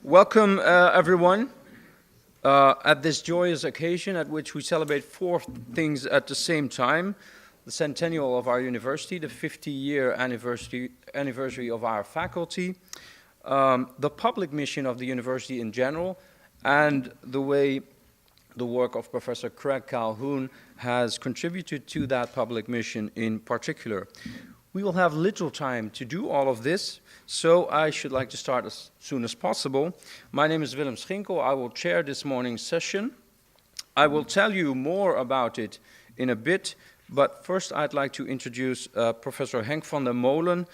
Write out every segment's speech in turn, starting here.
Welcome, everyone, at this joyous occasion at which we celebrate four things at the same time. The centennial of our university, the 50-year anniversary of our faculty, the public mission of the university in general, and the way the work of Professor Craig Calhoun has contributed to that public mission in particular. We will have little time to do all of this, so I should like to start as soon as possible. My name is Willem Schinkel. I will chair this morning's session. I will tell you more about it in a bit, but first I'd like to introduce Professor Henk van der Molen,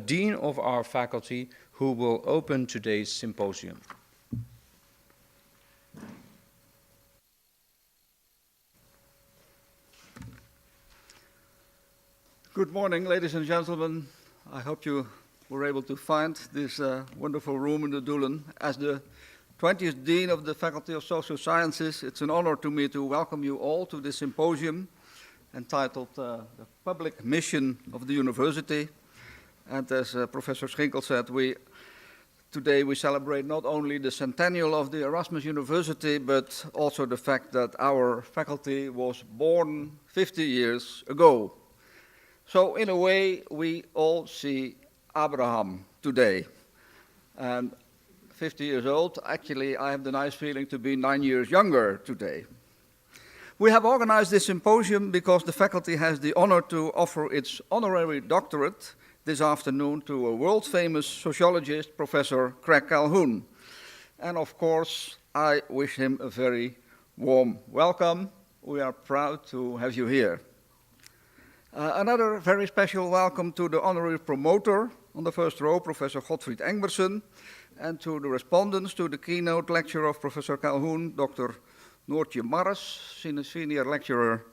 Dean of our faculty, who will open today's symposium. Good morning, ladies and gentlemen. I hope you were able to find this wonderful room in the Doelen. As the 20th Dean of the Faculty of Social Sciences, it's an honor to me to welcome you all to this symposium entitled The Public Mission of the University. And as Professor Schinkel said, today we celebrate not only the centennial of the Erasmus University, but also the fact that our faculty was born 50 years ago. So in a way, we all see Abraham today. And 50 years old, actually, I have the nice feeling to be 9 years younger today. We have organized this symposium because the faculty has the honor to offer its honorary doctorate this afternoon to a world-famous sociologist, Professor Craig Calhoun. And of course, I wish him a very warm welcome. We are proud to have you here. Another very special welcome to the honorary promoter on the first row, Professor Godfried Engbersen, and to the respondents to the keynote lecture of Professor Calhoun, Dr. Noortje, senior lecturer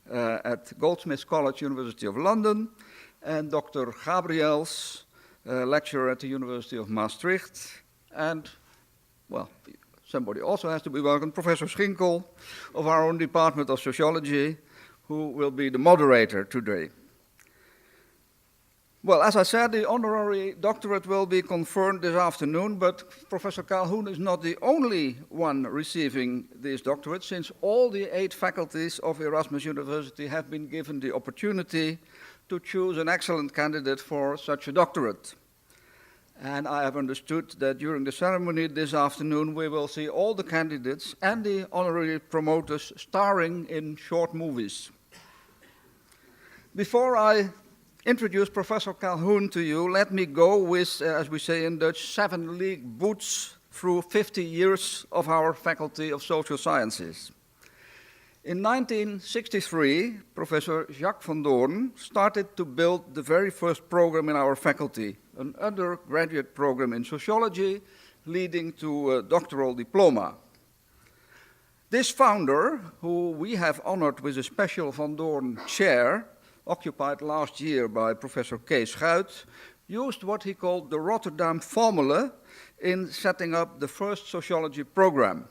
at Goldsmiths College, University of London, and Dr. Gabriëls, lecturer at the University of Maastricht, and, well, somebody also has to be welcomed, Professor Schinkel of our own Department of Sociology, who will be the moderator today. Well, as I said, the honorary doctorate will be conferred this afternoon, but Professor Calhoun is not the only one receiving this doctorate, since all the 8 faculties of Erasmus University have been given the opportunity to choose an excellent candidate for such a doctorate. And I have understood that during the ceremony this afternoon, we will see all the candidates and the honorary promoters starring in short movies. Before I introduce Professor Calhoun to you, let me go with, as we say in Dutch, 7 league boots through 50 years of our Faculty of Social Sciences. In 1963, Professor Jacques van Doorn started to build the very first program in our faculty, an undergraduate program in sociology, leading to a doctoral diploma. This founder, who we have honored with a special Van Doorn chair, occupied last year by Professor Kees Schuit, used what he called the Rotterdam formula in setting up the first sociology program.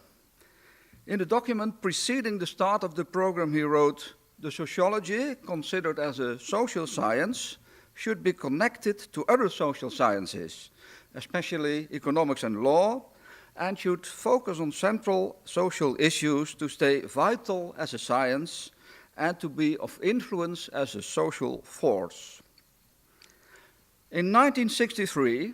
In the document preceding the start of the program, he wrote, "The sociology, considered as a social science, should be connected to other social sciences, especially economics and law, and should focus on central social issues to stay vital as a science and to be of influence as a social force." In 1963,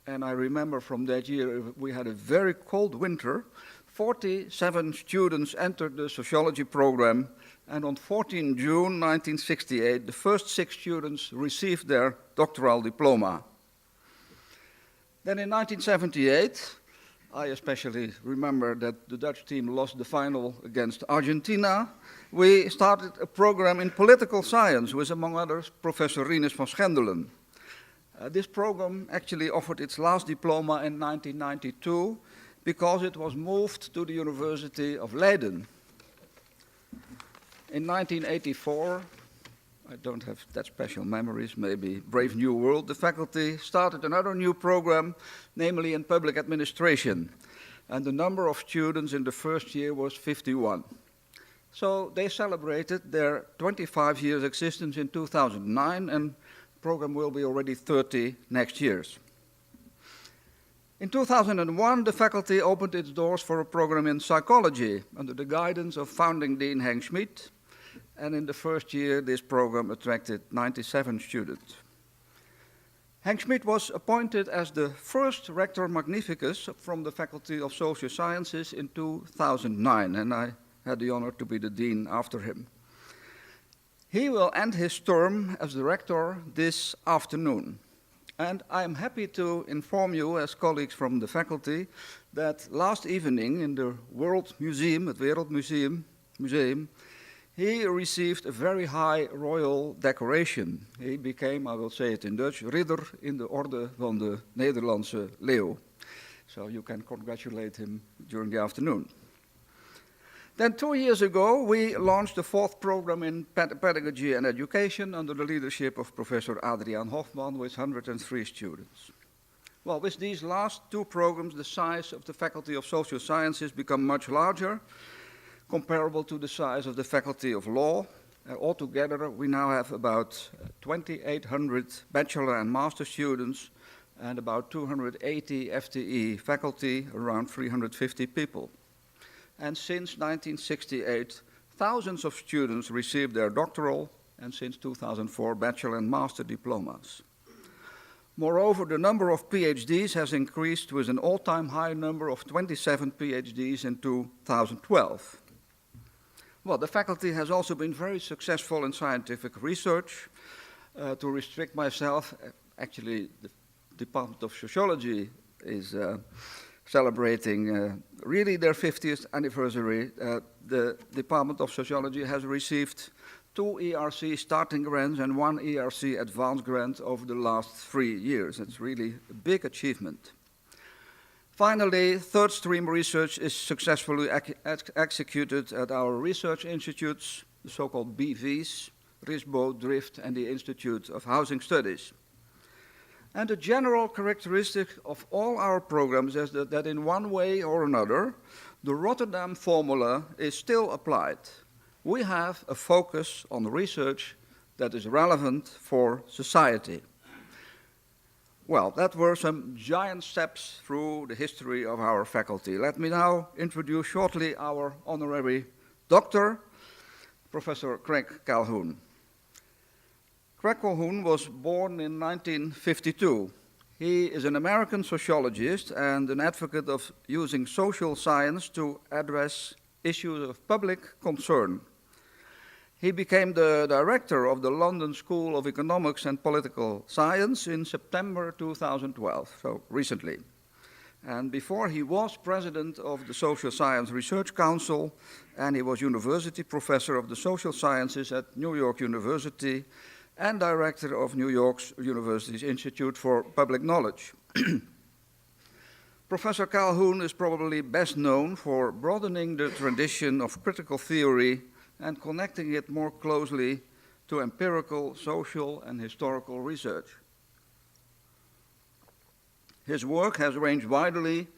and I remember from that year we had a very cold winter, 47 students entered the sociology program, and on 14 June 1968, the first 6 students received their doctoral diploma. Then in 1978, I especially remember that the Dutch team lost the final against Argentina. We started a program in political science with, among others, Professor Rinus van Schendelen. This program actually offered its last diploma in 1992 because it was moved to the University of Leiden. In 1984, I don't have that special memories, maybe Brave New World, the faculty started another new program, namely in public administration. And the number of students in the first year was 51. So they celebrated their 25 years existence in 2009, and the program will be already 30 next year. In 2001, the faculty opened its doors for a program in psychology under the guidance of founding Dean Henk Schmid, and in the first year, this program attracted 97 students. Henk Schmid was appointed as the first rector magnificus from the Faculty of Social Sciences in 2009, and I had the honor to be the dean after him. He will end his term as the rector this afternoon. And I am happy to inform you, as colleagues from the faculty, that last evening in the World Museum, het Wereldmuseum, he received a very high royal decoration. He became, I will say it in Dutch, ridder in de orde van de Nederlandse leeuw. So you can congratulate him during the afternoon. Then 2 years ago, we launched the fourth program in pedagogy and education under the leadership of Professor Adriaan Hofman with 103 students. Well, with these last two programs, the size of the Faculty of Social Sciences become much larger, comparable to the size of the Faculty of Law. Altogether, we now have about 2,800 bachelor and master students and about 280 FTE faculty, around 350 people. And since 1968, thousands of students received their doctoral, and since 2004, bachelor and master diplomas. Moreover, the number of PhDs has increased with an all-time high number of 27 PhDs in 2012. Well, the faculty has also been very successful in scientific research. To restrict myself, actually, the Department of Sociology is celebrating really their 50th anniversary. The Department of Sociology has received 2 ERC starting grants and 1 ERC advanced grant over the last 3 years. It's really a big achievement. Finally, third stream research is successfully executed at our research institutes, the so-called BVs, RISBO, DRIFT, and the Institute of Housing Studies. And the general characteristic of all our programs is that in one way or another, the Rotterdam formula is still applied. We have a focus on research that is relevant for society. Well, that were some giant steps through the history of our faculty. Let me now introduce shortly our honorary doctor, Professor Craig Calhoun. Craig Calhoun was born in 1952. He is an American sociologist and an advocate of using social science to address issues of public concern. He became the director of the London School of Economics and Political Science in September 2012, so recently. And before, he was president of the Social Science Research Council, and he was university professor of the social sciences at New York University and director of New York University's Institute for Public Knowledge. Professor Calhoun is probably best known for broadening the tradition of critical theory and connecting it more closely to empirical, social, and historical research. His work has ranged widely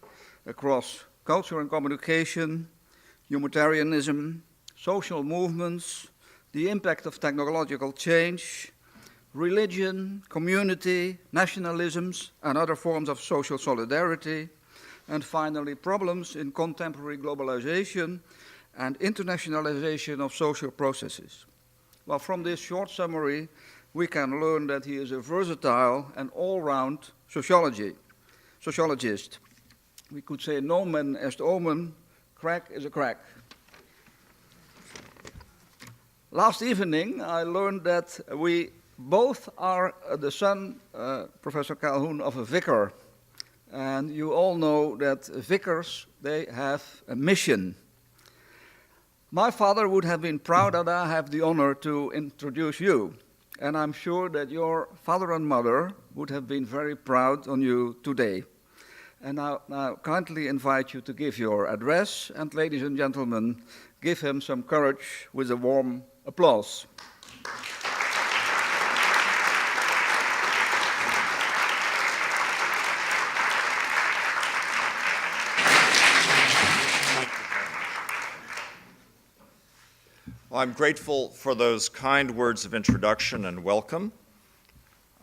across culture and communication, humanitarianism, social movements, the impact of technological change, religion, community, nationalisms, and other forms of social solidarity, and finally, problems in contemporary globalization and internationalization of social processes. Well, from this short summary, we can learn that he is a versatile and all-round sociologist. We could say nomen est omen, Craig is a crack. Last evening, I learned that we both are the son, Professor Calhoun, of a vicar. And you all know that vicars, they have a mission. My father would have been proud that I have the honor to introduce you. And I'm sure that your father and mother would have been very proud on you today. And now kindly invite you to give your address. And ladies and gentlemen, give him some courage with a warm applause. Well, I'm grateful for those kind words of introduction and welcome.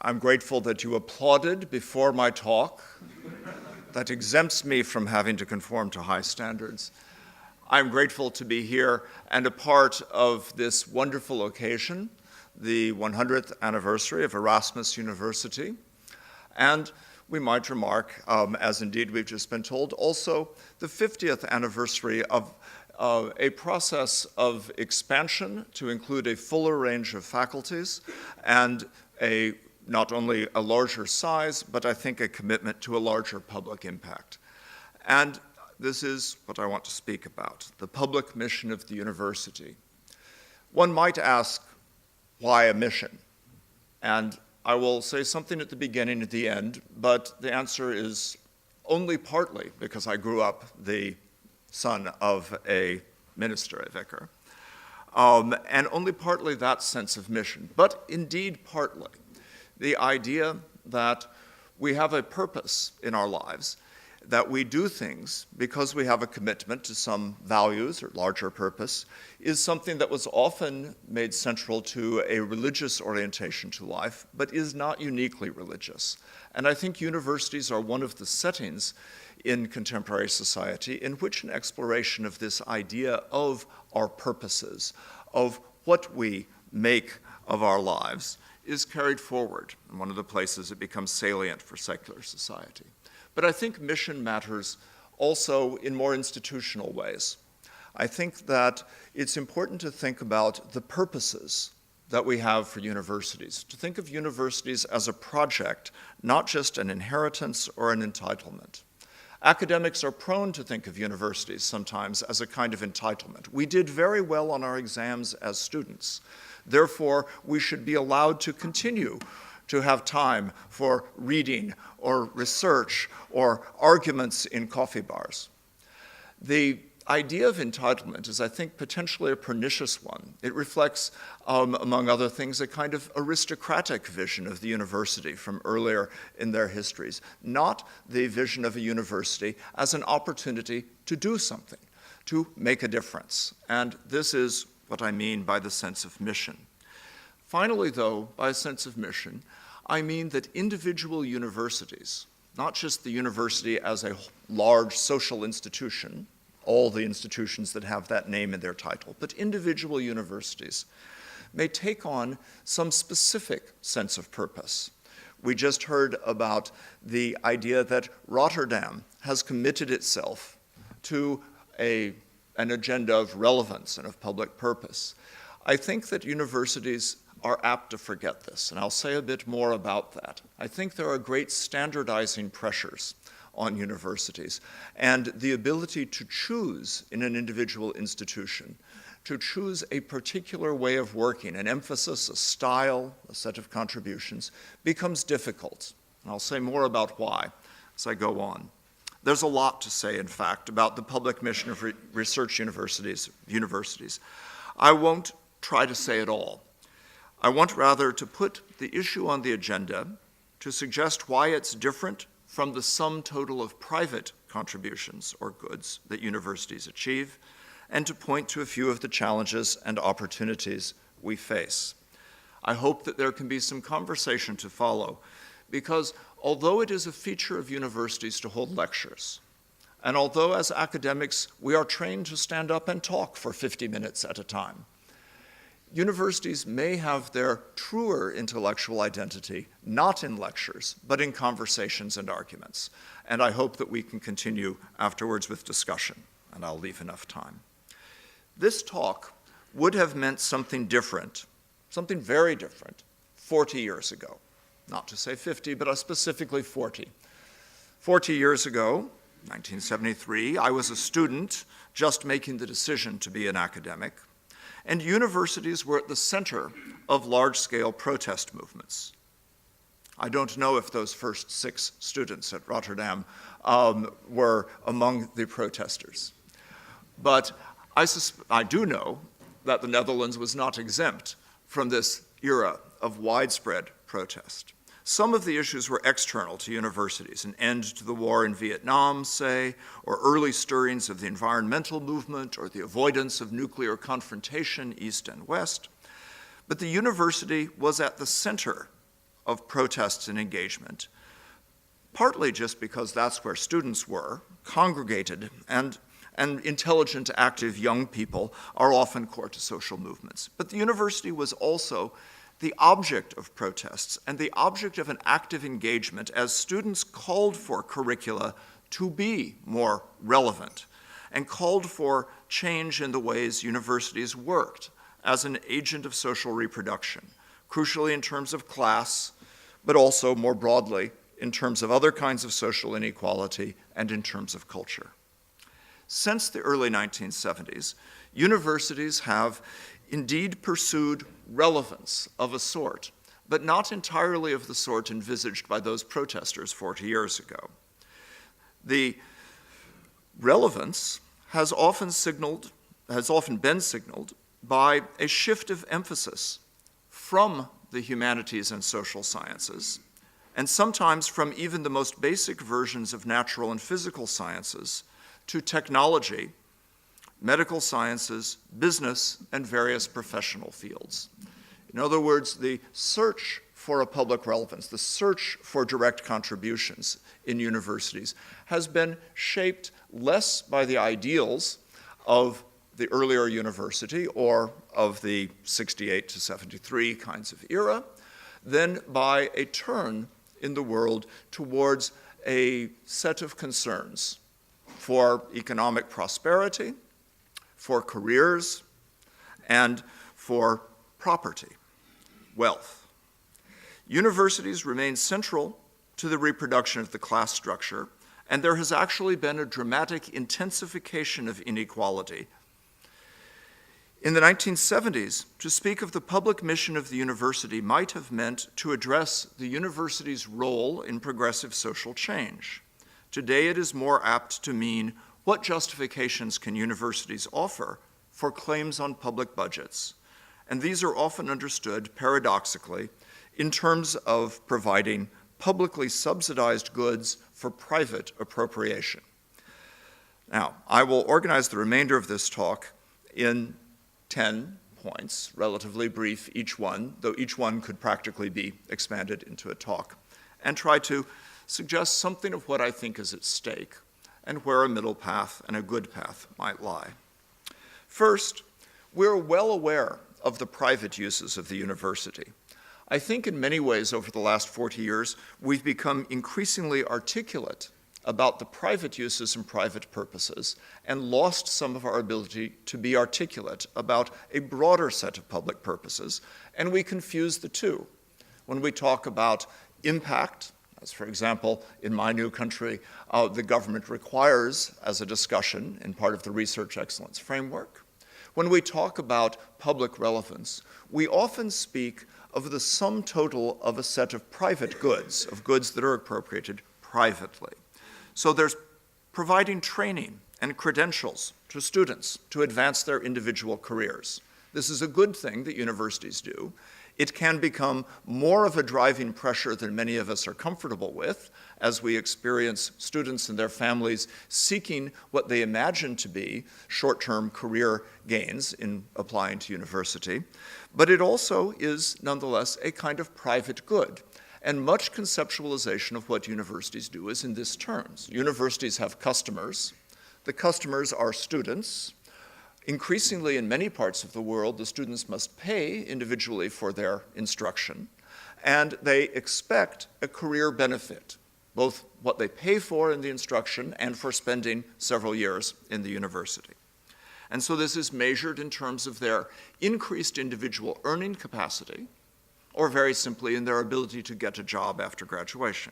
I'm grateful that you applauded before my talk. that exempts me from having to conform to high standards. I'm grateful to be here and a part of this wonderful occasion, the 100th anniversary of Erasmus University. And we might remark, as indeed we've just been told, also the 50th anniversary of a process of expansion to include a fuller range of faculties and not only a larger size, but I think a commitment to a larger public impact. And this is what I want to speak about, the public mission of the university. One might ask, why a mission? And I will say something at the beginning, at the end, but the answer is only partly because I grew up the son of a minister, a vicar, and only partly that sense of mission, but indeed partly the idea that we have a purpose in our lives, that we do things because we have a commitment to some values or larger purpose, is something that was often made central to a religious orientation to life, but is not uniquely religious. And I think universities are one of the settings in contemporary society in which an exploration of this idea of our purposes, of what we make of our lives, is carried forward. And one of the places it becomes salient for secular society. But I think mission matters also in more institutional ways. I think that it's important to think about the purposes that we have for universities, to think of universities as a project, not just an inheritance or an entitlement. Academics are prone to think of universities sometimes as a kind of entitlement. We did very well on our exams as students. Therefore, we should be allowed to continue to have time for reading or research or arguments in coffee bars. The idea of entitlement is, I think, potentially a pernicious one. It reflects, among other things, a kind of aristocratic vision of the university from earlier in their histories, not the vision of a university as an opportunity to do something, to make a difference. And this is what I mean by the sense of mission. Finally, though, by a sense of mission, I mean that individual universities, not just the university as a large social institution, all the institutions that have that name in their title, but individual universities may take on some specific sense of purpose. We just heard about the idea that Rotterdam has committed itself to an agenda of relevance and of public purpose. I think that universities are apt to forget this, and I'll say a bit more about that. I think there are great standardizing pressures on universities, and the ability to choose in an individual institution, to choose a particular way of working, an emphasis, a style, a set of contributions, becomes difficult. And I'll say more about why as I go on. There's a lot to say, in fact, about the public mission of research universities. I won't try to say it all. I want rather to put the issue on the agenda to suggest why it's different from the sum total of private contributions or goods that universities achieve, and to point to a few of the challenges and opportunities we face. I hope that there can be some conversation to follow, because although it is a feature of universities to hold lectures, and although as academics we are trained to stand up and talk for 50 minutes at a time, universities may have their truer intellectual identity not in lectures, but in conversations and arguments. And I hope that we can continue afterwards with discussion, and I'll leave enough time. This talk would have meant something different, something very different, 40 years ago. Not to say 50, but specifically 40. 40 years ago, 1973, I was a student just making the decision to be an academic. And universities were at the center of large-scale protest movements. I don't know if those first 6 students at Rotterdam were among the protesters. But I do know that the Netherlands was not exempt from this era of widespread protest. Some of the issues were external to universities, an end to the war in Vietnam, say, or early stirrings of the environmental movement, or the avoidance of nuclear confrontation, East and West. But the university was at the center of protests and engagement, partly just because that's where students were, congregated, and intelligent, active young people are often core to social movements. But the university was also the object of protests and the object of an active engagement as students called for curricula to be more relevant and called for change in the ways universities worked as an agent of social reproduction, crucially in terms of class, but also more broadly in terms of other kinds of social inequality and in terms of culture. Since the early 1970s, universities have indeed pursued relevance of a sort, but not entirely of the sort envisaged by those protesters 40 years ago. The relevance has often been signaled by a shift of emphasis from the humanities and social sciences, and sometimes from even the most basic versions of natural and physical sciences to technology, medical sciences, business, and various professional fields. In other words, the search for a public relevance, the search for direct contributions in universities has been shaped less by the ideals of the earlier university or of the 68 to 73 kinds of era than by a turn in the world towards a set of concerns for economic prosperity, for careers, and for property, wealth. Universities remain central to the reproduction of the class structure, and there has actually been a dramatic intensification of inequality. In the 1970s, to speak of the public mission of the university might have meant to address the university's role in progressive social change. Today, it is more apt to mean what justifications can universities offer for claims on public budgets? And these are often understood, paradoxically, in terms of providing publicly subsidized goods for private appropriation. Now, I will organize the remainder of this talk in 10 points, relatively brief each one, though each one could practically be expanded into a talk, and try to suggest something of what I think is at stake and where a middle path and a good path might lie. First, we're well aware of the private uses of the university. I think in many ways over the last 40 years, we've become increasingly articulate about the private uses and private purposes and lost some of our ability to be articulate about a broader set of public purposes, and we confuse the two. When we talk about impact, as for example, in my new country, the government requires as a discussion in part of the research excellence framework. When we talk about public relevance, we often speak of the sum total of a set of private goods, of goods that are appropriated privately. So there's providing training and credentials to students to advance their individual careers. This is a good thing that universities do. It can become more of a driving pressure than many of us are comfortable with as we experience students and their families seeking what they imagine to be short-term career gains in applying to university. But it also is, nonetheless, a kind of private good. And much conceptualization of what universities do is in this terms. Universities have customers. The customers are students. Increasingly, in many parts of the world, the students must pay individually for their instruction, and they expect a career benefit, both what they pay for in the instruction and for spending several years in the university. And so this is measured in terms of their increased individual earning capacity, or very simply in their ability to get a job after graduation.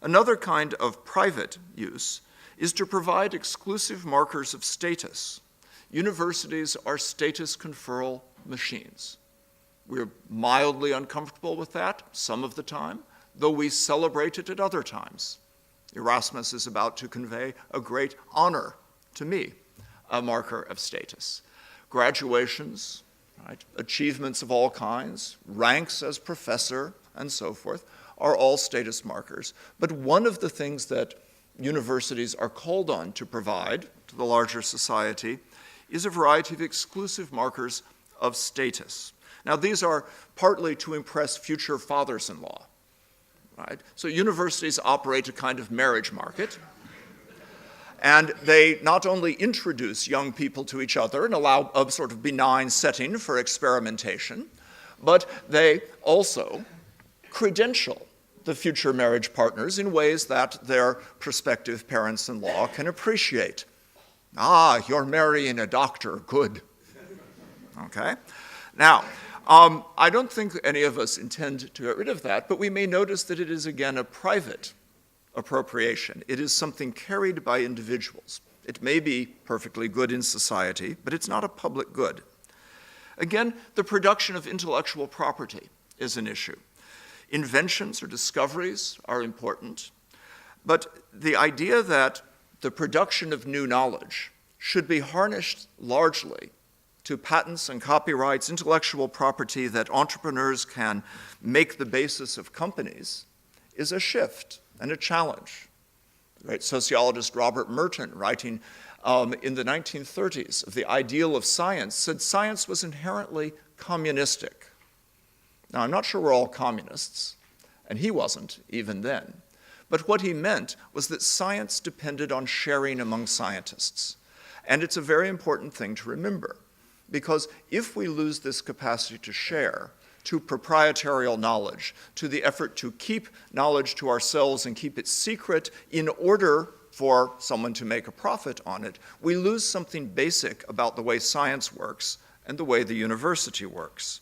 Another kind of private use is to provide exclusive markers of status. Universities are status conferral machines. We're mildly uncomfortable with that some of the time, though we celebrate it at other times. Erasmus is about to convey a great honor to me, a marker of status. Graduations, right, achievements of all kinds, ranks as professor, and so forth, are all status markers. But one of the things that universities are called on to provide to the larger society is a variety of exclusive markers of status. Now, these are partly to impress future fathers-in-law. right? So universities operate a kind of marriage market. And they not only introduce young people to each other and allow a sort of benign setting for experimentation, but they also credential the future marriage partners in ways that their prospective parents-in-law can appreciate. Ah, you're marrying a doctor, good. Okay? Now, I don't think any of us intend to get rid of that, but we may notice that it is again a private appropriation. It is something carried by individuals. It may be perfectly good in society, but it's not a public good. Again, the production of intellectual property is an issue. Inventions or discoveries are important, but the idea that the production of new knowledge should be harnessed largely to patents and copyrights, intellectual property that entrepreneurs can make the basis of companies is a shift and a challenge. The great sociologist Robert Merton, writing in the 1930s of the ideal of science, said science was inherently communistic. Now, I'm not sure we're all communists, and he wasn't even then. But what he meant was that science depended on sharing among scientists. And it's a very important thing to remember, because if we lose this capacity to share, to proprietarial knowledge, to the effort to keep knowledge to ourselves and keep it secret in order for someone to make a profit on it, we lose something basic about the way science works and the way the university works.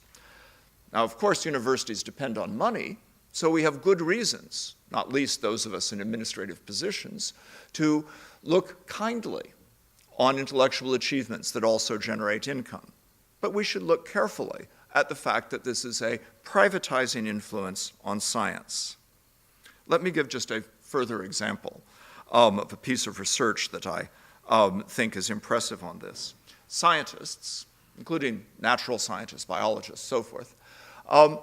Now, of course, universities depend on money, so we have good reasons, not least those of us in administrative positions, to look kindly on intellectual achievements that also generate income. But we should look carefully at the fact that this is a privatizing influence on science. Let me give just a further example of a piece of research that I think is impressive on this. Scientists, including natural scientists, biologists, so forth,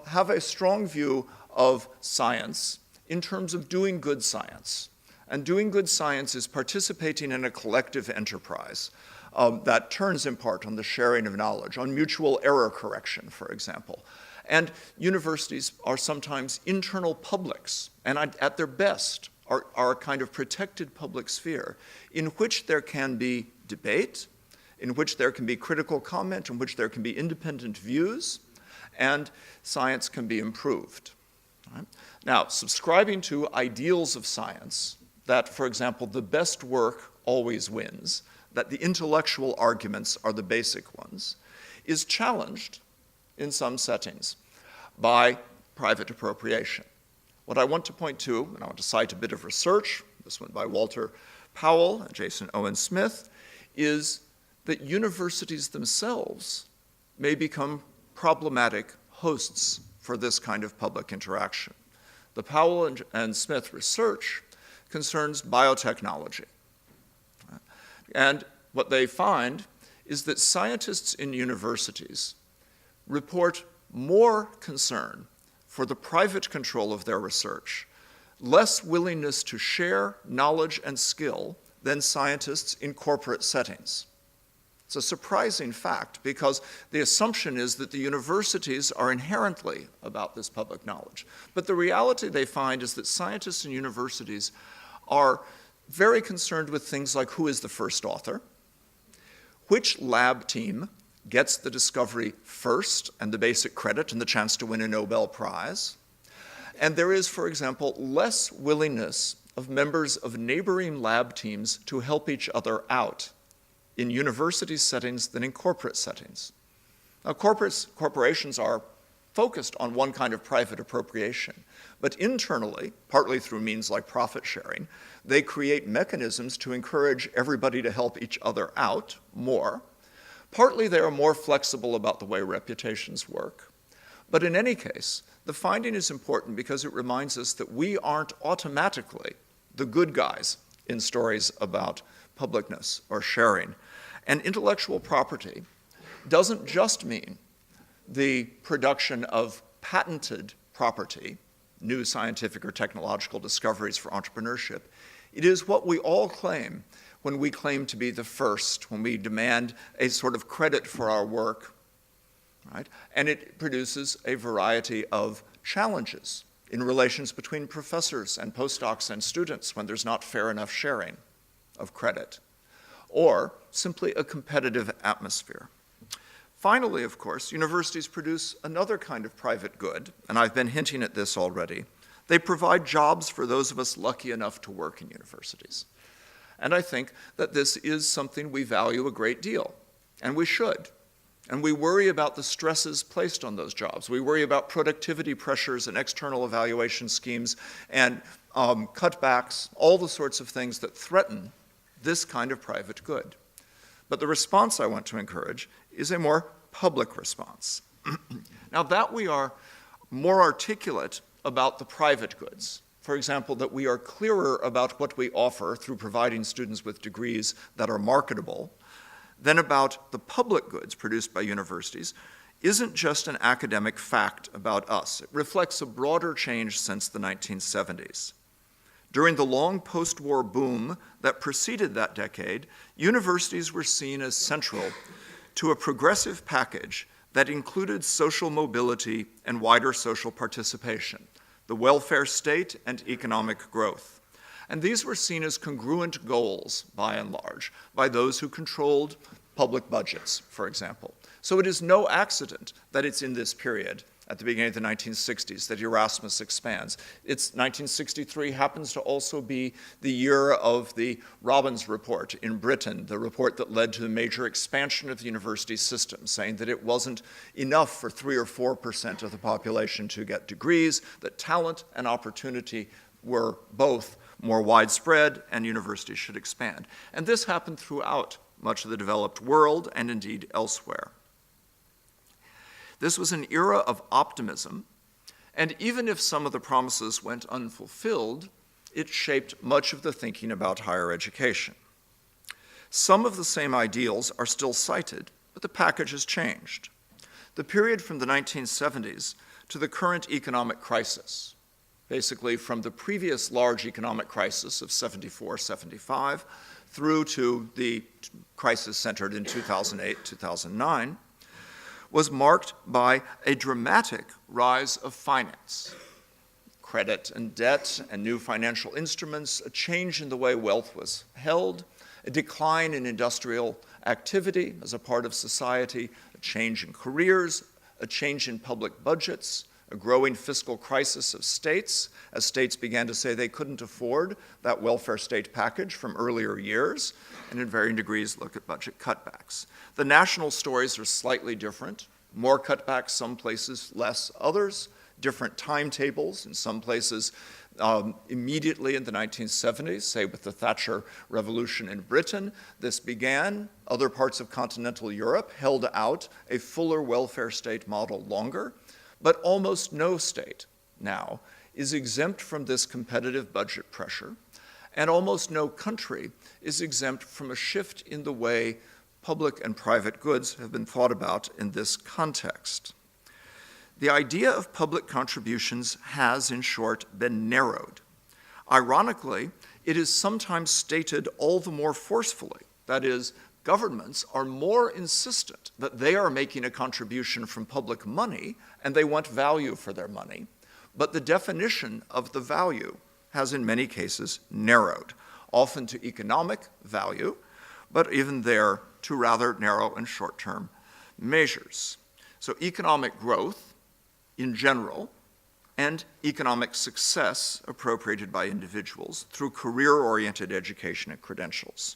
have a strong view of science in terms of doing good science. And doing good science is participating in a collective enterprise that turns in part on the sharing of knowledge, on mutual error correction, for example. And universities are sometimes internal publics, and at their best are a kind of protected public sphere in which there can be debate, in which there can be critical comment, in which there can be independent views, and science can be improved. Right? Now, subscribing to ideals of science, that, for example, the best work always wins, that the intellectual arguments are the basic ones, is challenged in some settings by private appropriation. What I want to point to, and I want to cite a bit of research, this one by Walter Powell and Jason Owen Smith, is that universities themselves may become problematic hosts for this kind of public interaction. The Powell and Smith research concerns biotechnology. And what they find is that scientists in universities report more concern for the private control of their research, less willingness to share knowledge and skill than scientists in corporate settings. It's a surprising fact because the assumption is that the universities are inherently about this public knowledge. But the reality they find is that scientists in universities are very concerned with things like who is the first author, which lab team gets the discovery first and the basic credit and the chance to win a Nobel Prize. And there is, for example, less willingness of members of neighboring lab teams to help each other out in university settings than in corporate settings. Now, corporations are focused on one kind of private appropriation, but internally, partly through means like profit sharing, they create mechanisms to encourage everybody to help each other out more. Partly they are more flexible about the way reputations work. But in any case, the finding is important because it reminds us that we aren't automatically the good guys in stories about publicness or sharing. And intellectual property doesn't just mean the production of patented property, new scientific or technological discoveries for entrepreneurship. It is what we all claim when we claim to be the first, when we demand a sort of credit for our work, right? And it produces a variety of challenges in relations between professors and postdocs and students when there's not fair enough sharing of credit, or simply a competitive atmosphere. Finally, of course, universities produce another kind of private good, and I've been hinting at this already. They provide jobs for those of us lucky enough to work in universities. And I think that this is something we value a great deal, and we should. And we worry about the stresses placed on those jobs. We worry about productivity pressures and external evaluation schemes and cutbacks, all the sorts of things that threaten this kind of private good. But the response I want to encourage is a more public response. Now that we are more articulate about the private goods, for example, that we are clearer about what we offer through providing students with degrees that are marketable, than about the public goods produced by universities, isn't just an academic fact about us. It reflects a broader change since the 1970s. During the long post-war boom that preceded that decade, universities were seen as central to a progressive package that included social mobility and wider social participation, the welfare state and economic growth. And these were seen as congruent goals, by and large, by those who controlled public budgets, for example. So it is no accident that it's in this period, at the beginning of the 1960s, that Erasmus expands. It's 1963 happens to also be the year of the Robbins Report in Britain, the report that led to the major expansion of the university system, saying that it wasn't enough for 3 or 4% of the population to get degrees, that talent and opportunity were both more widespread and universities should expand. And this happened throughout much of the developed world and indeed elsewhere. This was an era of optimism, and even if some of the promises went unfulfilled, it shaped much of the thinking about higher education. Some of the same ideals are still cited, but the package has changed. The period from the 1970s to the current economic crisis, basically from the previous large economic crisis of 74-75 through to the crisis centered in 2008-2009, was marked by a dramatic rise of finance, credit and debt and new financial instruments, a change in the way wealth was held, a decline in industrial activity as a part of society, a change in careers, a change in public budgets, a growing fiscal crisis of states, as states began to say they couldn't afford that welfare state package from earlier years, and in varying degrees look at budget cutbacks. The national stories are slightly different. More cutbacks, some places less others, different timetables, in some places immediately in the 1970s, say with the Thatcher Revolution in Britain, this began. Other parts of continental Europe held out a fuller welfare state model longer, but almost no state now is exempt from this competitive budget pressure, and almost no country is exempt from a shift in the way public and private goods have been thought about in this context. The idea of public contributions has, in short, been narrowed. Ironically, it is sometimes stated all the more forcefully. That is, governments are more insistent that they are making a contribution from public money and they want value for their money, but the definition of the value has in many cases narrowed, often to economic value, but even there to rather narrow and short-term measures. So economic growth in general and economic success appropriated by individuals through career-oriented education and credentials,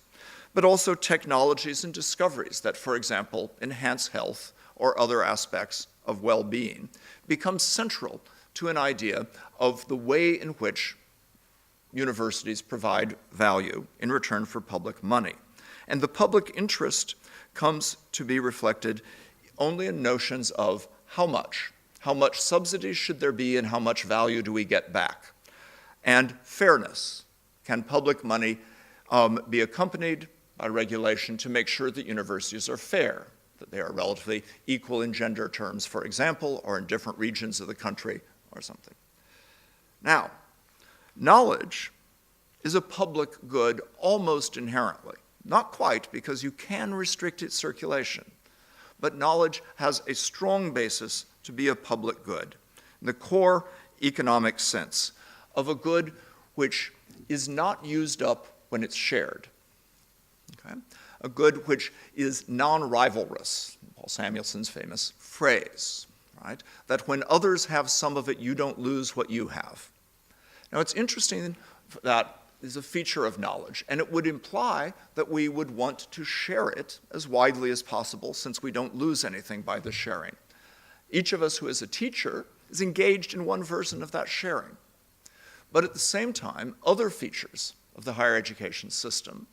but also technologies and discoveries that, for example, enhance health or other aspects of well-being, become central to an idea of the way in which universities provide value in return for public money. And the public interest comes to be reflected only in notions of how much subsidies should there be and how much value do we get back. And fairness. Can public money be accompanied by regulation to make sure that universities are fair, that they are relatively equal in gender terms, for example, or in different regions of the country or something. Now, knowledge is a public good almost inherently. Not quite, because you can restrict its circulation, but knowledge has a strong basis to be a public good. The core economic sense of a good which is not used up when it's shared. Okay? A good which is non-rivalrous, Paul Samuelson's famous phrase, right? That when others have some of it, you don't lose what you have. Now, it's interesting that is a feature of knowledge, and it would imply that we would want to share it as widely as possible, since we don't lose anything by the sharing. Each of us who is a teacher is engaged in one version of that sharing. But at the same time, other features of the higher education system,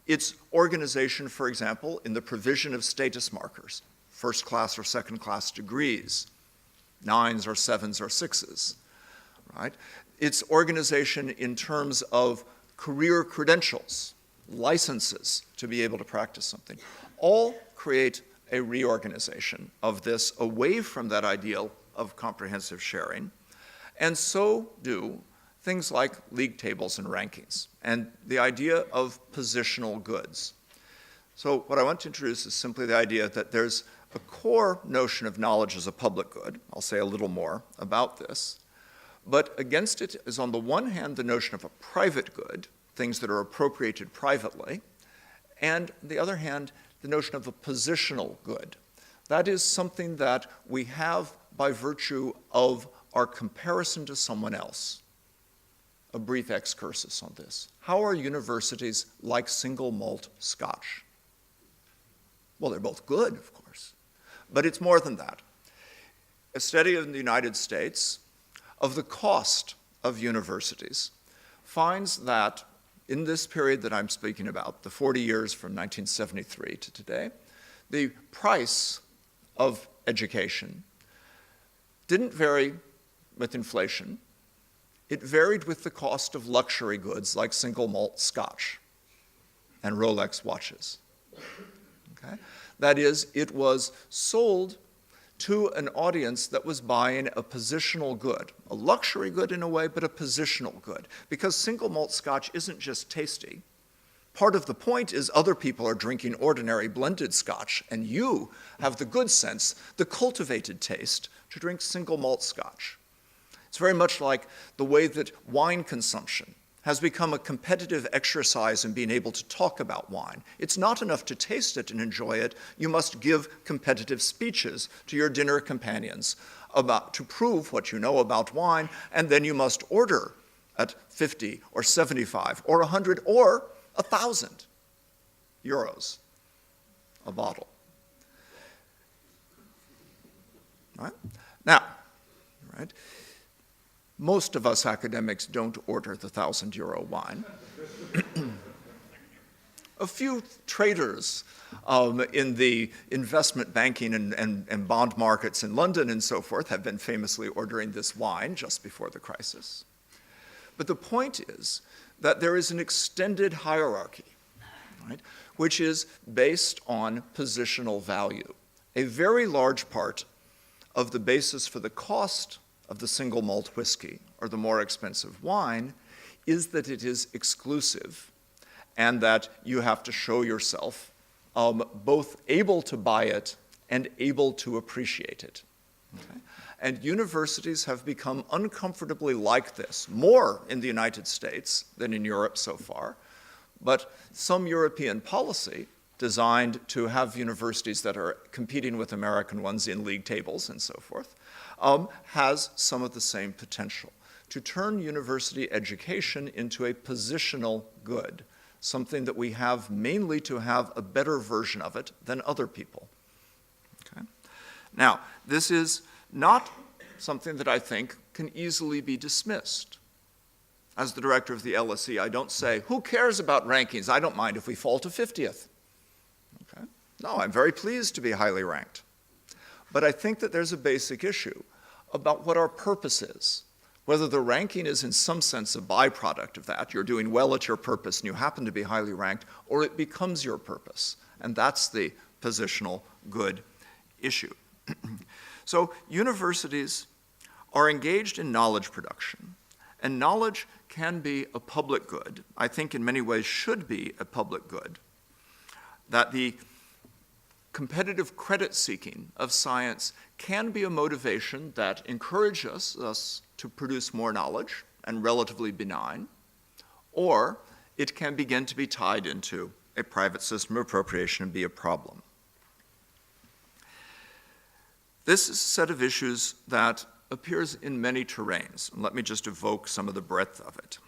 its organization, for example, in the provision of status markers, first class or second class degrees, 9s or 7s or 6s, right? Its organization in terms of career credentials, licenses to be able to practice something, all create a reorganization of this away from that ideal of comprehensive sharing, and so do things like league tables and rankings, and the idea of positional goods. So what I want to introduce is simply the idea that there's a core notion of knowledge as a public good. I'll say a little more about this. But against it is, on the one hand, the notion of a private good, things that are appropriated privately, and on the other hand, the notion of a positional good. That is something that we have by virtue of our comparison to someone else. A brief excursus on this. How are universities like single malt Scotch? Well, they're both good, of course, but it's more than that. A study in the United States of the cost of universities finds that in this period that I'm speaking about, the 40 years from 1973 to today, the price of education didn't vary with inflation. It varied with the cost of luxury goods like single malt Scotch and Rolex watches. Okay? That is, it was sold to an audience that was buying a positional good, a luxury good in a way, but a positional good. Because single malt Scotch isn't just tasty. Part of the point is other people are drinking ordinary blended Scotch, and you have the good sense, the cultivated taste, to drink single malt Scotch. It's very much like the way that wine consumption has become a competitive exercise in being able to talk about wine. It's not enough to taste it and enjoy it. You must give competitive speeches to your dinner companions to prove what you know about wine, and then you must order at 50 or 75 or 100 or 1,000 euros a bottle. Right? Now, right? Most of us academics don't order the 1,000-euro wine. A few traders in the investment banking and bond markets in London and so forth have been famously ordering this wine just before the crisis. But the point is that there is an extended hierarchy, right, which is based on positional value. A very large part of the basis for the cost of the single malt whiskey or the more expensive wine is that it is exclusive and that you have to show yourself both able to buy it and able to appreciate it. Okay? And universities have become uncomfortably like this, more in the United States than in Europe so far, but some European policy designed to have universities that are competing with American ones in league tables and so forth, has some of the same potential to turn university education into a positional good, something that we have mainly to have a better version of it than other people. Okay? Now, this is not something that I think can easily be dismissed. As the director of the LSE, I don't say, who cares about rankings? I don't mind if we fall to 50th. Okay? No, I'm very pleased to be highly ranked. But I think that there's a basic issue about what our purpose is. Whether the ranking is in some sense a byproduct of that, you're doing well at your purpose and you happen to be highly ranked, or it becomes your purpose. And that's the positional good issue. So universities are engaged in knowledge production, and knowledge can be a public good. I think in many ways should be a public good. That the competitive credit seeking of science can be a motivation that encourages us to produce more knowledge and relatively benign, or it can begin to be tied into a private system of appropriation and be a problem. This is a set of issues that appears in many terrains, and let me just evoke some of the breadth of it.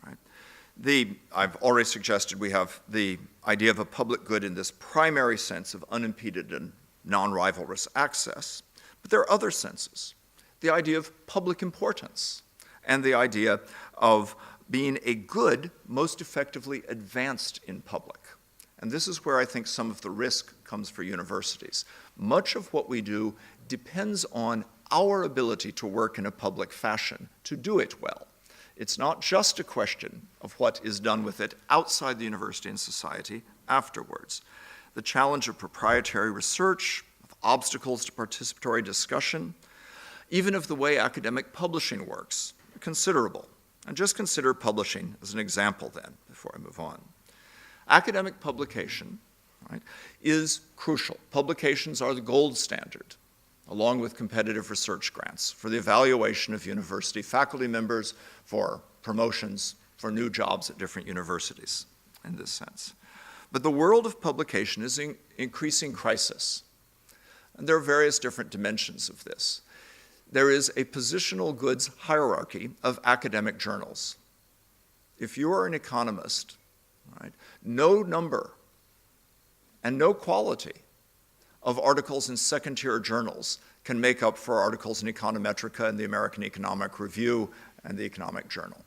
Right? I've already suggested we have the idea of a public good in this primary sense of unimpeded and non-rivalrous access, but there are other senses. The idea of public importance and the idea of being a good most effectively advanced in public. And this is where I think some of the risk comes for universities. Much of what we do depends on our ability to work in a public fashion, to do it well. It's not just a question of what is done with it outside the university and society afterwards. The challenge of proprietary research, of obstacles to participatory discussion, even of the way academic publishing works, are considerable. And just consider publishing as an example then, before I move on. Academic publication, right, is crucial. Publications are the gold standard, along with competitive research grants, for the evaluation of university faculty members, for promotions, for new jobs at different universities, in this sense. But the world of publication is in increasing crisis. And there are various different dimensions of this. There is a positional goods hierarchy of academic journals. If you are an economist, right, no number and no quality of articles in second-tier journals can make up for articles in Econometrica and the American Economic Review and the Economic Journal.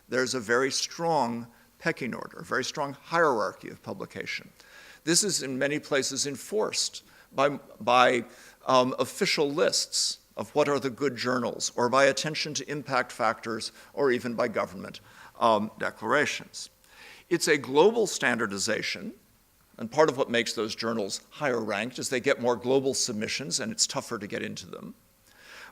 There's a very strong pecking order, a very strong hierarchy of publication. This is in many places enforced by official lists of what are the good journals, or by attention to impact factors, or even by government declarations. It's a global standardization, and part of what makes those journals higher ranked is they get more global submissions and it's tougher to get into them.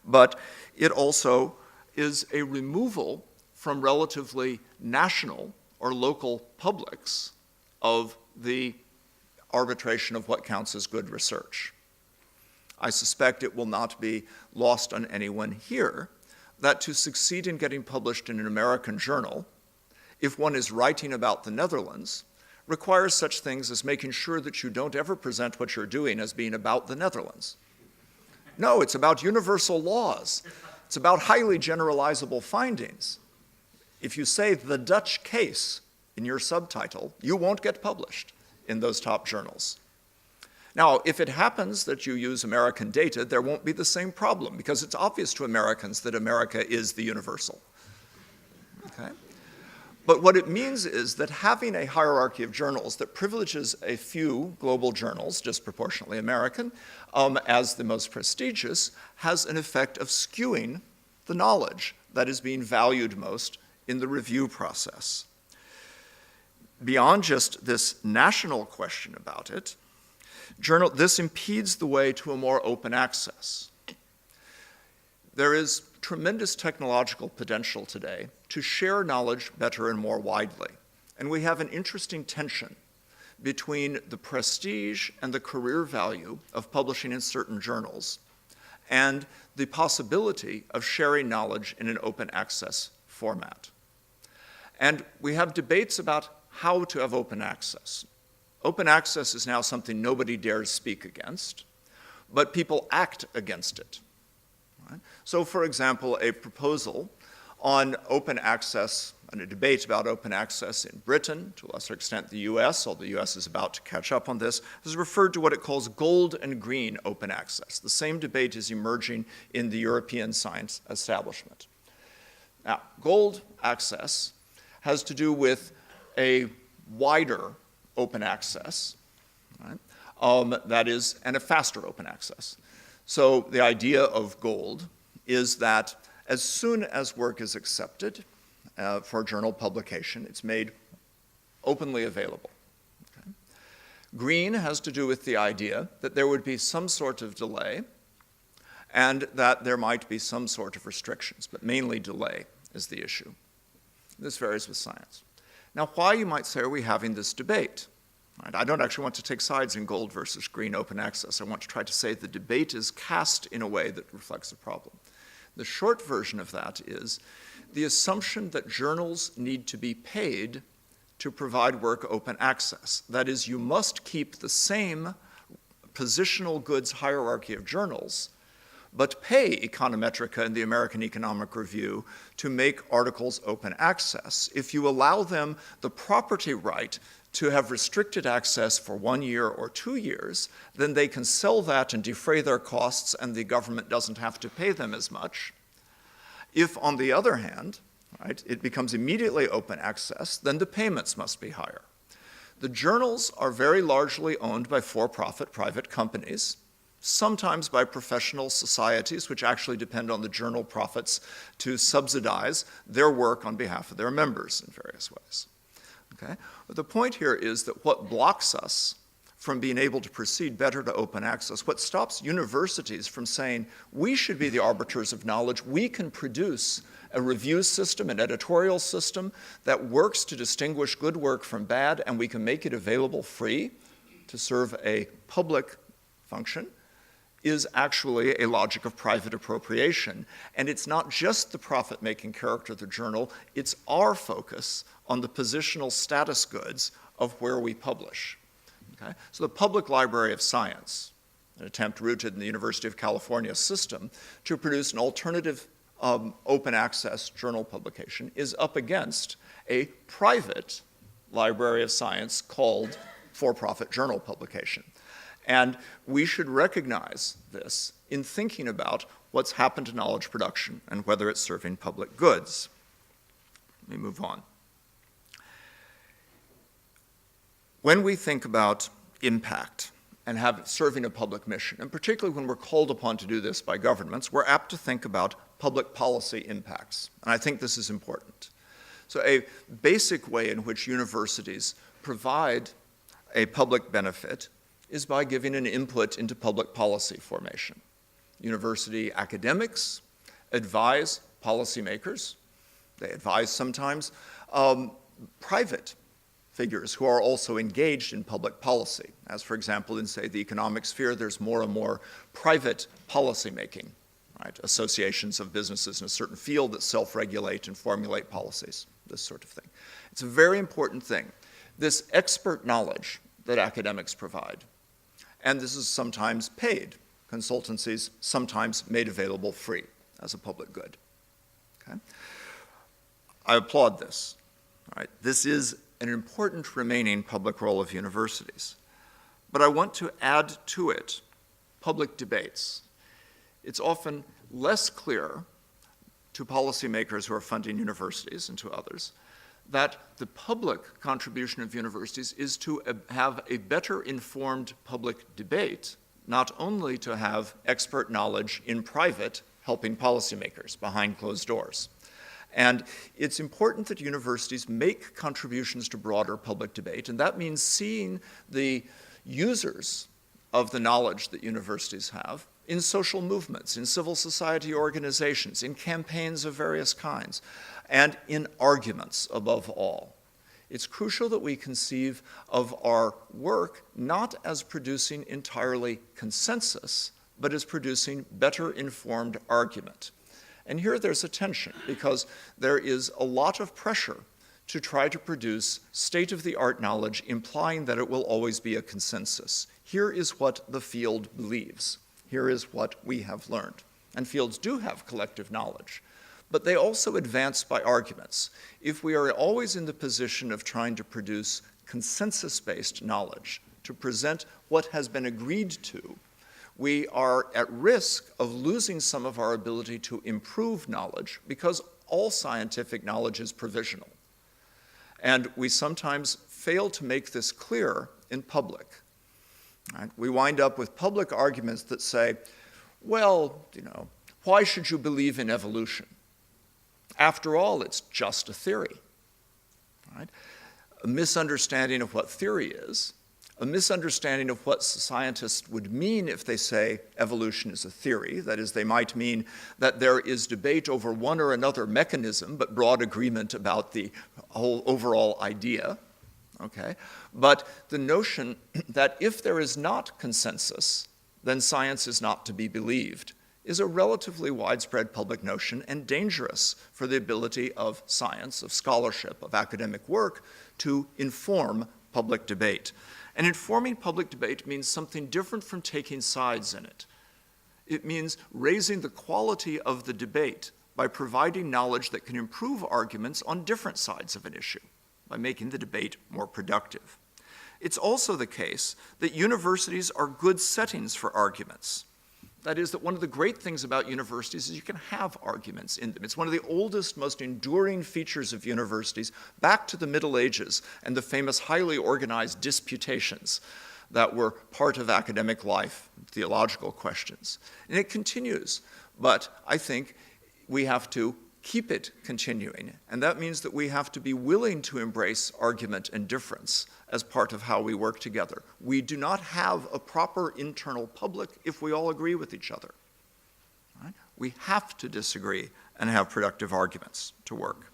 But it also is a removal from relatively national or local publics of the arbitration of what counts as good research. I suspect it will not be lost on anyone here that to succeed in getting published in an American journal, if one is writing about the Netherlands, requires such things as making sure that you don't ever present what you're doing as being about the Netherlands. No, it's about universal laws. It's about highly generalizable findings. If you say the Dutch case in your subtitle, you won't get published in those top journals. Now, if it happens that you use American data, there won't be the same problem, because it's obvious to Americans that America is the universal. Okay? But what it means is that having a hierarchy of journals that privileges a few global journals, disproportionately American, as the most prestigious, has an effect of skewing the knowledge that is being valued most in the review process. Beyond just this national question about it, this impedes the way to a more open access. There is tremendous technological potential today to share knowledge better and more widely. And we have an interesting tension between the prestige and the career value of publishing in certain journals and the possibility of sharing knowledge in an open access format. And we have debates about how to have open access. Open access is now something nobody dares speak against, but people act against it. Right? So, for example, a proposal on open access, and a debate about open access in Britain, to a lesser extent the US, although the US is about to catch up on this, is referred to what it calls gold and green open access. The same debate is emerging in the European science establishment. Now, gold access has to do with a wider open access, right? That is, and a faster open access. So the idea of gold is that as soon as work is accepted for journal publication, it's made openly available. Okay? Green has to do with the idea that there would be some sort of delay and that there might be some sort of restrictions, but mainly delay is the issue. This varies with science. Now, why, you might say, are we having this debate? Right? I don't actually want to take sides in gold versus green open access. I want to try to say the debate is cast in a way that reflects the problem. The short version of that is the assumption that journals need to be paid to provide work open access. That is, you must keep the same positional goods hierarchy of journals, but pay Econometrica and the American Economic Review to make articles open access. If you allow them the property right to have restricted access for 1 year or 2 years, then they can sell that and defray their costs, and the government doesn't have to pay them as much. If, on the other hand, right, it becomes immediately open access, then the payments must be higher. The journals are very largely owned by for-profit private companies, sometimes by professional societies, which actually depend on the journal profits to subsidize their work on behalf of their members in various ways. Okay? But the point here is that what blocks us from being able to proceed better to open access, what stops universities from saying, we should be the arbiters of knowledge, we can produce a review system, an editorial system that works to distinguish good work from bad, and we can make it available free to serve a public function, is actually a logic of private appropriation. And it's not just the profit-making character of the journal, it's our focus on the positional status goods of where we publish. Okay? So the Public Library of Science, an attempt rooted in the University of California system to produce an alternative open access journal publication, is up against a private library of science called for-profit journal publication. And we should recognize this in thinking about what's happened to knowledge production and whether it's serving public goods. Let me move on. When we think about impact and serving a public mission, and particularly when we're called upon to do this by governments, we're apt to think about public policy impacts. And I think this is important. So a basic way in which universities provide a public benefit is by giving an input into public policy formation. University academics advise policymakers. They advise sometimes private figures who are also engaged in public policy. As for example, in say the economic sphere, there's more and more private policymaking, right? Associations of businesses in a certain field that self-regulate and formulate policies, this sort of thing. It's a very important thing. This expert knowledge that academics provide, and this is sometimes paid. Consultancies sometimes made available free as a public good. Okay? I applaud this. All right? This is an important remaining public role of universities. But I want to add to it public debates. It's often less clear to policymakers who are funding universities and to others that the public contribution of universities is to have a better informed public debate, not only to have expert knowledge in private helping policymakers behind closed doors. And it's important that universities make contributions to broader public debate, and that means seeing the users of the knowledge that universities have in social movements, in civil society organizations, in campaigns of various kinds, and in arguments above all. It's crucial that we conceive of our work not as producing entirely consensus, but as producing better informed argument. And here there's a tension, because there is a lot of pressure to try to produce state-of-the-art knowledge, implying that it will always be a consensus. Here is what the field believes. Here is what we have learned. And fields do have collective knowledge, but they also advance by arguments. If we are always in the position of trying to produce consensus-based knowledge, to present what has been agreed to, we are at risk of losing some of our ability to improve knowledge, because all scientific knowledge is provisional. And we sometimes fail to make this clear in public. Right? We wind up with public arguments that say, well, why should you believe in evolution? After all, it's just a theory. Right? A misunderstanding of what theory is, a misunderstanding of what scientists would mean if they say evolution is a theory. That is, they might mean that there is debate over one or another mechanism, but broad agreement about the whole overall idea. Okay? But the notion that if there is not consensus, then science is not to be believed is a relatively widespread public notion and dangerous for the ability of science, of scholarship, of academic work to inform public debate. And informing public debate means something different from taking sides in it. It means raising the quality of the debate by providing knowledge that can improve arguments on different sides of an issue, by making the debate more productive. It's also the case that universities are good settings for arguments. That is, that one of the great things about universities is you can have arguments in them. It's one of the oldest, most enduring features of universities, back to the Middle Ages and the famous highly organized disputations that were part of academic life, theological questions. And it continues, but I think we have to keep it continuing, and that means that we have to be willing to embrace argument and difference as part of how we work together. We do not have a proper internal public if we all agree with each other. Right? We have to disagree and have productive arguments to work.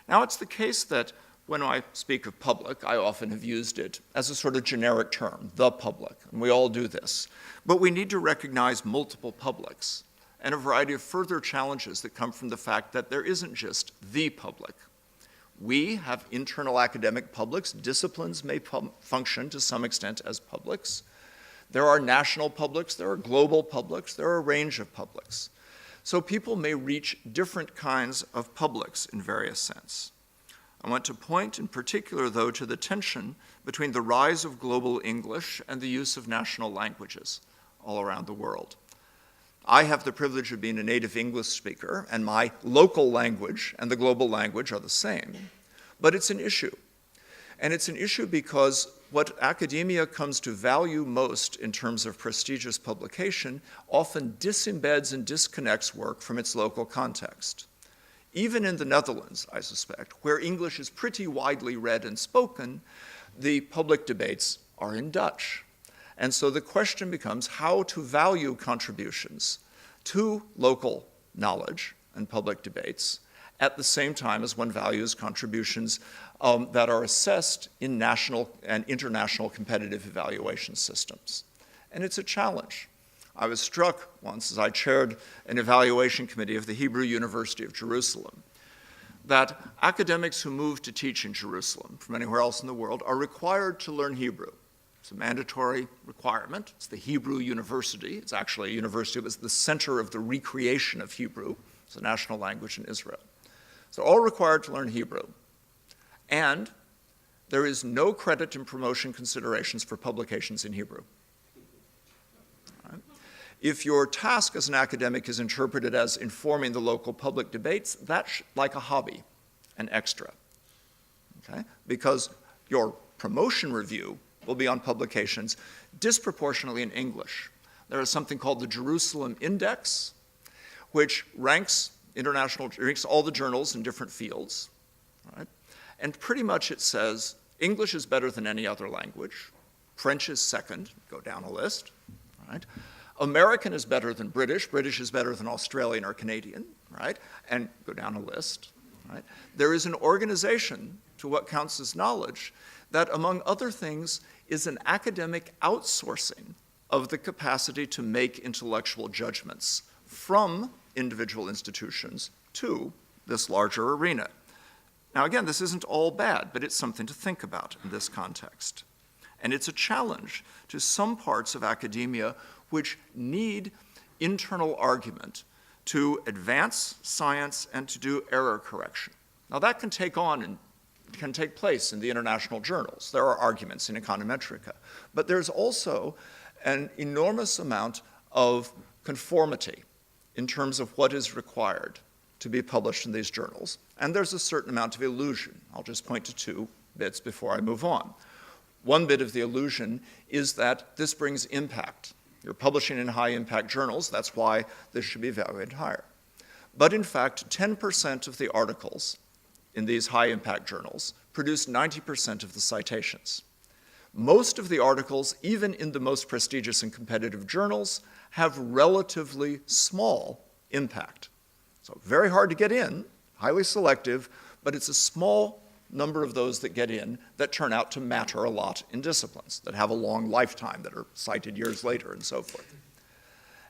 Now, it's the case that when I speak of public, I often have used it as a sort of generic term, the public, and we all do this. But we need to recognize multiple publics and a variety of further challenges that come from the fact that there isn't just the public. We have internal academic publics. Disciplines may function to some extent as publics. There are national publics, there are global publics, there are a range of publics. So people may reach different kinds of publics in various sense. I want to point in particular, though, to the tension between the rise of global English and the use of national languages all around the world. I have the privilege of being a native English speaker, and my local language and the global language are the same. But it's an issue. And it's an issue because what academia comes to value most in terms of prestigious publication often disembeds and disconnects work from its local context. Even in the Netherlands, I suspect, where English is pretty widely read and spoken, the public debates are in Dutch. And so the question becomes how to value contributions to local knowledge and public debates at the same time as one values contributions that are assessed in national and international competitive evaluation systems. And it's a challenge. I was struck once as I chaired an evaluation committee of the Hebrew University of Jerusalem that academics who move to teach in Jerusalem from anywhere else in the world are required to learn Hebrew. It's a mandatory requirement. It's the Hebrew University. It's actually a university that was the center of the recreation of Hebrew. It's a national language in Israel. So all required to learn Hebrew. And there is no credit and promotion considerations for publications in Hebrew. Right? If your task as an academic is interpreted as informing the local public debates, that's like a hobby, an extra. Okay? Because your promotion review will be on publications disproportionately in English. There is something called the Jerusalem Index, which ranks all the journals in different fields, right? And pretty much it says English is better than any other language, French is second, go down a list, right? American is better than British, British is better than Australian or Canadian, right? And go down a list, right? There is an organization to what counts as knowledge that, among other things, is an academic outsourcing of the capacity to make intellectual judgments from individual institutions to this larger arena. Now, again, this isn't all bad, but it's something to think about in this context. And it's a challenge to some parts of academia which need internal argument to advance science and to do error correction. Now, that can take place in the international journals. There are arguments in Econometrica. But there's also an enormous amount of conformity in terms of what is required to be published in these journals. And there's a certain amount of illusion. I'll just point to two bits before I move on. One bit of the illusion is that this brings impact. You're publishing in high-impact journals. That's why this should be evaluated higher. But in fact, 10% of the articles in these high-impact journals produce 90% of the citations. Most of the articles, even in the most prestigious and competitive journals, have relatively small impact. So very hard to get in, highly selective, but it's a small number of those that get in that turn out to matter a lot in disciplines, that have a long lifetime, that are cited years later, and so forth.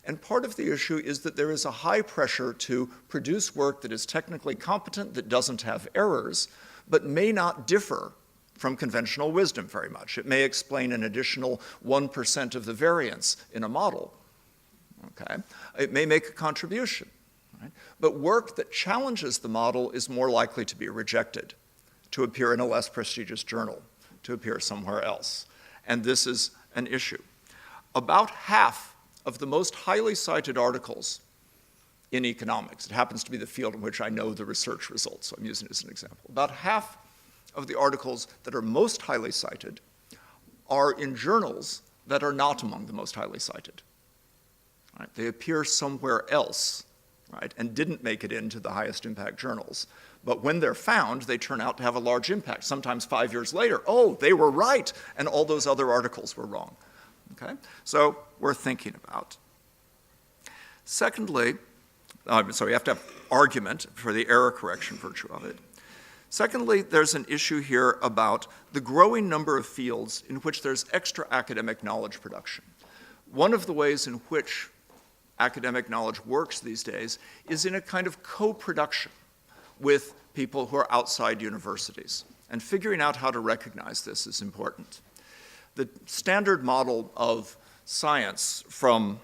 And part of the issue is that there is a high pressure to produce work that is technically competent, that doesn't have errors, but may not differ from conventional wisdom very much. It may explain an additional 1% of the variance in a model. Okay? It may make a contribution. Right? But work that challenges the model is more likely to be rejected, to appear in a less prestigious journal, to appear somewhere else. And this is an issue. About half of the most highly cited articles in economics, it happens to be the field in which I know the research results, so I'm using it as an example. About half of the articles that are most highly cited are in journals that are not among the most highly cited. Right? They appear somewhere else, right, and didn't make it into the highest impact journals. But when they're found, they turn out to have a large impact. Sometimes 5 years later, oh, they were right, and all those other articles were wrong. Okay? So worth thinking about. Secondly, so you have to have argument for the error correction virtue of it. Secondly, there's an issue here about the growing number of fields in which there's extra academic knowledge production. One of the ways in which academic knowledge works these days is in a kind of co-production with people who are outside universities. And figuring out how to recognize this is important. The standard model of science from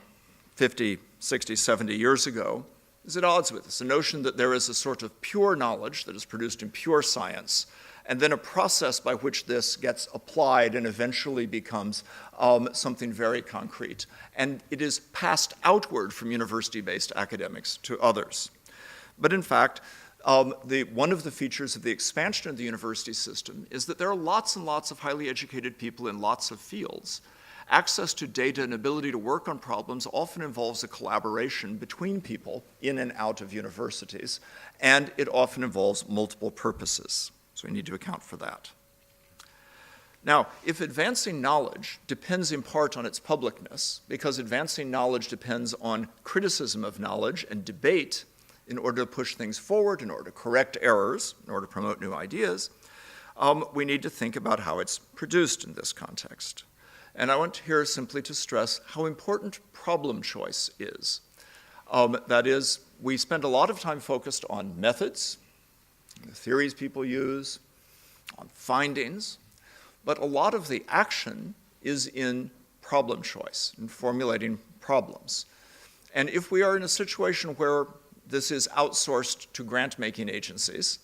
50, 60, 70 years ago is at odds with this. The notion that there is a sort of pure knowledge that is produced in pure science, and then a process by which this gets applied and eventually becomes something very concrete. And it is passed outward from university-based academics to others. But in fact, one of the features of the expansion of the university system is that there are lots and lots of highly educated people in lots of fields. Access to data and ability to work on problems often involves a collaboration between people in and out of universities, and it often involves multiple purposes. So we need to account for that. Now, if advancing knowledge depends in part on its publicness, because advancing knowledge depends on criticism of knowledge and debate in order to push things forward, in order to correct errors, in order to promote new ideas, we need to think about how it's produced in this context. And I want here simply to stress how important problem choice is. That is, we spend a lot of time focused on methods, the theories people use, on findings, but a lot of the action is in problem choice, in formulating problems. And if we are in a situation where this is outsourced to grant-making agencies,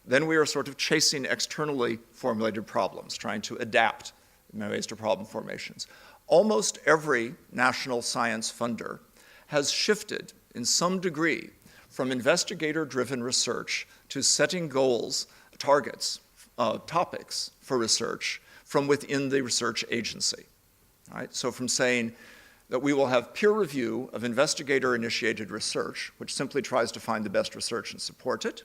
then we are sort of chasing externally formulated problems, trying to adapt in many ways to problem formations. Almost every national science funder has shifted in some degree from investigator-driven research to setting goals, targets, topics for research from within the research agency. Right? So from saying that we will have peer review of investigator-initiated research, which simply tries to find the best research and support it,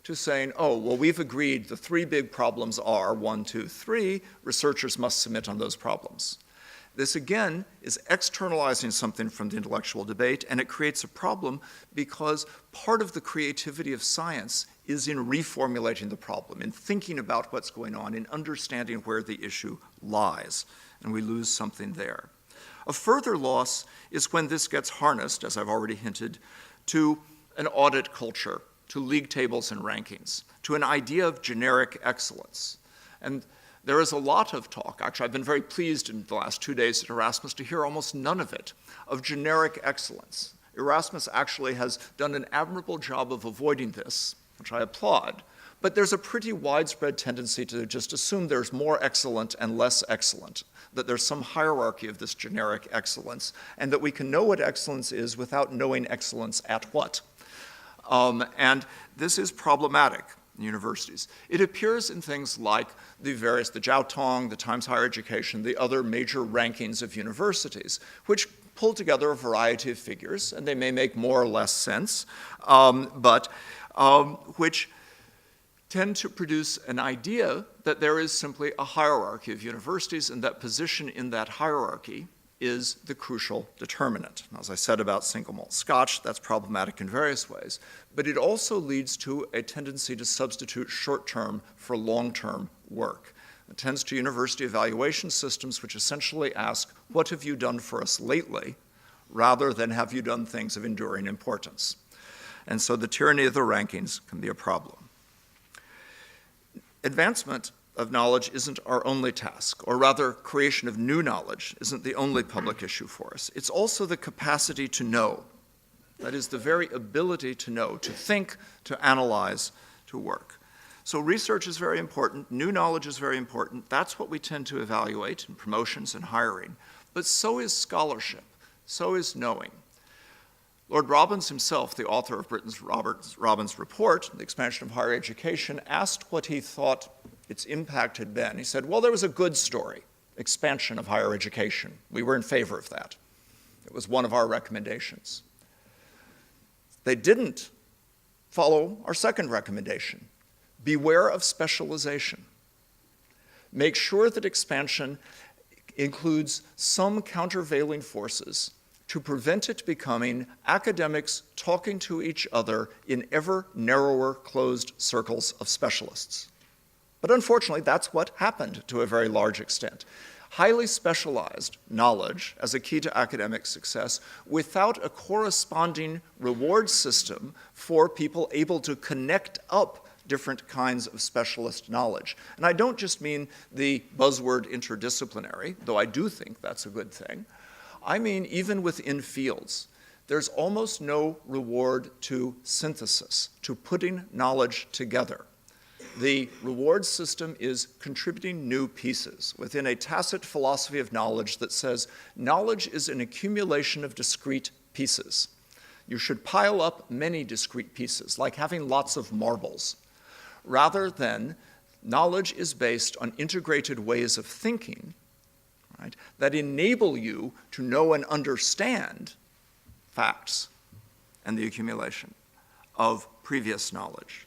to saying, oh, well, we've agreed the 3 big problems are 1, 2, 3, researchers must submit on those problems. This, again, is externalizing something from the intellectual debate, and it creates a problem because part of the creativity of science is in reformulating the problem, in thinking about what's going on, in understanding where the issue lies, and we lose something there. A further loss is when this gets harnessed, as I've already hinted, to an audit culture, to league tables and rankings, to an idea of generic excellence. And there is a lot of talk, actually I've been very pleased in the last 2 days at Erasmus to hear almost none of it, of generic excellence. Erasmus actually has done an admirable job of avoiding this, which I applaud, but there's a pretty widespread tendency to just assume there's more excellent and less excellent, that there's some hierarchy of this generic excellence, and that we can know what excellence is without knowing excellence at what. And this is problematic in universities. It appears in things like the Jiao Tong, the Times Higher Education, the other major rankings of universities, which pull together a variety of figures, and they may make more or less sense, but which tend to produce an idea that there is simply a hierarchy of universities, and that position in that hierarchy is the crucial determinant. As I said about single malt Scotch, that's problematic in various ways, but it also leads to a tendency to substitute short-term for long-term work. It tends to university evaluation systems which essentially ask, what have you done for us lately, rather than have you done things of enduring importance. And so the tyranny of the rankings can be a problem. Advancement of knowledge isn't our only task, or rather, creation of new knowledge isn't the only public issue for us. It's also the capacity to know. That is, the very ability to know, to think, to analyze, to work. So research is very important, new knowledge is very important. That's what we tend to evaluate in promotions and hiring. But so is scholarship, so is knowing. Lord Robbins himself, the author of Britain's Robbins Report, The Expansion of Higher Education, asked what he thought its impact had been. He said, well, there was a good story, expansion of higher education. We were in favor of that. It was one of our recommendations. They didn't follow our second recommendation. Beware of specialization. Make sure that expansion includes some countervailing forces to prevent it becoming academics talking to each other in ever narrower closed circles of specialists. But unfortunately, that's what happened to a very large extent. Highly specialized knowledge as a key to academic success without a corresponding reward system for people able to connect up different kinds of specialist knowledge. And I don't just mean the buzzword interdisciplinary, though I do think that's a good thing. I mean even within fields. There's almost no reward to synthesis, to putting knowledge together. The reward system is contributing new pieces within a tacit philosophy of knowledge that says knowledge is an accumulation of discrete pieces. You should pile up many discrete pieces, like having lots of marbles, rather than knowledge is based on integrated ways of thinking, right, that enable you to know and understand facts and the accumulation of previous knowledge.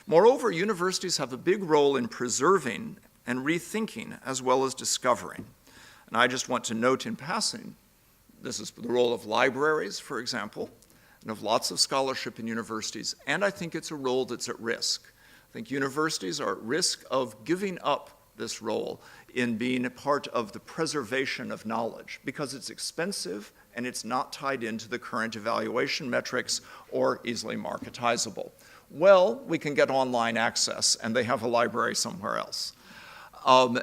Moreover, universities have a big role in preserving and rethinking as well as discovering. And I just want to note in passing, this is the role of libraries, for example, and of lots of scholarship in universities, and I think it's a role that's at risk. I think universities are at risk of giving up this role in being a part of the preservation of knowledge because it's expensive and it's not tied into the current evaluation metrics or easily marketizable. Well, we can get online access, and they have a library somewhere else.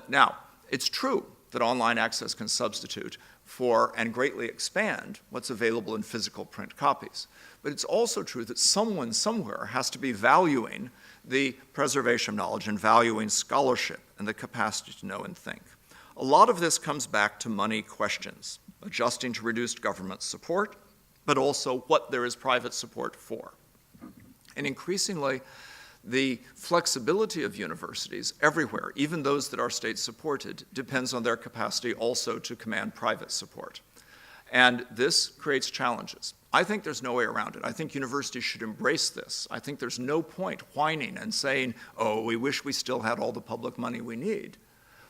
Now, it's true that online access can substitute for and greatly expand what's available in physical print copies. But it's also true that someone somewhere has to be valuing the preservation of knowledge and valuing scholarship and the capacity to know and think. A lot of this comes back to money questions, adjusting to reduced government support, but also what there is private support for. And increasingly, the flexibility of universities everywhere, even those that are state-supported, depends on their capacity also to command private support. And this creates challenges. I think there's no way around it. I think universities should embrace this. I think there's no point whining and saying, oh, we wish we still had all the public money we need.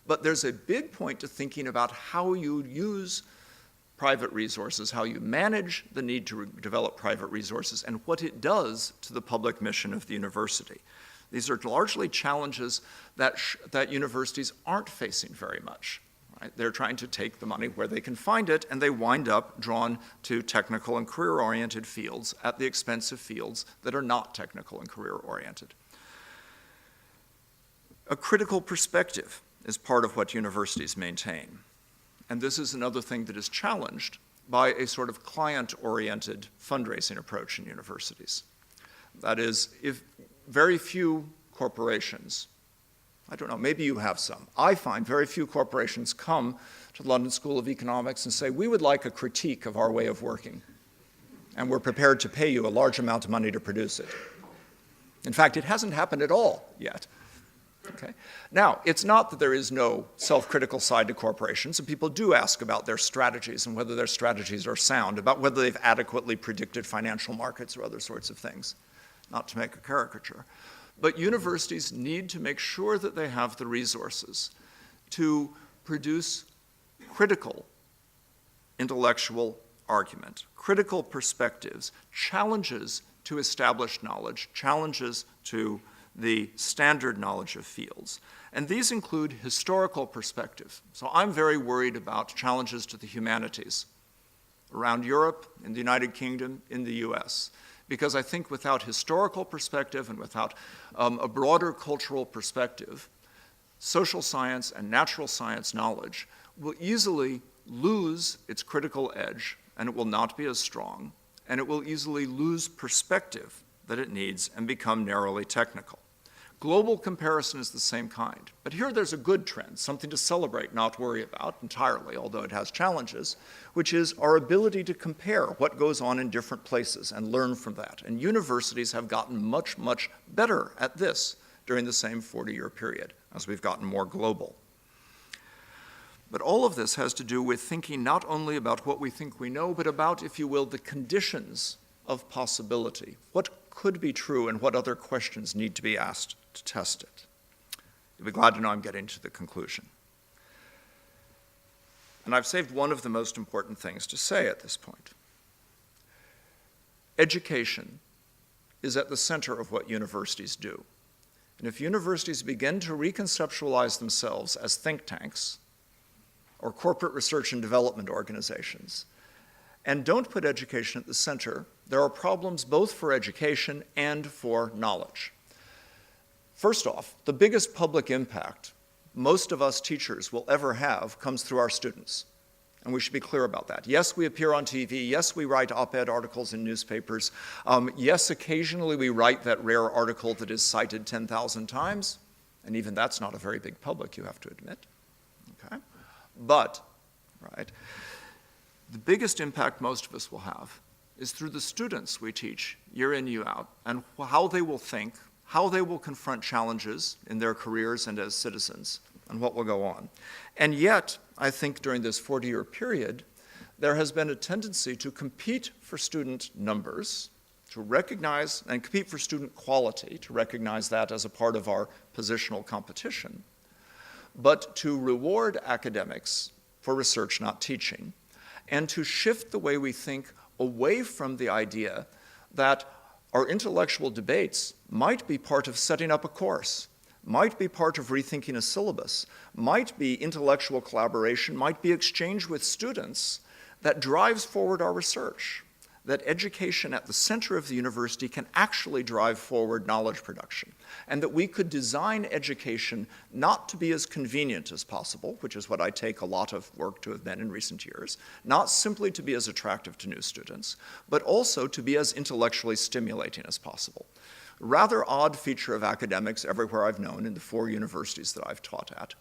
But there's a big point to thinking about how you use private resources, how you manage the need to develop private resources, and what it does to the public mission of the university. These are largely challenges that universities aren't facing very much. Right? They're trying to take the money where they can find it, and they wind up drawn to technical and career-oriented fields at the expense of fields that are not technical and career-oriented. A critical perspective is part of what universities maintain. And this is another thing that is challenged by a sort of client-oriented fundraising approach in universities. That is, if very few corporations, I don't know, maybe you have some, I find very few corporations come to the London School of Economics and say, we would like a critique of our way of working, and we're prepared to pay you a large amount of money to produce it. In fact, it hasn't happened at all yet. Okay. Now, it's not that there is no self-critical side to corporations, and people do ask about their strategies and whether their strategies are sound, about whether they've adequately predicted financial markets or other sorts of things, not to make a caricature. But universities need to make sure that they have the resources to produce critical intellectual argument, critical perspectives, challenges to established knowledge, challenges to the standard knowledge of fields. And these include historical perspective. So I'm very worried about challenges to the humanities. around Europe, in the United Kingdom, in the US. Because I think without historical perspective and without a broader cultural perspective, social science and natural science knowledge will easily lose its critical edge, and it will not be as strong, and it will easily lose perspective that it needs and become narrowly technical. Global comparison is the same kind, but here there's a good trend, something to celebrate, not worry about entirely, although it has challenges, which is our ability to compare what goes on in different places and learn from that. And universities have gotten much, much better at this during the same 40-year period as we've gotten more global. But all of this has to do with thinking not only about what we think we know, but about, if you will, the conditions of possibility. What could be true and what other questions need to be asked to test it. You'll be glad to know I'm getting to the conclusion. And I've saved one of the most important things to say at this point. Education is at the center of what universities do. And if universities begin to reconceptualize themselves as think tanks or corporate research and development organizations, and don't put education at the center, there are problems both for education and for knowledge. First off, the biggest public impact most of us teachers will ever have comes through our students. And we should be clear about that. Yes, we appear on TV. Yes, we write op-ed articles in newspapers. Yes, occasionally we write that rare article that is cited 10,000 times. And even that's not a very big public, you have to admit. Okay? But, right, the biggest impact most of us will have is through the students we teach year in, year out, and how they will think, how they will confront challenges in their careers and as citizens, and what will go on. And yet, I think during this 40-year period, there has been a tendency to compete for student numbers, to recognize and compete for student quality, to recognize that as a part of our positional competition, but to reward academics for research, not teaching, and to shift the way we think away from the idea that our intellectual debates might be part of setting up a course, might be part of rethinking a syllabus, might be intellectual collaboration, might be exchange with students that drives forward our research, that education at the center of the university can actually drive forward knowledge production, and that we could design education not to be as convenient as possible, which is what I take a lot of work to have been in recent years, not simply to be as attractive to new students, but also to be as intellectually stimulating as possible. A rather odd feature of academics everywhere I've known in the 4 universities that I've taught at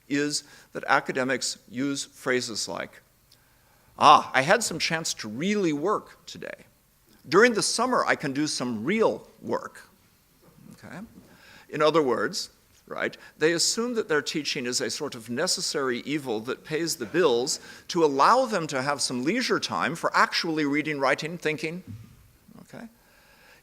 is that academics use phrases like, I had some chance to really work today. During the summer, I can do some real work. Okay? In other words, right, they assume that their teaching is a sort of necessary evil that pays the bills to allow them to have some leisure time for actually reading, writing, thinking. Okay?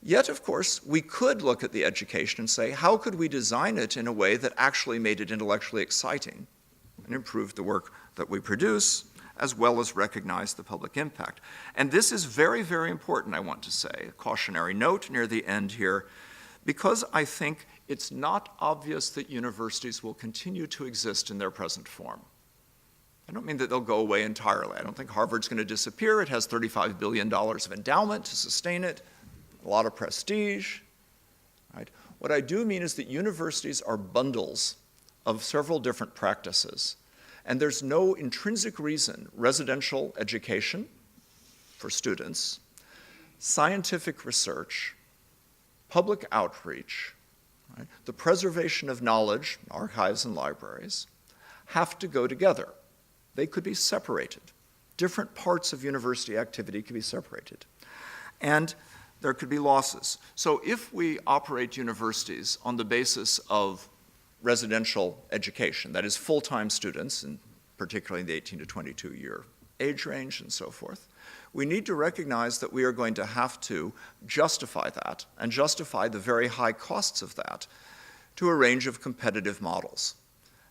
Yet, of course, we could look at the education and say, how could we design it in a way that actually made it intellectually exciting and improved the work that we produce, as well as recognize the public impact. And this is very, very important, I want to say, a cautionary note near the end here, because I think it's not obvious that universities will continue to exist in their present form. I don't mean that they'll go away entirely. I don't think Harvard's going to disappear. It has $35 billion of endowment to sustain it, a lot of prestige. Right? What I do mean is that universities are bundles of several different practices. And there's no intrinsic reason residential education for students, scientific research, public outreach, right, the preservation of knowledge, archives and libraries, have to go together. They could be separated. Different parts of university activity could be separated. And there could be losses. So if we operate universities on the basis of residential education, that is full-time students, and particularly in the 18 to 22 year age range and so forth, we need to recognize that we are going to have to justify that and justify the very high costs of that to a range of competitive models.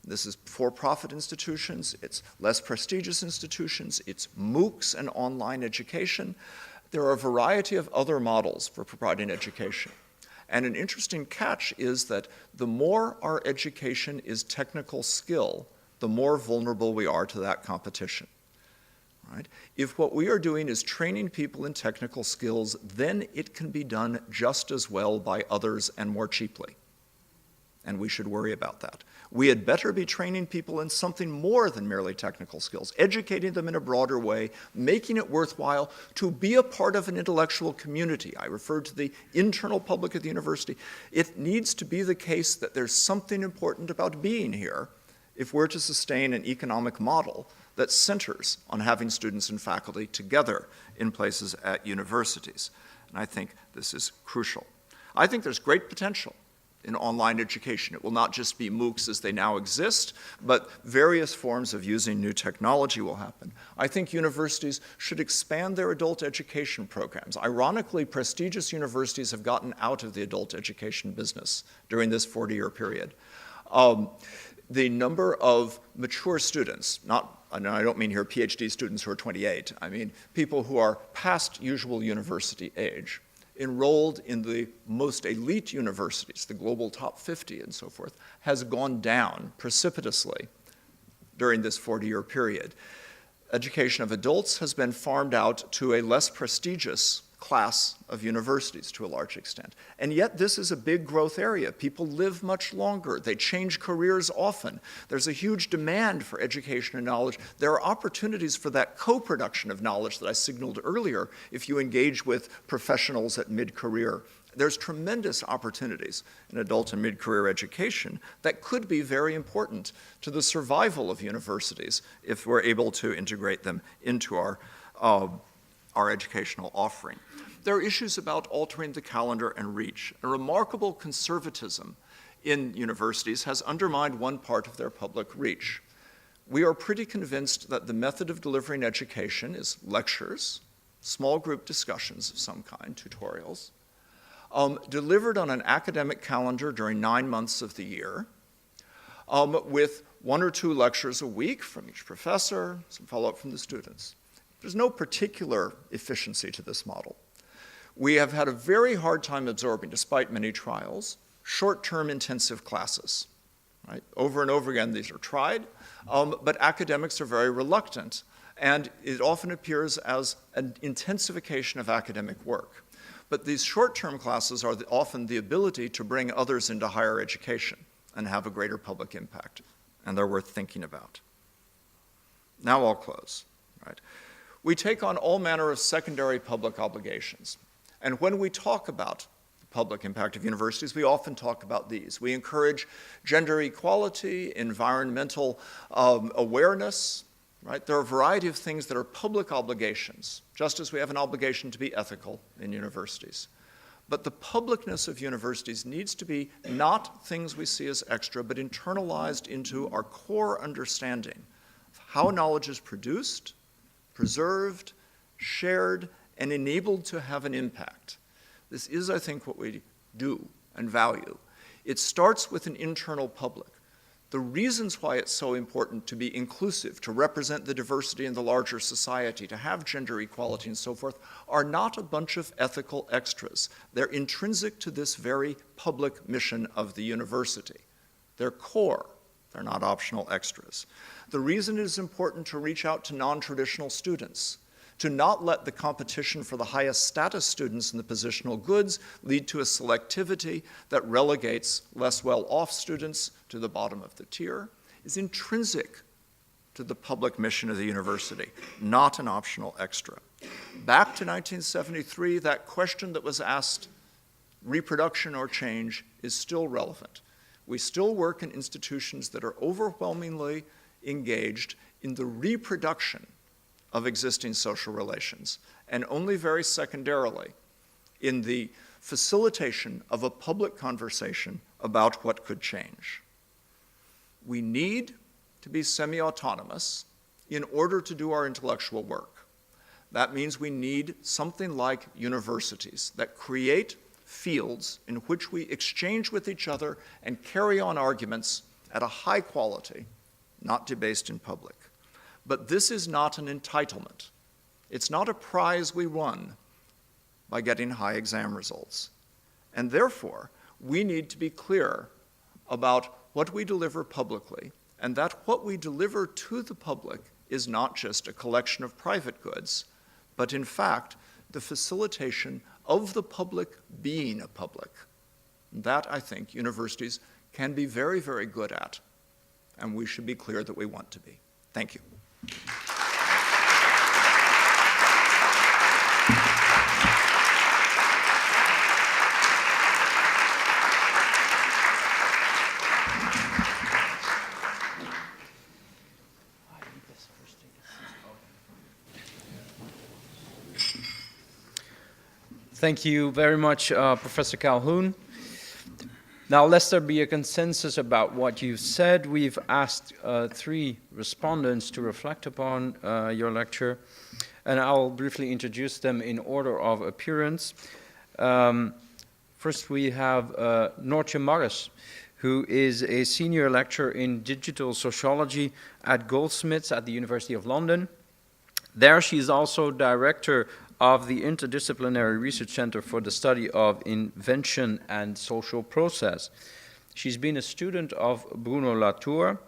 This is for-profit institutions, it's less prestigious institutions, it's MOOCs and online education. There are a variety of other models for providing education. And an interesting catch is that the more our education is technical skill, the more vulnerable we are to that competition. right? If what we are doing is training people in technical skills, then it can be done just as well by others and more cheaply. And we should worry about that. We had better be training people in something more than merely technical skills, educating them in a broader way, making it worthwhile to be a part of an intellectual community. I referred to the internal public at the university. It needs to be the case that there's something important about being here if we're to sustain an economic model that centers on having students and faculty together in places at universities. And I think this is crucial. I think there's great potential in online education. It will not just be MOOCs as they now exist, but various forms of using new technology will happen. I think universities should expand their adult education programs. Ironically, prestigious universities have gotten out of the adult education business during this 40-year period. The number of mature students, and I don't mean here PhD students who are 28, I mean people who are past usual university age, enrolled in the most elite universities, the global top 50 and so forth, has gone down precipitously during this 40-year period. Education of adults has been farmed out to a less prestigious class of universities to a large extent. And yet this is a big growth area. People live much longer. They change careers often. There's a huge demand for education and knowledge. There are opportunities for that co-production of knowledge that I signaled earlier if you engage with professionals at mid-career. There's tremendous opportunities in adult and mid-career education that could be very important to the survival of universities if we're able to integrate them into our educational offering. There are issues about altering the calendar and reach. A remarkable conservatism in universities has undermined one part of their public reach. We are pretty convinced that the method of delivering education is lectures, small group discussions of some kind, tutorials, delivered on an academic calendar during 9 months of the year, with 1 or 2 lectures a week from each professor, some follow-up from the students. There's no particular efficiency to this model. We have had a very hard time absorbing, despite many trials, short-term intensive classes. Right? Over and over again, these are tried, but academics are very reluctant, and it often appears as an intensification of academic work. But these short-term classes are often the ability to bring others into higher education and have a greater public impact, and they're worth thinking about. Now I'll close. Right? We take on all manner of secondary public obligations. And when we talk about the public impact of universities, we often talk about these. We encourage gender equality, environmental awareness, right? There are a variety of things that are public obligations, just as we have an obligation to be ethical in universities. But the publicness of universities needs to be not things we see as extra, but internalized into our core understanding of how knowledge is produced, preserved, shared, and enabled to have an impact. This is, I think, what we do and value. It starts with an internal public. The reasons why it's so important to be inclusive, to represent the diversity in the larger society, to have gender equality and so forth, are not a bunch of ethical extras. They're intrinsic to this very public mission of the university. They're core. They're not optional extras. The reason it is important to reach out to non-traditional students, to not let the competition for the highest status students in the positional goods lead to a selectivity that relegates less well-off students to the bottom of the tier, is intrinsic to the public mission of the university, not an optional extra. Back to 1973, that question that was asked, reproduction or change, is still relevant. We still work in institutions that are overwhelmingly engaged in the reproduction of existing social relations, and only very secondarily in the facilitation of a public conversation about what could change. We need to be semi-autonomous in order to do our intellectual work. That means we need something like universities that create fields in which we exchange with each other and carry on arguments at a high quality, not debased in public. But this is not an entitlement. It's not a prize we won by getting high exam results. And therefore, we need to be clear about what we deliver publicly, and that what we deliver to the public is not just a collection of private goods, but in fact, the facilitation of the public being a public. That, I think, universities can be very, very good at, and we should be clear that we want to be. Thank you. Thank you very much, Professor Calhoun. Now, lest there be a consensus about what you've said, we've asked 3 respondents to reflect upon your lecture, and I'll briefly introduce them in order of appearance. First, we have Noortje, who is a senior lecturer in digital sociology at Goldsmiths at the University of London. There, she is also director of the Interdisciplinary Research Center for the Study of Invention and Social Process. She's been a student of Bruno Latour,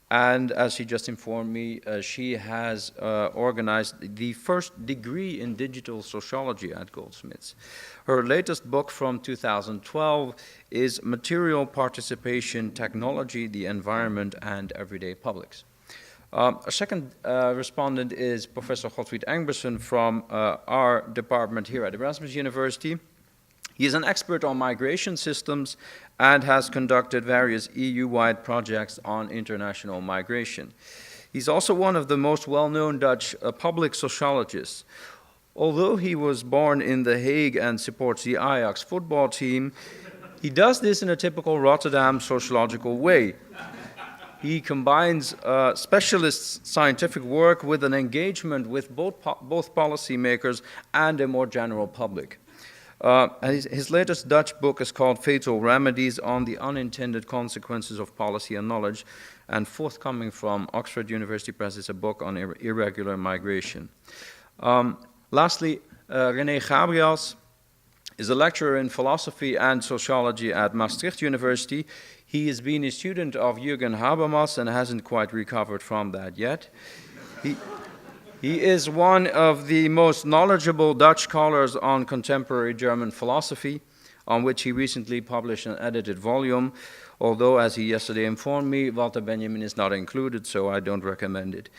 and as she just informed me, she has organized the first degree in digital sociology at Goldsmiths. Her latest book from 2012 is Material Participation, Technology, the Environment, and Everyday Publics. A second respondent is Professor Godfried Engbersen from our department here at Erasmus University. He is an expert on migration systems and has conducted various EU-wide projects on international migration. He's also one of the most well-known Dutch public sociologists. Although he was born in The Hague and supports the Ajax football team, he does this in a typical Rotterdam sociological way. He combines specialist scientific work with an engagement with both policymakers and a more general public. His latest Dutch book is called Fatal Remedies on the Unintended Consequences of Policy and Knowledge, and forthcoming from Oxford University Press is a book on irregular migration. Lastly, René Gabriëls is a lecturer in philosophy and sociology at Maastricht University. He has been a student of Jürgen Habermas and hasn't quite recovered from that yet. He is one of the most knowledgeable Dutch scholars on contemporary German philosophy, on which he recently published an edited volume, although, as he yesterday informed me, Walter Benjamin is not included, so I don't recommend it.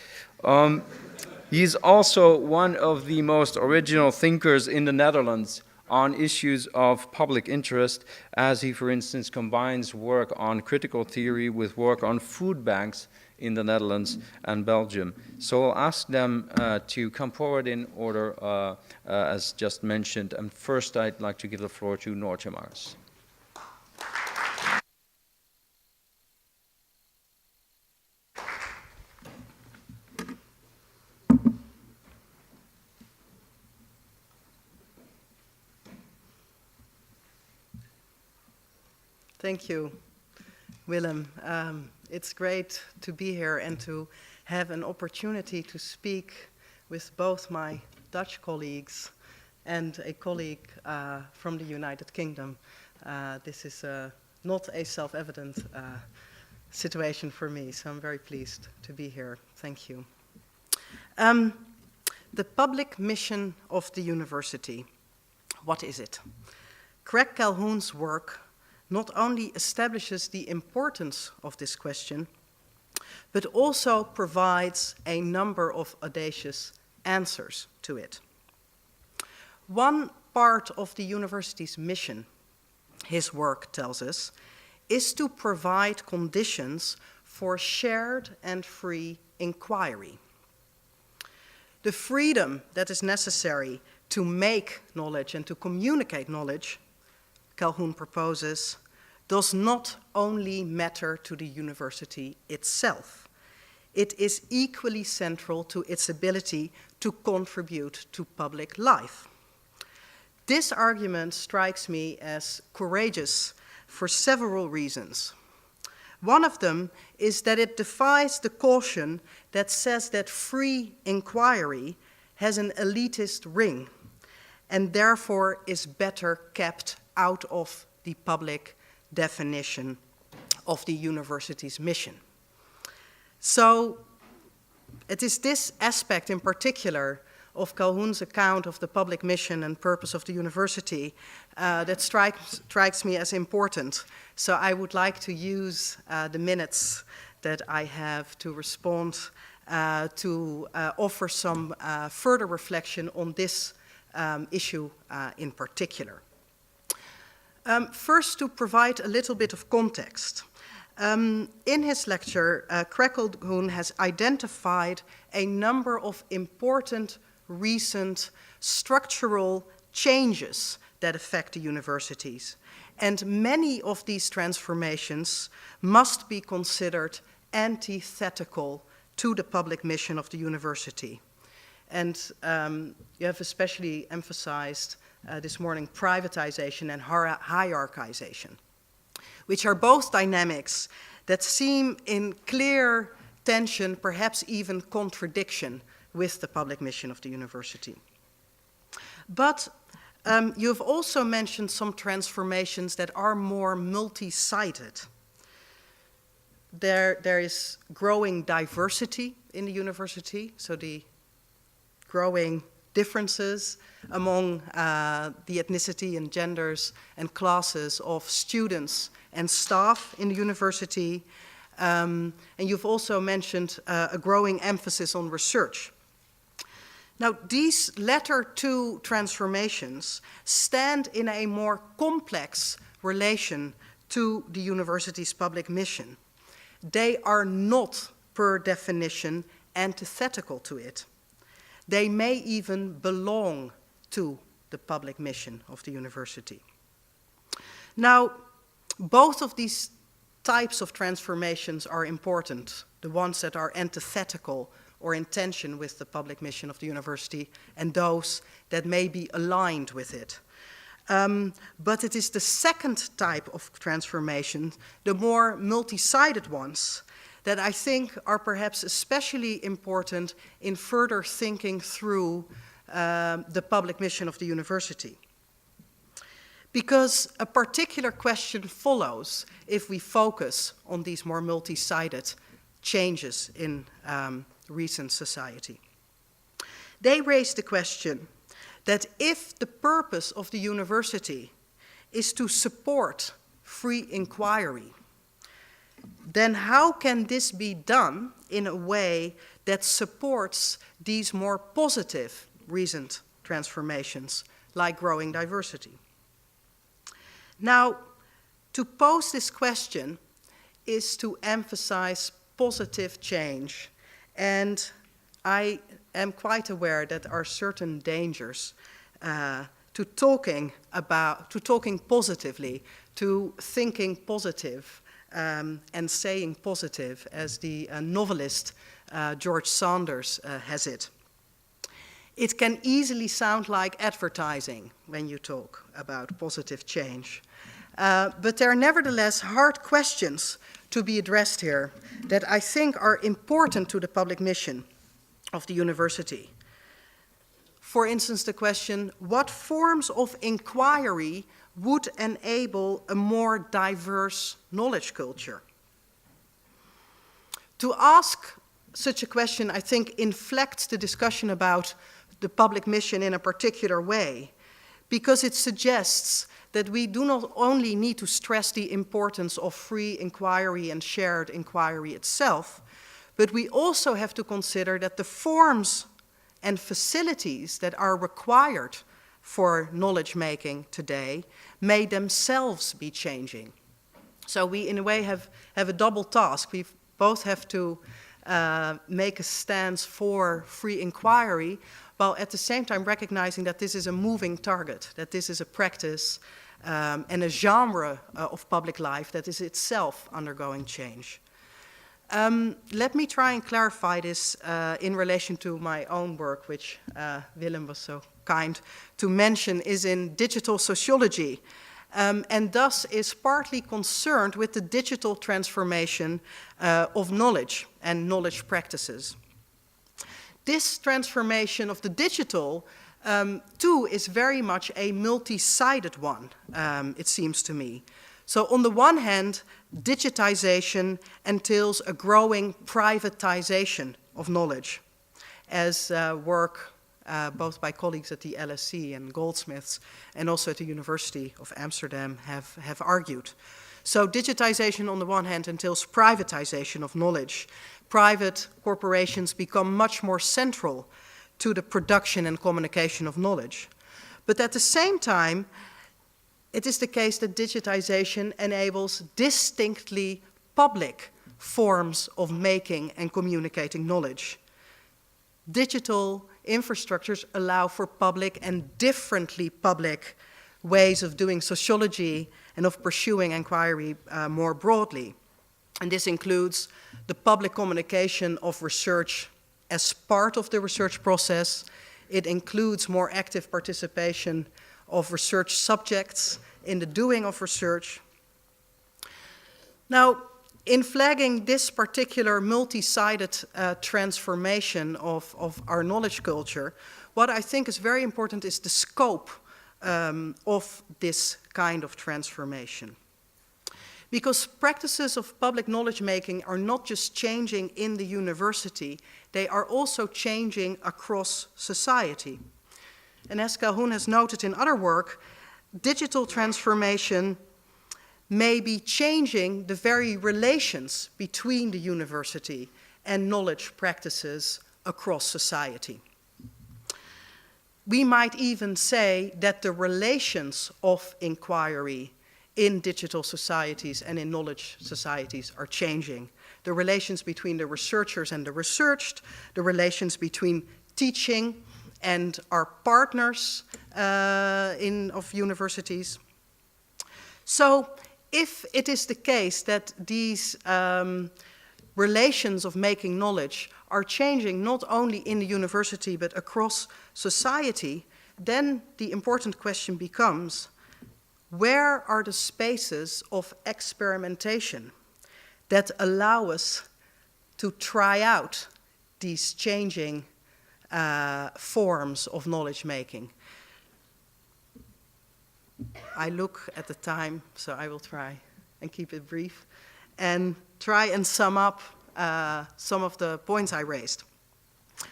He's also one of the most original thinkers in the Netherlands on issues of public interest, as he, for instance, combines work on critical theory with work on food banks in the Netherlands and Belgium. So I'll ask them to come forward in order, as just mentioned. And first, I'd like to give the floor to Noortje. Thank you, Willem. It's great to be here and to have an opportunity to speak with both my Dutch colleagues and a colleague from the United Kingdom. This is not a self-evident situation for me, so I'm very pleased to be here. Thank you. The public mission of the university, what is it? Craig Calhoun's work not only establishes the importance of this question, but also provides a number of audacious answers to it. One part of the university's mission, his work tells us, is to provide conditions for shared and free inquiry. The freedom that is necessary to make knowledge and to communicate knowledge, Calhoun proposes, does not only matter to the university itself. It is equally central to its ability to contribute to public life. This argument strikes me as courageous for several reasons. One of them is that it defies the caution that says that free inquiry has an elitist ring and therefore is better kept out of the public definition of the university's mission. So It is this aspect in particular of Calhoun's account of the public mission and purpose of the university that strikes me as important. So I would like to use the minutes that I have to respond to offer some further reflection on this issue in particular. First, to provide a little bit of context. In his lecture, Craig Calhoun has identified a number of important recent structural changes that affect the universities. And many of these transformations must be considered antithetical to the public mission of the university. And you have especially emphasized this morning privatization and hierarchization, which are both dynamics that seem in clear tension, perhaps even contradiction with the public mission of the university. But you've also mentioned some transformations that are more multi-sided. There is growing diversity in the university, so the growing differences among the ethnicity and genders and classes of students and staff in the university. And you've also mentioned a growing emphasis on research. Now, these latter two transformations stand in a more complex relation to the university's public mission. They are not, per definition, antithetical to it. They may even belong to the public mission of the university. Now, both of these types of transformations are important, the ones that are antithetical or in tension with the public mission of the university, and those that may be aligned with it. But it is the second type of transformation, the more multi-sided ones, that I think are perhaps especially important in further thinking through the public mission of the university. Because a particular question follows if we focus on these more multi-sided changes in recent society. They raise the question that if the purpose of the university is to support free inquiry, then how can this be done in a way that supports these more positive recent transformations, like growing diversity? Now, to pose this question is to emphasize positive change, and I am quite aware that there are certain dangers to talking positively, to thinking positive, and saying positive, as the novelist George Sanders has it. It can easily sound like advertising when you talk about positive change. But there are nevertheless hard questions to be addressed here that I think are important to the public mission of the university. For instance, the question, what forms of inquiry would enable a more diverse knowledge culture? To ask such a question, I think, inflects the discussion about the public mission in a particular way, because it suggests that we do not only need to stress the importance of free inquiry and shared inquiry itself, but we also have to consider that the forms and facilities that are required for knowledge making today may themselves be changing. So we, in a way, have a double task. We both have to make a stance for free inquiry, while at the same time recognizing that this is a moving target, that this is a practice and a genre of public life that is itself undergoing change. Let me try and clarify this in relation to my own work, which Willem was so kind to mention, is in digital sociology, and thus is partly concerned with the digital transformation of knowledge and knowledge practices. This transformation of the digital, too, is very much a multi-sided one, it seems to me. So on the one hand, digitization entails a growing privatization of knowledge. as work both by colleagues at the LSE and Goldsmiths and also at the University of Amsterdam have argued. So digitization on the one hand entails privatization of knowledge. Private corporations become much more central to the production and communication of knowledge. But at the same time, it is the case that digitization enables distinctly public forms of making and communicating knowledge. Digital infrastructures allow for public and differently public ways of doing sociology and of pursuing inquiry more broadly. And this includes the public communication of research as part of the research process. It includes more active participation of research subjects in the doing of research. Now, in flagging this particular multi-sided transformation of our knowledge culture, what I think is very important is the scope of this kind of transformation. Because practices of public knowledge making are not just changing in the university, they are also changing across society. And as Calhoun has noted in other work, digital transformation may be changing the very relations between the university and knowledge practices across society. We might even say that the relations of inquiry in digital societies and in knowledge societies are changing. The relations between the researchers and the researched, the relations between teaching and our partners of universities. So if it is the case that these relations of making knowledge are changing not only in the university but across society, then the important question becomes, where are the spaces of experimentation that allow us to try out these changing forms of knowledge making? I look at the time, so I will try and keep it brief, and try and sum up some of the points I raised.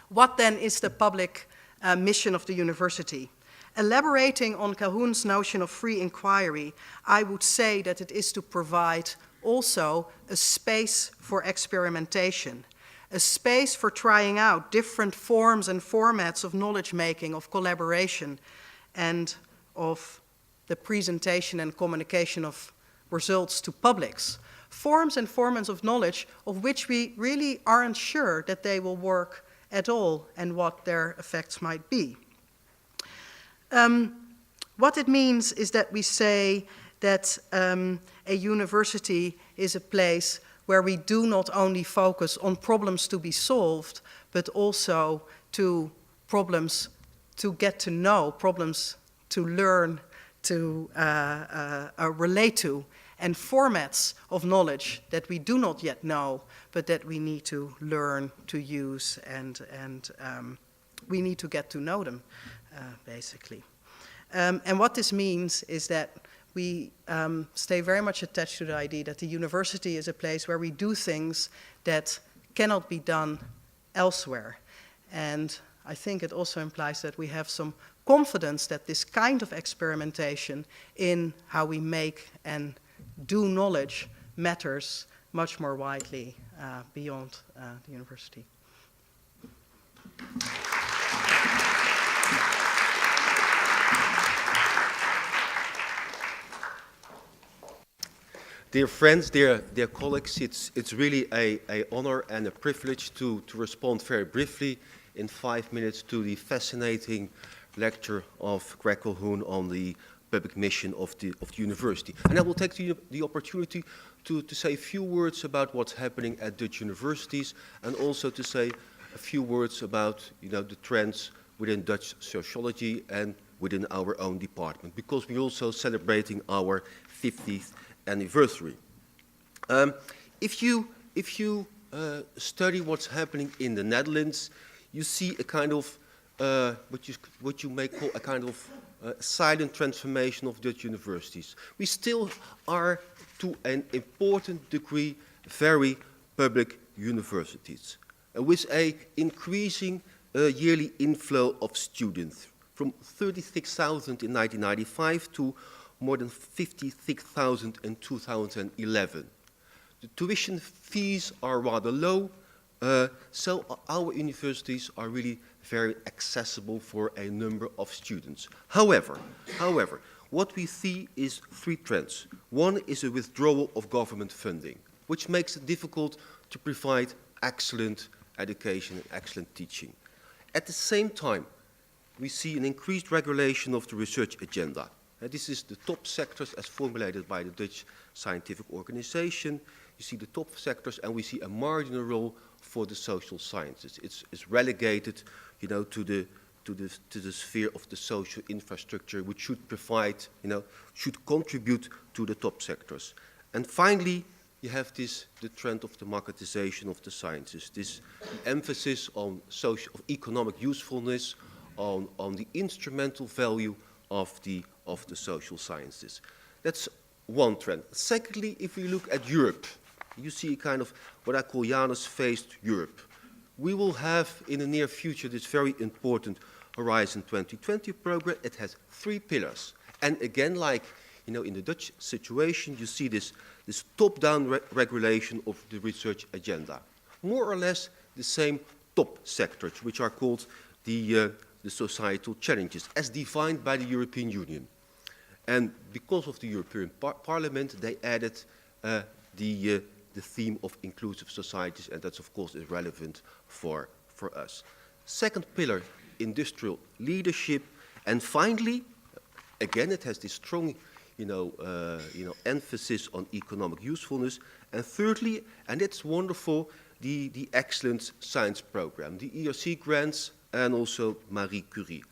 What then is the public mission of the university? Elaborating on Calhoun's notion of free inquiry, I would say that it is to provide also a space for experimentation, a space for trying out different forms and formats of knowledge making, of collaboration, and of the presentation and communication of results to publics. Forms and formats of knowledge of which we really aren't sure that they will work at all and what their effects might be. What it means is that we say that a university is a place where we do not only focus on problems to be solved, but also to problems to get to know, problems to learn, to relate to, and formats of knowledge that we do not yet know, but that we need to learn to use, and we need to get to know them, basically. And what this means is that we stay very much attached to the idea that the university is a place where we do things that cannot be done elsewhere. And I think it also implies that we have some confidence that this kind of experimentation in how we make and do knowledge matters much more widely beyond the university. Dear friends, dear colleagues, it's really an honor and a privilege to respond very briefly in 5 minutes to the fascinating lecture of Craig Calhoun on the public mission of the university. And I will take the opportunity to say a few words about what's happening at Dutch universities, and also to say a few words about the trends within Dutch sociology and within our own department, because we're also celebrating our 50th anniversary. If you study what's happening in the Netherlands, you see a kind of what you may call a kind of silent transformation of Dutch universities. We still are, to an important degree, very public universities, with an increasing yearly inflow of students from 36,000 in 1995 to more than 56,000 in 2011. The tuition fees are rather low, so our universities are really very accessible for a number of students. However, what we see is three trends. One is a withdrawal of government funding, which makes it difficult to provide excellent education and excellent teaching. At the same time, we see an increased regulation of the research agenda. This is the top sectors as formulated by the Dutch Scientific Organization. You see the top sectors, and we see a marginal role for the social sciences. It's relegated, you know, to the sphere of the social infrastructure, which should provide, you know, should contribute to the top sectors. And finally, you have the trend of democratization of the sciences, this emphasis on economic usefulness, on the instrumental value of the social sciences. That's one trend. Secondly, if we look at Europe, you see a kind of what I call Janus-faced Europe. We will have in the near future this very important Horizon 2020 program. It has three pillars. And again, like, you know, in the Dutch situation, you see this top-down regulation of the research agenda. More or less the same top sectors, which are called the societal challenges, as defined by the European Union. And because of the European Parliament, they added the theme of inclusive societies, and that's of course is relevant for us. Second pillar, industrial leadership, and finally, again, it has this strong, emphasis on economic usefulness. And thirdly, and it's wonderful, the excellent science program, the ERC grants, and also Marie Curie.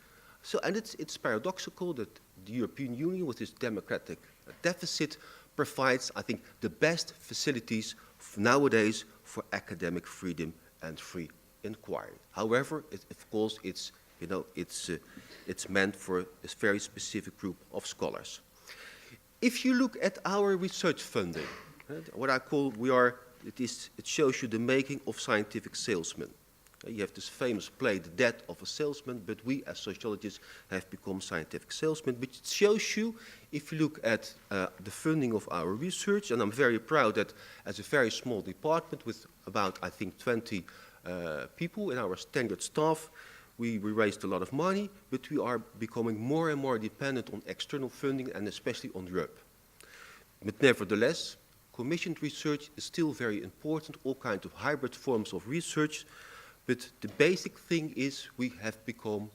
So, and it's paradoxical that the European Union, with its democratic deficit, provides, I think, the best facilities nowadays for academic freedom and free inquiry. However, of course, it's meant for a very specific group of scholars. If you look at our research funding, what I call it shows you the making of scientific salesmen. You have this famous play, The Death of a Salesman, but we as sociologists have become scientific salesmen. But it shows you, if you look at the funding of our research, and I'm very proud that as a very small department with about, I think, 20 people in our standard staff, we raised a lot of money, but we are becoming more and more dependent on external funding, and especially on Europe. But nevertheless, commissioned research is still very important, all kinds of hybrid forms of research. But the basic thing is we have become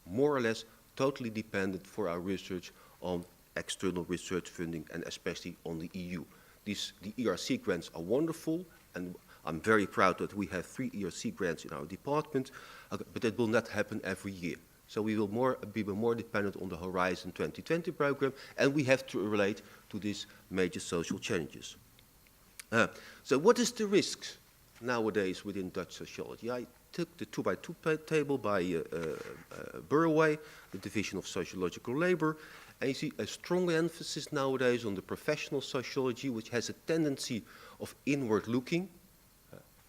more or less totally dependent for our research on external research funding, and especially on the EU. The ERC grants are wonderful, and I'm very proud that we have 3 ERC grants in our department, but that will not happen every year. So we will be more dependent on the Horizon 2020 program, and we have to relate to these major social challenges. So what is the risk nowadays within Dutch sociology? I took the 2x2 table by Burway, the Division of Sociological Labor, and you see a strong emphasis nowadays on the professional sociology, which has a tendency of inward looking,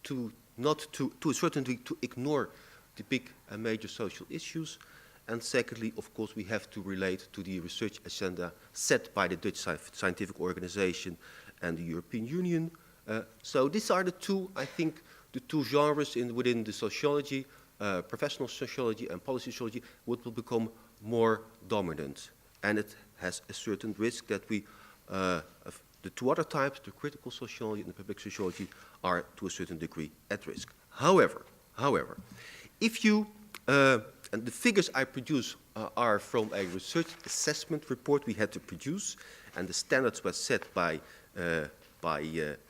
to a certain degree to ignore the big and major social issues. And secondly, of course, we have to relate to the research agenda set by the Dutch Scientific Organization and the European Union. So these are the two genres within the sociology, professional sociology and policy sociology, which will become more dominant. And it has a certain risk that the two other types, the critical sociology and the public sociology, are to a certain degree at risk. However, if you, and the figures I produce are from a research assessment report we had to produce, and the standards were set by a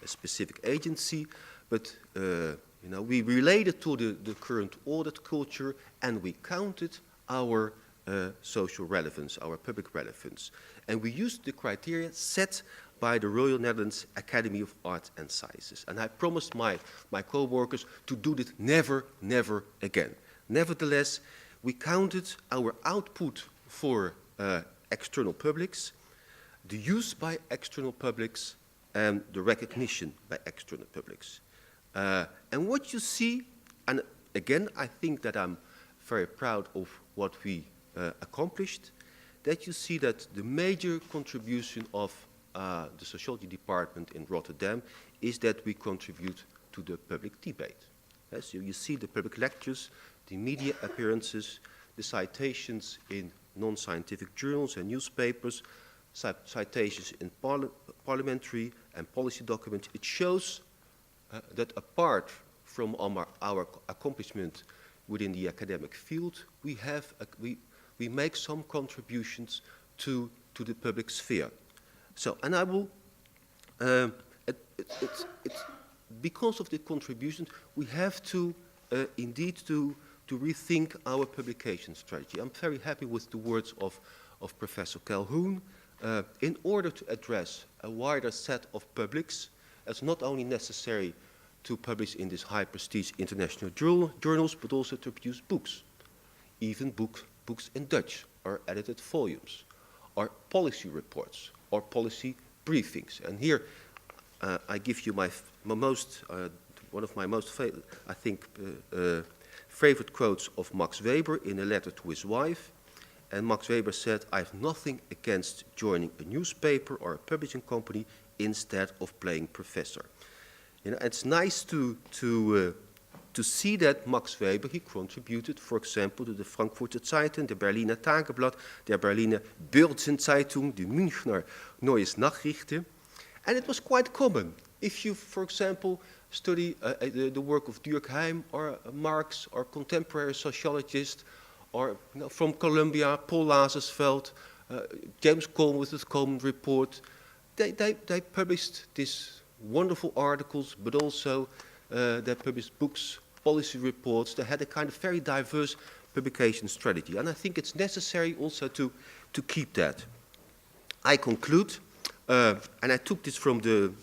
specific agency, but we related to the current audit culture, and we counted our social relevance, our public relevance. And we used the criteria set by the Royal Netherlands Academy of Arts and Sciences. And I promised my co-workers to do this never again. Nevertheless, we counted our output for external publics, the use by external publics, and the recognition by external publics. And what you see, and again, I think that I'm very proud of what we accomplished, that you see that the major contribution of the sociology department in Rotterdam is that we contribute to the public debate. So you see the public lectures, the media appearances, the citations in non-scientific journals and newspapers, citations in parliamentary and policy documents. It shows that apart from our accomplishment within the academic field, we make some contributions to the public sphere. So, and I will, because of the contributions, we have to indeed to rethink our publication strategy. I'm very happy with the words of Professor Calhoun. In order to address a wider set of publics, it's not only necessary to publish in these high prestige international journals, but also to produce books, even books in Dutch, or edited volumes, or policy reports, or policy briefings. And here I give you one of my most favorite quotes of Max Weber in a letter to his wife. And Max Weber said, "I have nothing against joining a newspaper or a publishing company instead of playing professor." You know, it's nice to see that Max Weber, he contributed, for example, to the Frankfurter Zeitung, the Berliner Tageblatt, der Berliner Börsenzeitung, the Münchner Neues Nachrichten. And it was quite common. If you, for example, study the work of Durkheim or Marx or contemporary sociologists, or from Columbia, Paul Lazarsfeld, James Cole with his Coleman Report, they published these wonderful articles, but also they published books, policy reports. They had a kind of very diverse publication strategy. And I think it's necessary also to keep that. I conclude, and I took this from the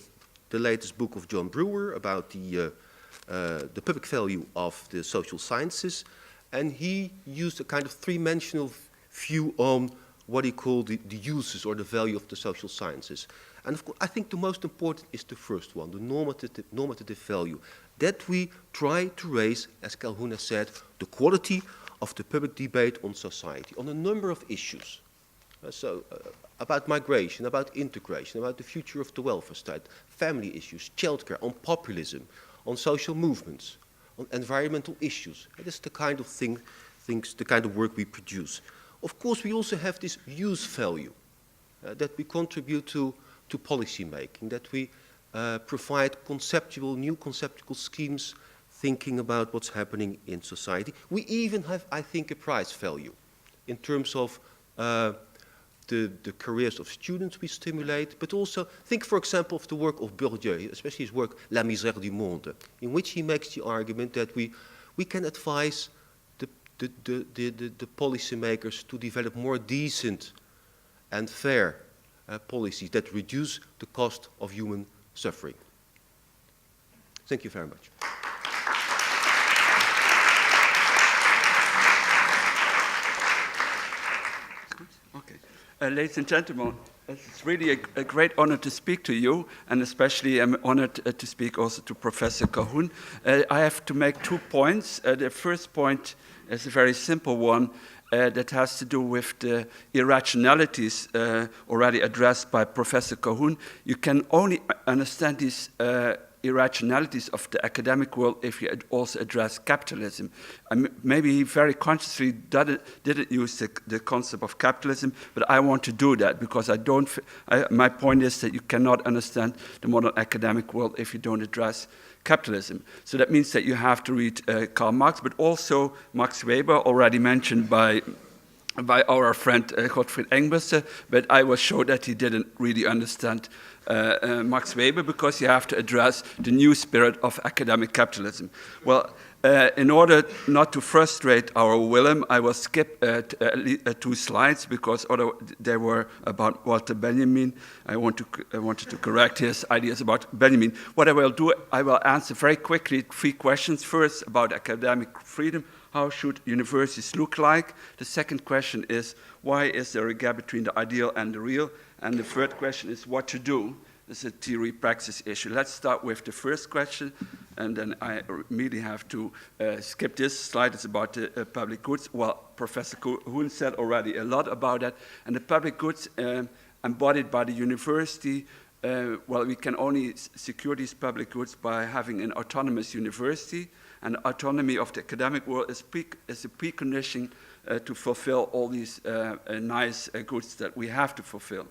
latest book of John Brewer about the public value of the social sciences. And he used a kind of three-dimensional view on what he called the uses or the value of the social sciences. And of course, I think the most important is the first one, the normative value. That we try to raise, as Calhoun has said, the quality of the public debate on society, on a number of issues. About migration, about integration, about the future of the welfare state, family issues, childcare, on populism, on social movements, on environmental issues. That is the kind of the kind of work we produce. Of course, we also have this use value that we contribute to policy making, that we provide new conceptual schemes thinking about what's happening in society. We even have, I think, a price value in terms of the careers of students we stimulate, but also think, for example, of the work of Bourdieu, especially his work La misère du monde, in which he makes the argument that we can advise the policymakers to develop more decent and fair policies that reduce the cost of human suffering. Thank you very much. Okay. Ladies and gentlemen, it's really a great honor to speak to you, and especially I'm honored to speak also to Professor Calhoun. I have to make 2 points. The first point is a very simple one that has to do with the irrationalities already addressed by Professor Calhoun. You can only understand these irrationalities of the academic world if you also address capitalism. Maybe he very consciously didn't use the concept of capitalism, but I want to do that because my point is that you cannot understand the modern academic world if you don't address capitalism. So that means that you have to read Karl Marx, but also Max Weber, already mentioned by our friend Godfried Engbersen, but I was sure that he didn't really understand Max Weber because you have to address the new spirit of academic capitalism. Well, in order not to frustrate our Willem, I will skip 2 slides because they were about Walter Benjamin. I wanted to correct his ideas about Benjamin. What I will do, I will answer very quickly 3 questions. First, about academic freedom. How should universities look like? The second question is, why is there a gap between the ideal and the real? And the third question is what to do. It's a theory-praxis issue. Let's start with the first question, and then I immediately have to skip this slide. It's about the public goods. Well, Professor Calhoun said already a lot about that. And the public goods embodied by the university, well, we can only secure these public goods by having an autonomous university. And autonomy of the academic world is a precondition to fulfill all these nice goods that we have to fulfill.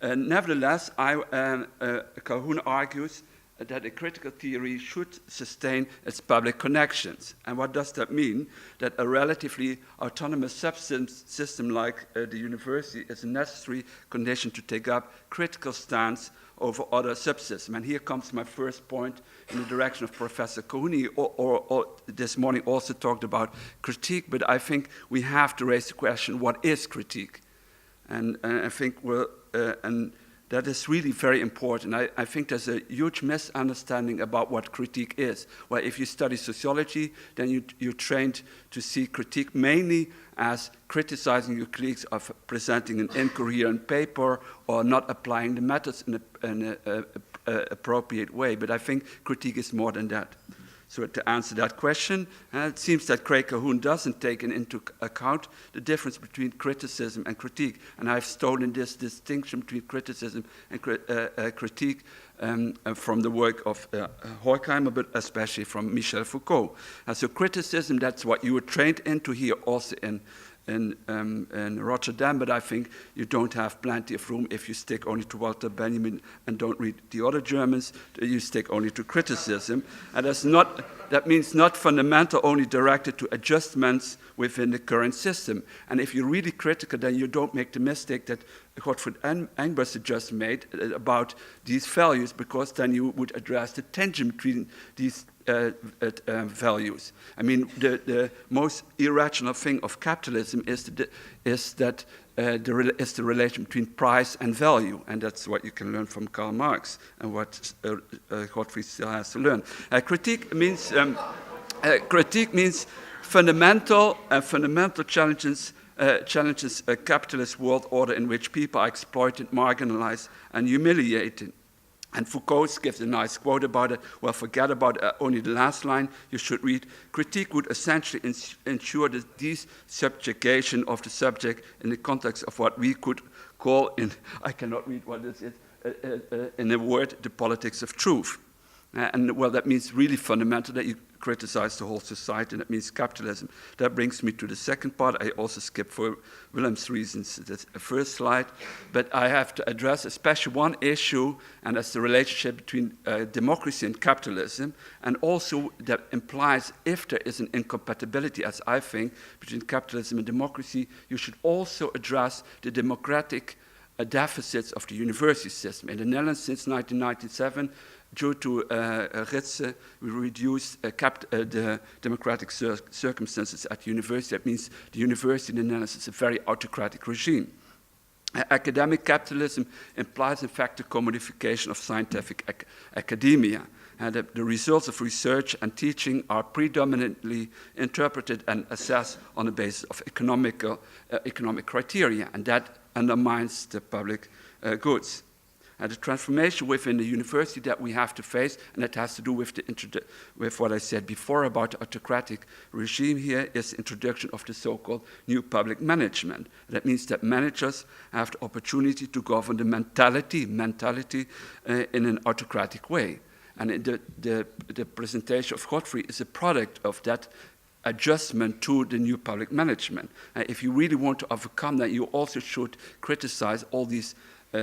Nevertheless, Calhoun argues that a critical theory should sustain its public connections. And what does that mean? That a relatively autonomous substance system like the university is a necessary condition to take up critical stance over other subsystems. And here comes my first point in the direction of Professor Calhoun, or this morning also talked about critique, but I think we have to raise the question, what is critique? And I think and that is really very important. I think there's a huge misunderstanding about what critique is. Well, if you study sociology, then you're trained to see critique mainly as criticizing your colleagues of presenting an incoherent paper or not applying the methods in an appropriate way. But I think critique is more than that. So to answer that question, it seems that Craig Calhoun doesn't take into account the difference between criticism and critique. And I've stolen this distinction between criticism and critique from the work of Horkheimer, but especially from Michel Foucault. So criticism, that's what you were trained into here also in Rotterdam, but I think you don't have plenty of room if you stick only to Walter Benjamin and don't read the other Germans. You stick only to criticism, and that means not fundamental, only directed to adjustments within the current system. And if you're really critical, then you don't make the mistake that Godfried Engbersen just made about these values, because then you would address the tension between these values. I mean, the most irrational thing of capitalism is the relation between price and value, and that's what you can learn from Karl Marx and what Godfried still has to learn. Critique means fundamental challenges a capitalist world order in which people are exploited, marginalized, and humiliated. And Foucault gives a nice quote about it. Well, forget about only the last line. You should read. Critique would essentially ensure the desubjugation of the subject in the context of what we could call, I cannot read what this is, in a word, the politics of truth. And well, that means really fundamental that you criticize the whole society, and that means capitalism. That brings me to the second part. I also skipped for Willem's reasons the first slide, but I have to address especially one issue, and that's the relationship between democracy and capitalism, and also that implies if there is an incompatibility, as I think, between capitalism and democracy, you should also address the democratic deficits of the university system. In the Netherlands since 1997, due to Ritze, we reduced the democratic circumstances at university. That means the university in the Netherlands is a very autocratic regime. Academic capitalism implies, in fact, the commodification of scientific academia. And the results of research and teaching are predominantly interpreted and assessed on the basis of economic criteria, and that undermines the public goods. And the transformation within the university that we have to face, and that has to do with with what I said before about the autocratic regime here, is the introduction of the so-called new public management. That means that managers have the opportunity to govern the mentality in an autocratic way. And the presentation of Godfried is a product of that adjustment to the new public management. If you really want to overcome that, you also should criticize all these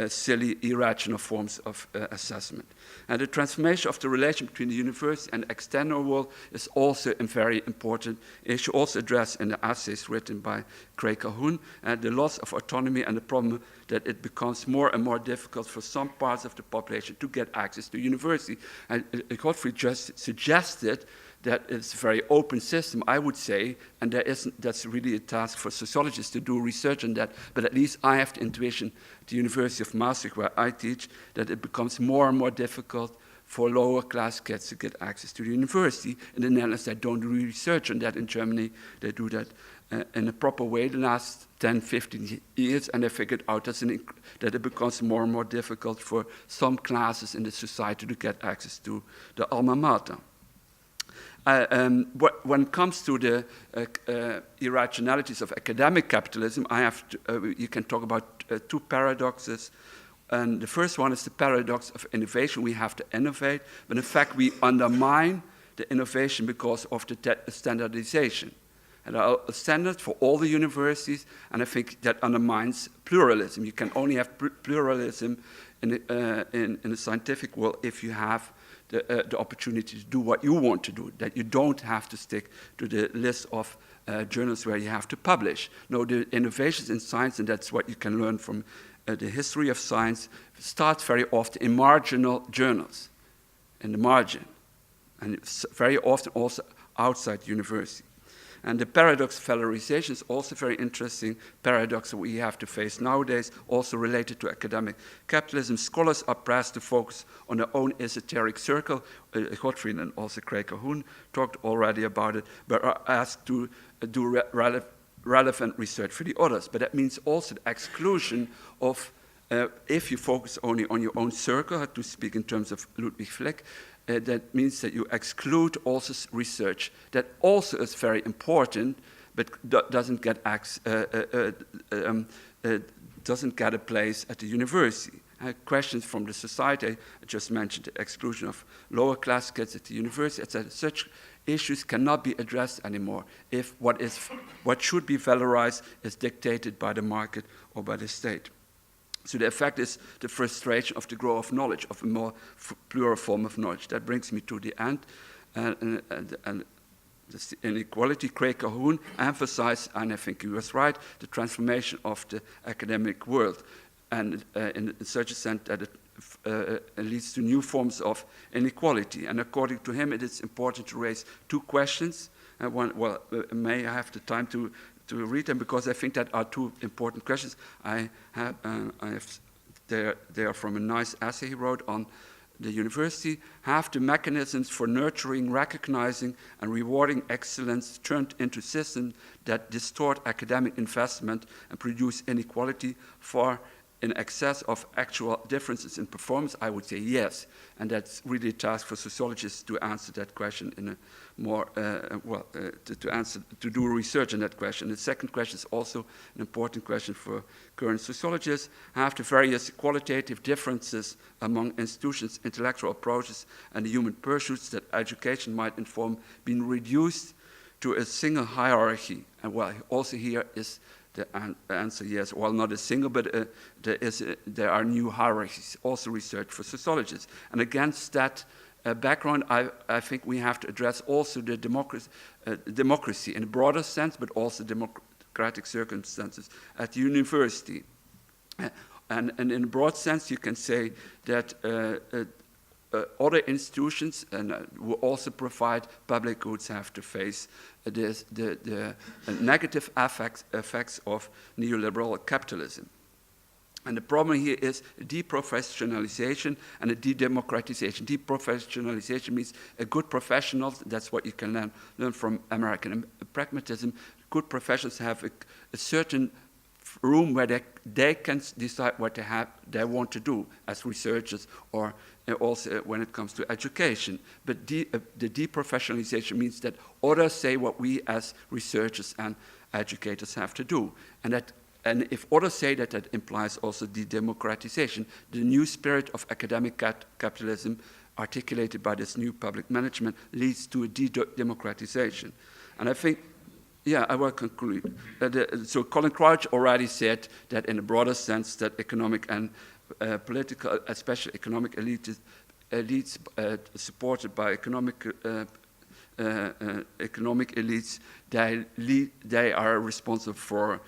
silly, irrational forms of assessment. And the transformation of the relation between the university and the external world is also a very important issue, also addressed in the essays written by Craig Calhoun, and the loss of autonomy and the problem that it becomes more and more difficult for some parts of the population to get access to university. And Godfried just suggested that it's a very open system, I would say, and that's really a task for sociologists to do research on that, but at least I have the intuition at the University of Maastricht, where I teach, that it becomes more and more difficult for lower class kids to get access to the university. In the Netherlands, they don't do research on that. In Germany, they do that in a proper way the last 10, 15 years, and I figured out that it becomes more and more difficult for some classes in the society to get access to the alma mater. When it comes to the irrationalities of academic capitalism, you can talk about two paradoxes. And the first one is the paradox of innovation. We have to innovate, but in fact we undermine the innovation because of the standardization. And there are standards for all the universities, and I think that undermines pluralism. You can only have pluralism in the scientific world if you have the opportunity to do what you want to do, that you don't have to stick to the list of journals where you have to publish. No, the innovations in science, and that's what you can learn from the history of science, starts very often in marginal journals, in the margin, and it's very often also outside university. And the paradox of valorization is also a very interesting paradox that we have to face nowadays, also related to academic capitalism. Scholars are pressed to focus on their own esoteric circle. Godfried and also Craig Calhoun talked already about it, but are asked to do relevant research for the others. But that means also the exclusion of, if you focus only on your own circle, to speak in terms of Ludwig Fleck, that means that you exclude also research that also is very important, but doesn't get a place at the university. Questions from the society, I just mentioned the exclusion of lower class kids at the university, etc. Such issues cannot be addressed anymore if what should be valorized is dictated by the market or by the state. So the effect is the frustration of the growth of knowledge, of a more plural form of knowledge. That brings me to the end. And the inequality, Craig Calhoun emphasized, and I think he was right, the transformation of the academic world. And in such a sense that it leads to new forms of inequality. And according to him, it is important to raise two questions. May I have the time to read them, because I think that are two important questions. They are from a nice essay he wrote on the university. Have the mechanisms for nurturing, recognizing, and rewarding excellence turned into systems that distort academic investment and produce inequality far in excess of actual differences in performance? I would say yes, and that's really a task for sociologists to answer that question in a more, to do research on that question. The second question is also an important question for current sociologists. Have the various qualitative differences among institutions, intellectual approaches, and the human pursuits that education might inform been reduced to a single hierarchy? And well, also here is the answer yes. Well, not a single, but there are new hierarchies, also research for sociologists. And against that background, I think we have to address also the democracy in a broader sense, but also democratic circumstances at the university. And in a broad sense, you can say that other institutions who also provide public goods have to face the negative effects of neoliberal capitalism. And the problem here is deprofessionalization and a de-democratization. Deprofessionalization means a good professional, that's what you can learn from American pragmatism. Good professionals have a certain room where they can decide what they want to do as researchers, or also when it comes to education. But the deprofessionalization means that others say what we as researchers and educators have to do. And if others say that, that implies also de-democratization. The new spirit of academic capitalism articulated by this new public management leads to a de-democratization. And I think, yeah, I will conclude. So Colin Crouch already said that in a broader sense that economic and political, especially economic elites supported by economic elites, they are responsible for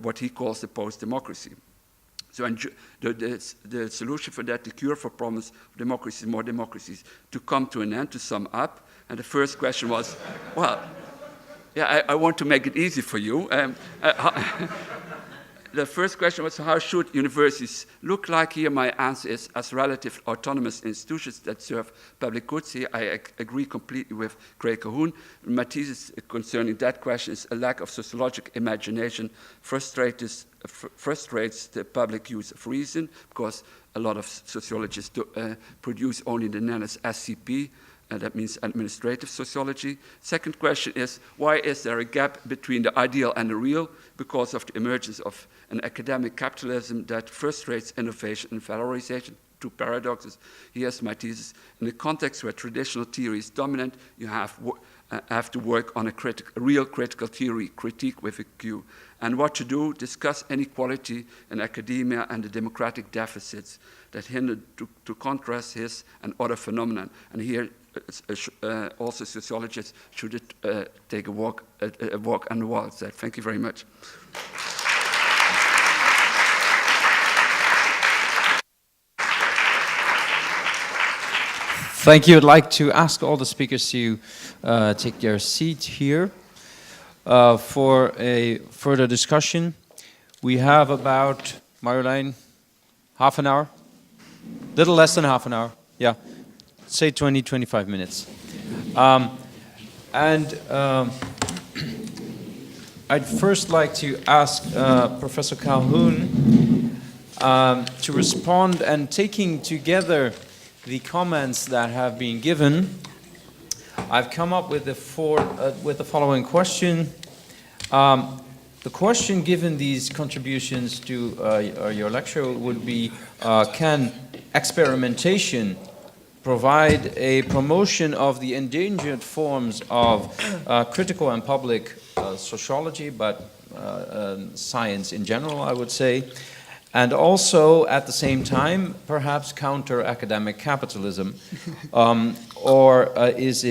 what he calls the post-democracy. So the solution for that, the cure for problems of democracy, more democracies, to come to an end, to sum up. And the first question was, well, yeah, I want to make it easy for you. the first question was, how should universities look like? Here my answer is, as relative autonomous institutions that serve public goods. Here I agree completely with Craig Calhoun. My thesis concerning that question is a lack of sociological imagination frustrates the public use of reason, because a lot of sociologists produce only the known as SCP, that means administrative sociology. Second question is, why is there a gap between the ideal and the real? Because of the emergence of an academic capitalism that frustrates innovation and valorization. Two paradoxes. Here's my thesis. In the context where traditional theory is dominant, you have to work on a real critical theory, critique with a Q. And what to do? Discuss inequality in academia and the democratic deficits that hinder to contrast his and other phenomena. And here also sociologists should take a walk on the wall. So thank you very much. Thank you. I'd like to ask all the speakers to take their seat here for a further discussion. We have about, Marjolein, half an hour? Little less than half an hour, yeah. Say 20, 25 minutes. I'd first like to ask Professor Calhoun to respond, and taking together the comments that have been given, I've come up with the following question. The question, given these contributions to your lecture, would be, can experimentation provide a promotion of the endangered forms of critical and public sociology, but science in general, I would say, and also at the same time perhaps counter academic capitalism, or is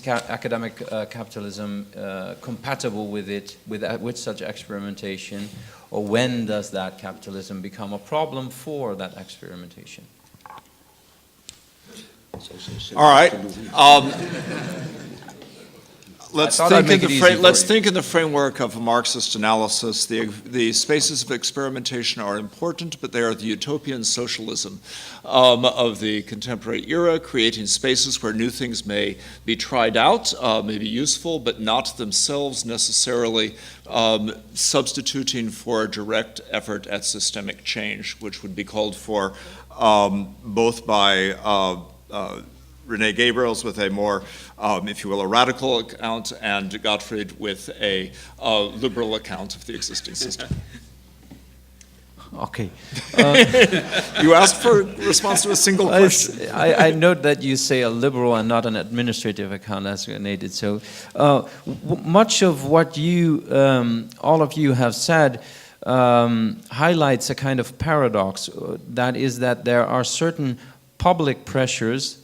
academic capitalism compatible with such experimentation, or when does that capitalism become a problem for that experimentation? All right. Let's think in the framework of a Marxist analysis. The spaces of experimentation are important, but they are the utopian socialism of the contemporary era, creating spaces where new things may be tried out, may be useful, but not themselves necessarily substituting for a direct effort at systemic change, which would be called for both by René Gabriëls with a more, if you will, a radical account, and Godfried with a liberal account of the existing system. Okay. You asked for a response to a single question. I note that you say a liberal and not an administrative account, as René did. So much of what you, all of you have said, highlights a kind of paradox. That is that there are certain public pressures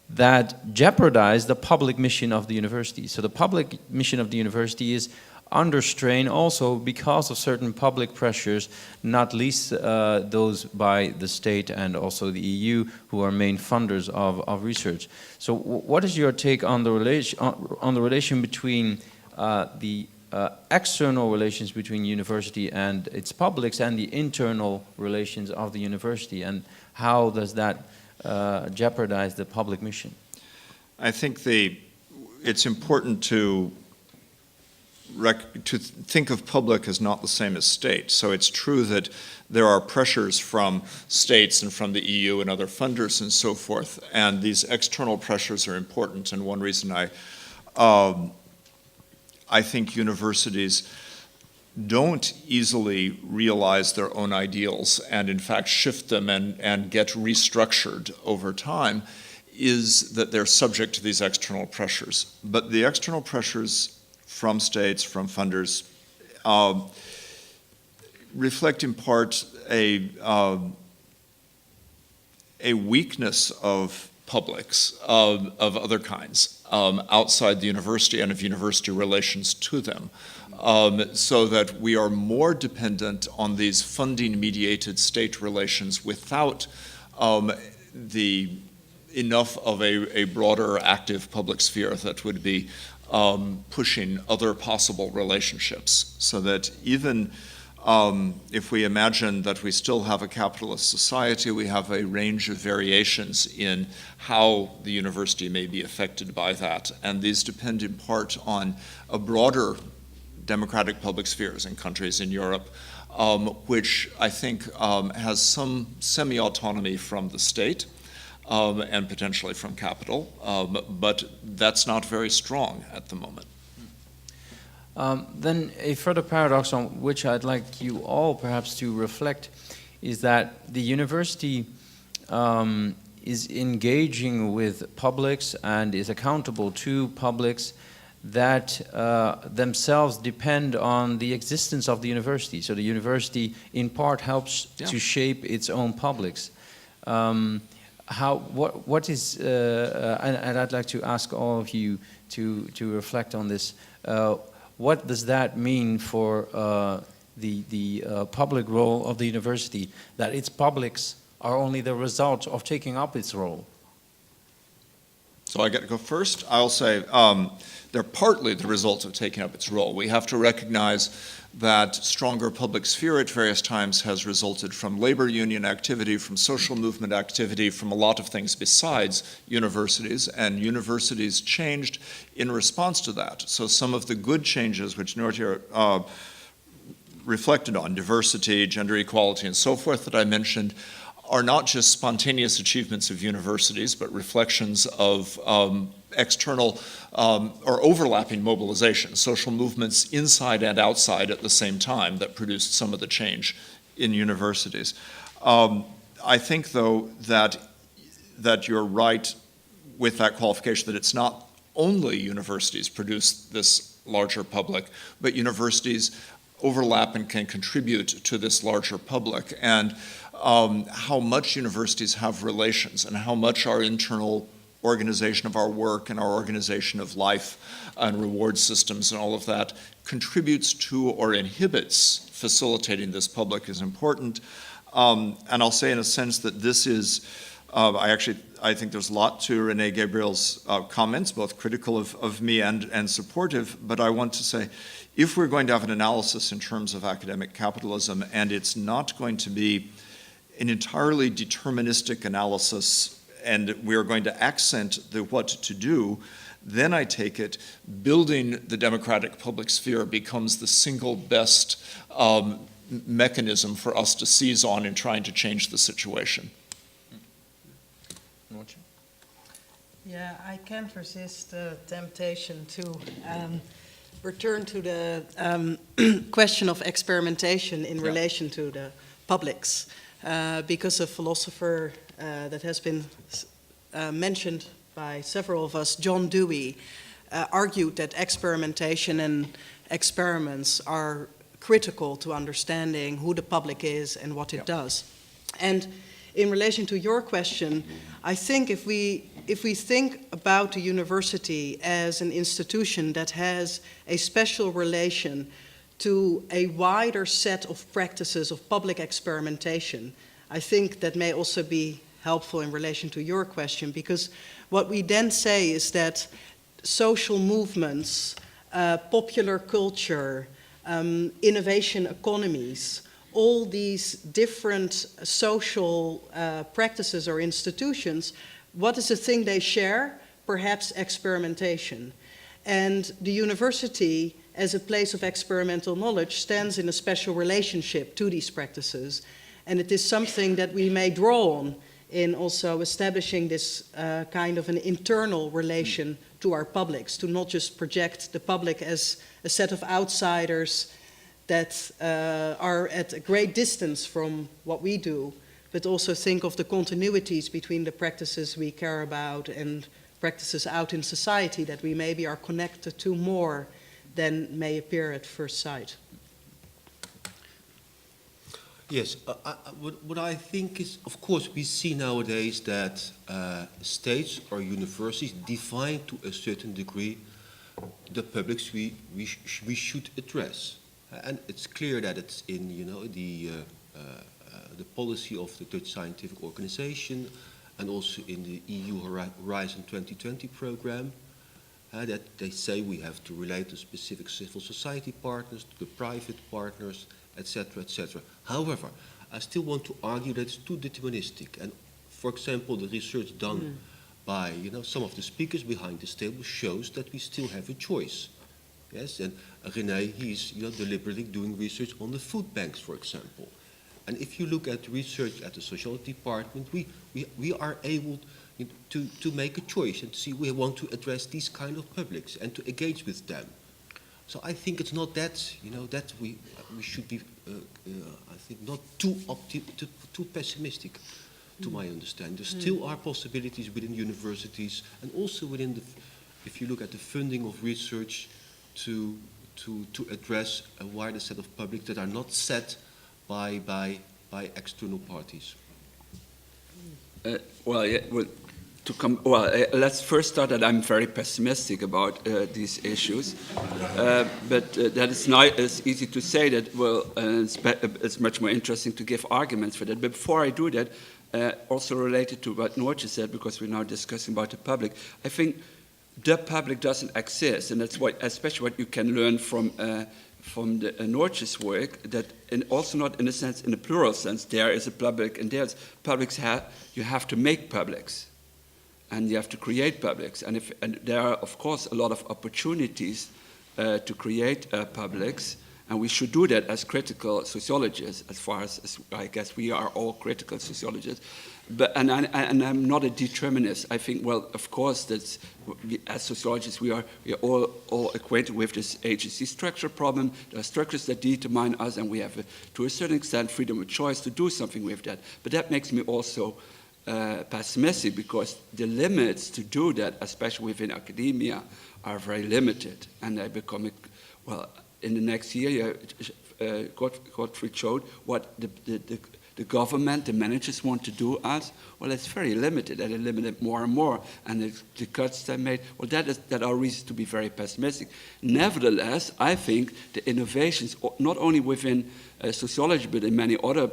that jeopardize the public mission of the university. So the public mission of the university is under strain also because of certain public pressures, not least those by the state and also the EU, who are main funders of research. So what is your take on the relation between the external relations between university and its publics and the internal relations of the university, and how does that jeopardize the public mission? I think it's important to think of public as not the same as state. So it's true that there are pressures from states and from the EU and other funders and so forth, and these external pressures are important. And one reason I think universities don't easily realize their own ideals and in fact shift them and get restructured over time is that they're subject to these external pressures. But the external pressures from states, from funders, reflect in part a weakness of publics of other kinds outside the university and of university relations to them. So that we are more dependent on these funding-mediated state relations without enough of a broader active public sphere that would be pushing other possible relationships. So that even If we imagine that we still have a capitalist society, we have a range of variations in how the university may be affected by that. And these depend in part on a broader democratic public spheres in countries in Europe, which I think has some semi-autonomy from the state and potentially from capital, but that's not very strong at the moment. Then a further paradox on which I'd like you all perhaps to reflect is that the university is engaging with publics and is accountable to publics that themselves depend on the existence of the university. So the university in part helps to shape its own publics. What is, and I'd like to ask all of you to reflect on this. What does that mean for the public role of the university, that its publics are only the result of taking up its role? So I get to go first. I'll say they're partly the result of taking up its role. We have to recognize that stronger public sphere at various times has resulted from labor union activity, from social movement activity, from a lot of things besides universities, and universities changed in response to that. So some of the good changes which Noortje reflected on, diversity, gender equality, and so forth that I mentioned, are not just spontaneous achievements of universities, but reflections of external or overlapping mobilization, social movements inside and outside at the same time that produced some of the change in universities. I think, though, that you're right with that qualification, that it's not only universities produce this larger public, but universities overlap and can contribute to this larger public. And how much universities have relations and how much our internal organization of our work and our organization of life and reward systems and all of that contributes to or inhibits facilitating this public is important. And I'll say in a sense that this is, I think there's a lot to René Gabriëls' comments, both critical of me and supportive, but I want to say, if we're going to have an analysis in terms of academic capitalism, and it's not going to be an entirely deterministic analysis, and we're going to accent the what to do, then I take it building the democratic public sphere becomes the single best mechanism for us to seize on in trying to change the situation. Yeah, I can't resist the temptation to return to the question of experimentation in relation to the publics. Because a philosopher that has been mentioned by several of us, John Dewey, argued that experimentation and experiments are critical to understanding who the public is and what it does. And in relation to your question, I think if we think about the university as an institution that has a special relation to a wider set of practices of public experimentation, I think that may also be helpful in relation to your question, because what we then say is that social movements, popular culture, innovation economies, all these different social practices or institutions, what is the thing they share? Perhaps experimentation. And the university, as a place of experimental knowledge, stands in a special relationship to these practices. And it is something that we may draw on in also establishing this kind of an internal relation to our publics, to not just project the public as a set of outsiders that are at a great distance from what we do, but also think of the continuities between the practices we care about and practices out in society that we maybe are connected to more than may appear at first sight. Yes, what I think is, of course, we see nowadays that states or universities define to a certain degree the publics we should address, and it's clear that it's in the policy of the Dutch Scientific Organization and also in the EU Horizon 2020 program, that they say we have to relate to specific civil society partners, to the private partners, etc., etc. However, I still want to argue that it's too deterministic. And for example, the research done by some of the speakers behind this table shows that we still have a choice. Yes, and René, he's deliberately doing research on the food banks, for example. And if you look at research at the sociology department, we are able to make a choice and see we want to address these kind of publics and to engage with them. So I think it's not that that we should be I think not too pessimistic, to my understanding. There still are possibilities within universities and also within the, if you look at the funding of research, to address a wider set of publics that are not set by external parties. Let's first start that I'm very pessimistic about these issues, but that it's easy to say that. It's much more interesting to give arguments for that. But before I do that, also related to what Noortje said, because we're now discussing about the public, I think the public doesn't exist, and that's especially what you can learn from the Noortje's work, that also not in a sense, in a plural sense, there is a public and there's publics. You have to make publics, and you have to create publics, and there are of course a lot of opportunities to create publics, and we should do that as critical sociologists, as far as I guess we are all critical sociologists. But and I'm not a determinist. I think, well, of course, as sociologists, we are all acquainted with this agency structure problem. There are structures that determine us, and we have, to a certain extent, freedom of choice to do something with that. But that makes me also pessimistic, because the limits to do that, especially within academia, are very limited, and they become, in the next year, Godfried showed what the government, the managers want to do us. Well, it's very limited, and they limit it more and more. And the cuts they made, that are reasons to be very pessimistic. Nevertheless, I think the innovations, not only within sociology, but in many other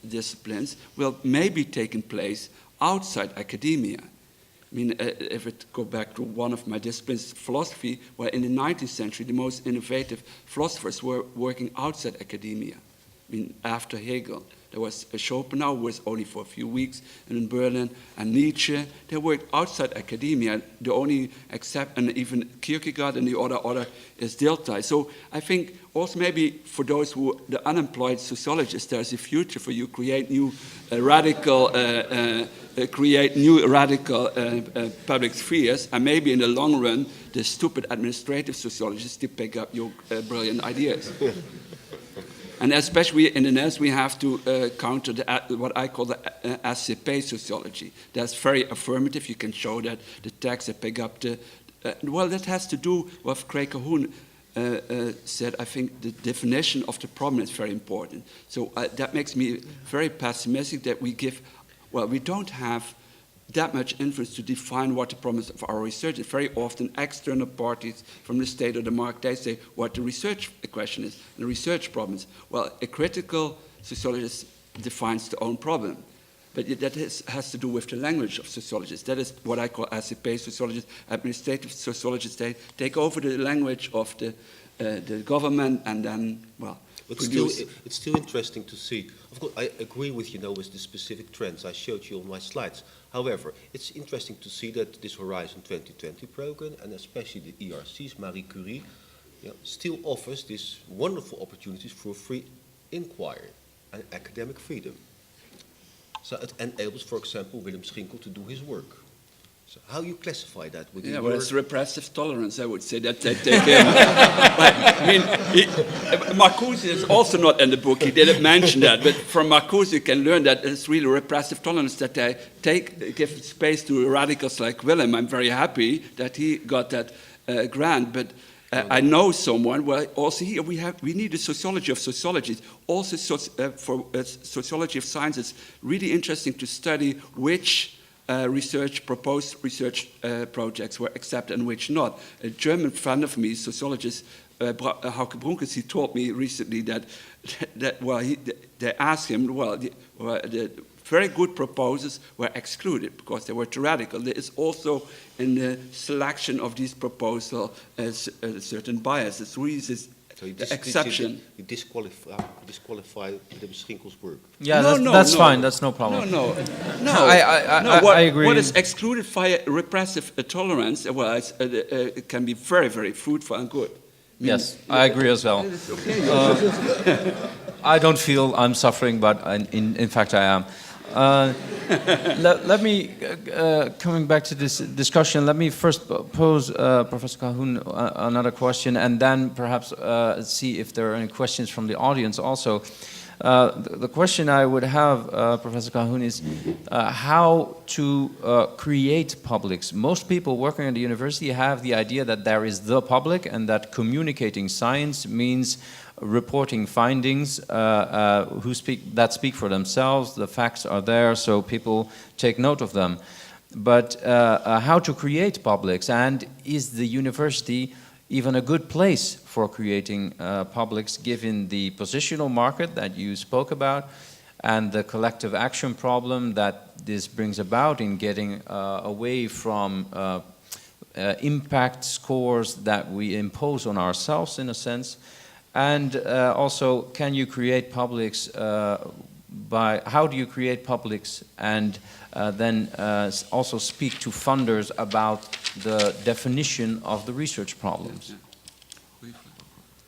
disciplines, will maybe taking place outside academia. I mean, if it go back to one of my disciplines, philosophy, where in the 19th century, the most innovative philosophers were working outside academia. I mean, after Hegel. There was Schopenhauer, who was only for a few weeks in Berlin, and Nietzsche. They worked outside academia. The only except, and even Kierkegaard and the other is Dilthey. So I think also maybe for those the unemployed sociologists, there's a future for you. Create new radical public spheres, and maybe in the long run, the stupid administrative sociologists to pick up your brilliant ideas. And especially in the NES, we have to counter what I call the SCP sociology. That's very affirmative. You can show that the text that pick up that has to do with what Craig Calhoun said. I think the definition of the problem is very important. So that makes me very pessimistic that we don't have that much influence to define what the problems of our research is. Very often external parties from the state or the market, they say what the research question is, the research problems. Well, a critical sociologist defines their own problem. But that has to do with the language of sociologists. That is what I call SCP sociologists, administrative sociologists. They take over the language of the government and then, But it's still interesting to see. Of course, I agree with with the specific trends I showed you on my slides. However, it's interesting to see that this Horizon 2020 program, and especially the ERC's Marie Curie, still offers these wonderful opportunities for free inquiry and academic freedom. So it enables, for example, Willem Schinkel to do his work. So how you classify that? It's repressive tolerance, I would say, that they take in. I mean, Marcuse is also not in the book. He didn't mention that. But from Marcuse, you can learn that it's really repressive tolerance that they give space to radicals like Willem. I'm very happy that he got that grant. But I know someone. Well, also here we need a sociology of sociologies. Also, for sociology of science, it's really interesting to study which proposed research projects were accepted and which not. A German friend of me, sociologist Hauke Brunkes, he told me recently that they asked him, the very good proposals were excluded because they were too radical. There is also in the selection of these proposals a certain bias. It's really this So you the exception. You disqualify Willem Schinkel's work. Yeah, No, that's no. fine. That's no problem. No. I agree. What is excluded via repressive tolerance, well, it can be very, very fruitful and good. Yes, I agree as well. I don't feel I'm suffering, but in fact I am. Let me, coming back to this discussion, let me first pose Professor Calhoun another question, and then perhaps see if there are any questions from the audience also. The question I would have, Professor Calhoun, is how to create publics. Most people working at the university have the idea that there is the public and that communicating science means reporting findings that speak for themselves. The facts are there, so people take note of them. But how to create publics, and is the university even a good place for creating publics, given the positional market that you spoke about and the collective action problem that this brings about in getting away from impact scores that we impose on ourselves, in a sense? And also, can you create publics how do you create publics, and then also speak to funders about the definition of the research problems?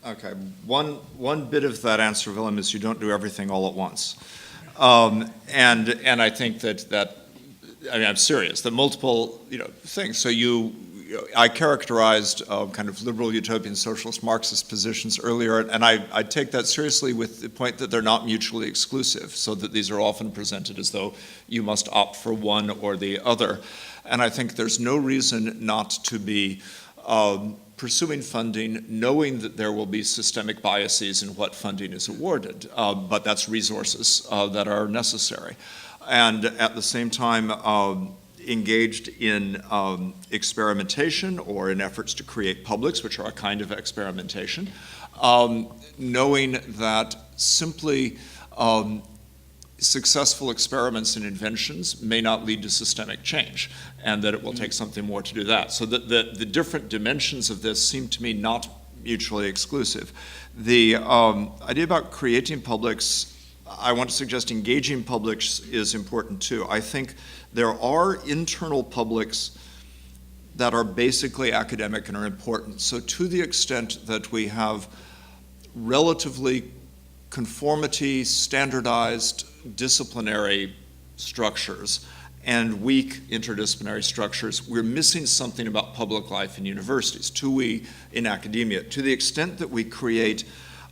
Okay, one bit of that answer, Willem, is you don't do everything all at once. And I think that I mean, I'm serious, the multiple, things. So I characterized kind of liberal utopian socialist Marxist positions earlier, and I take that seriously with the point that they're not mutually exclusive, so that these are often presented as though you must opt for one or the other. And I think there's no reason not to be pursuing funding, knowing that there will be systemic biases in what funding is awarded, but that's resources that are necessary. And at the same time, engaged in experimentation or in efforts to create publics, which are a kind of experimentation, knowing that simply successful experiments and inventions may not lead to systemic change, and that it will take something more to do that. So that the different dimensions of this seem to me not mutually exclusive. The idea about creating publics, I want to suggest engaging publics is important too. I think there are internal publics that are basically academic and are important. So to the extent that we have relatively conformity, standardized disciplinary structures and weak interdisciplinary structures, we're missing something about public life in universities, in academia. To the extent that we create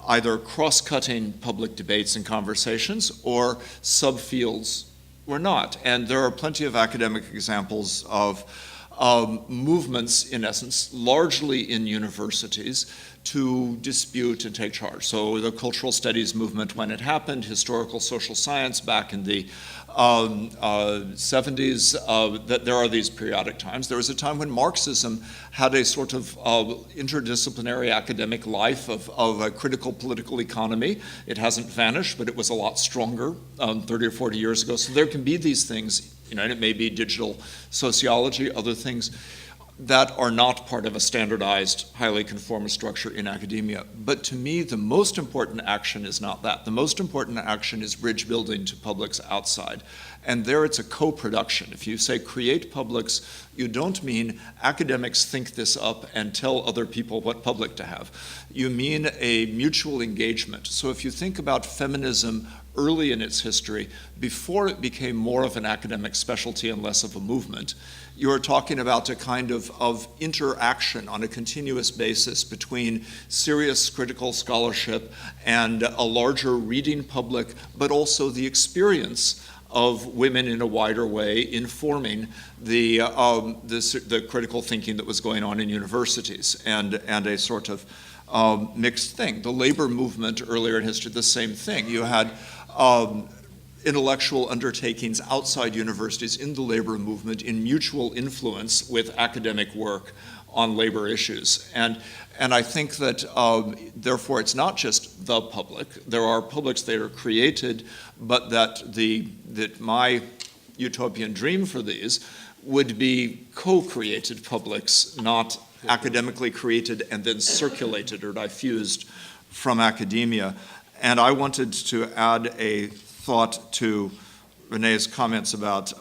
either cross-cutting public debates and conversations or subfields, we're not. And there are plenty of academic examples of movements, in essence, largely in universities, to dispute and take charge. So the cultural studies movement, when it happened, historical social science back in the 70s, that there are these periodic times. There was a time when Marxism had a sort of interdisciplinary academic life of a critical political economy. It hasn't vanished, but it was a lot stronger 30 or 40 years ago. So there can be these things, and it may be digital sociology, other things that are not part of a standardized, highly conformist structure in academia. But to me, the most important action is not that. The most important action is bridge building to publics outside. And there it's a co-production. If you say create publics, you don't mean academics think this up and tell other people what public to have. You mean a mutual engagement. So if you think about feminism early in its history, before it became more of an academic specialty and less of a movement, you're talking about a kind of interaction on a continuous basis between serious critical scholarship and a larger reading public, but also the experience of women in a wider way informing the critical thinking that was going on in universities, and a sort of mixed thing. The labor movement earlier in history, the same thing. You had intellectual undertakings outside universities in the labor movement in mutual influence with academic work on labor issues. And I think that, therefore, it's not just the public. There are publics that are created, but that my utopian dream for these would be co-created publics, not academically created and then circulated or diffused from academia. And I wanted to add a thought to René's comments about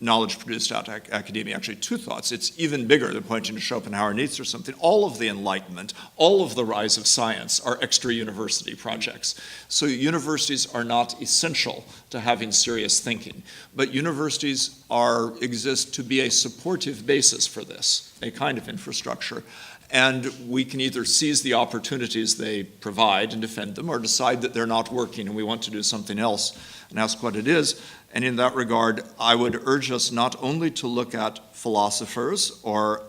knowledge produced out of academia. Actually, two thoughts. It's even bigger than pointing to Schopenhauer, Nietzsche, or something. All of the Enlightenment, all of the rise of science are extra-university projects. So universities are not essential to having serious thinking, but universities exist to be a supportive basis for this, a kind of infrastructure. And we can either seize the opportunities they provide and defend them, or decide that they're not working and we want to do something else and ask what it is. And in that regard, I would urge us not only to look at philosophers or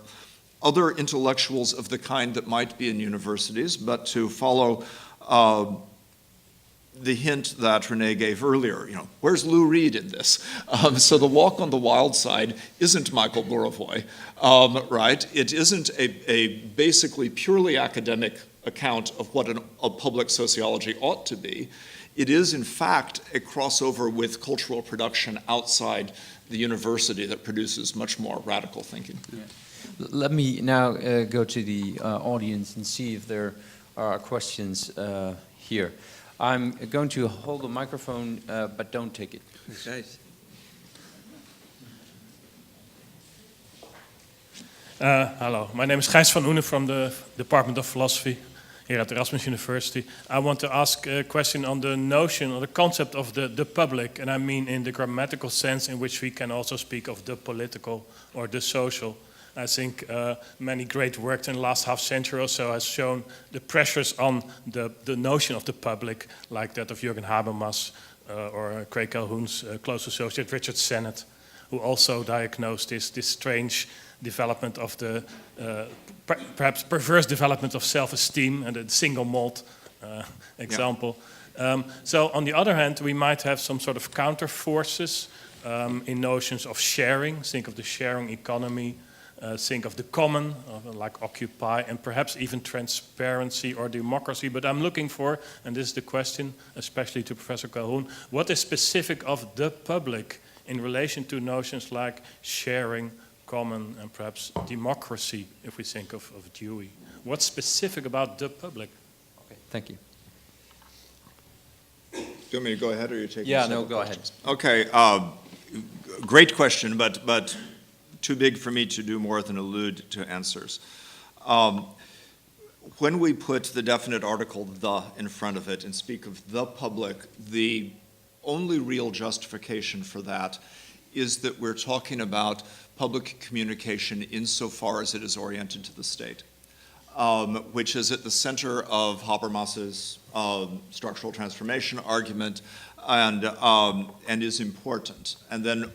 other intellectuals of the kind that might be in universities, but to follow the hint that René gave earlier. Where's Lou Reed in this? So The Walk on the Wild Side isn't Michael Burawoy, right? It isn't a basically purely academic account of what a public sociology ought to be. It is, in fact, a crossover with cultural production outside the university that produces much more radical thinking. Yeah. Let me now go to the audience and see if there are questions here. I'm going to hold the microphone, but don't take it. Okay. Hello, my name is Gijs van Oenen from the Department of Philosophy here at Erasmus University. I want to ask a question on the notion or the concept of the public, and I mean in the grammatical sense in which we can also speak of the political or the social. I think many great work in the last half century or so has shown the pressures on the notion of the public, like that of Jürgen Habermas or Craig Calhoun's close associate Richard Sennett, who also diagnosed this strange development of the perhaps perverse development of self-esteem and the single malt example. Yeah. So on the other hand, we might have some sort of counter forces in notions of sharing. Think of the sharing economy. Think of the common, like Occupy, and perhaps even transparency or democracy. But I'm looking for, and this is the question, especially to Professor Calhoun, what is specific of the public in relation to notions like sharing, common, and perhaps democracy, if we think of Dewey? What's specific about the public? Okay, thank you. Do you want me to go ahead, or you take? Yeah, no, go ahead. Okay, great question, but too big for me to do more than allude to answers. When we put the definite article "the" in front of it and speak of the public, the only real justification for that is that we're talking about public communication insofar as it is oriented to the state, which is at the center of Habermas's structural transformation argument and is important. And then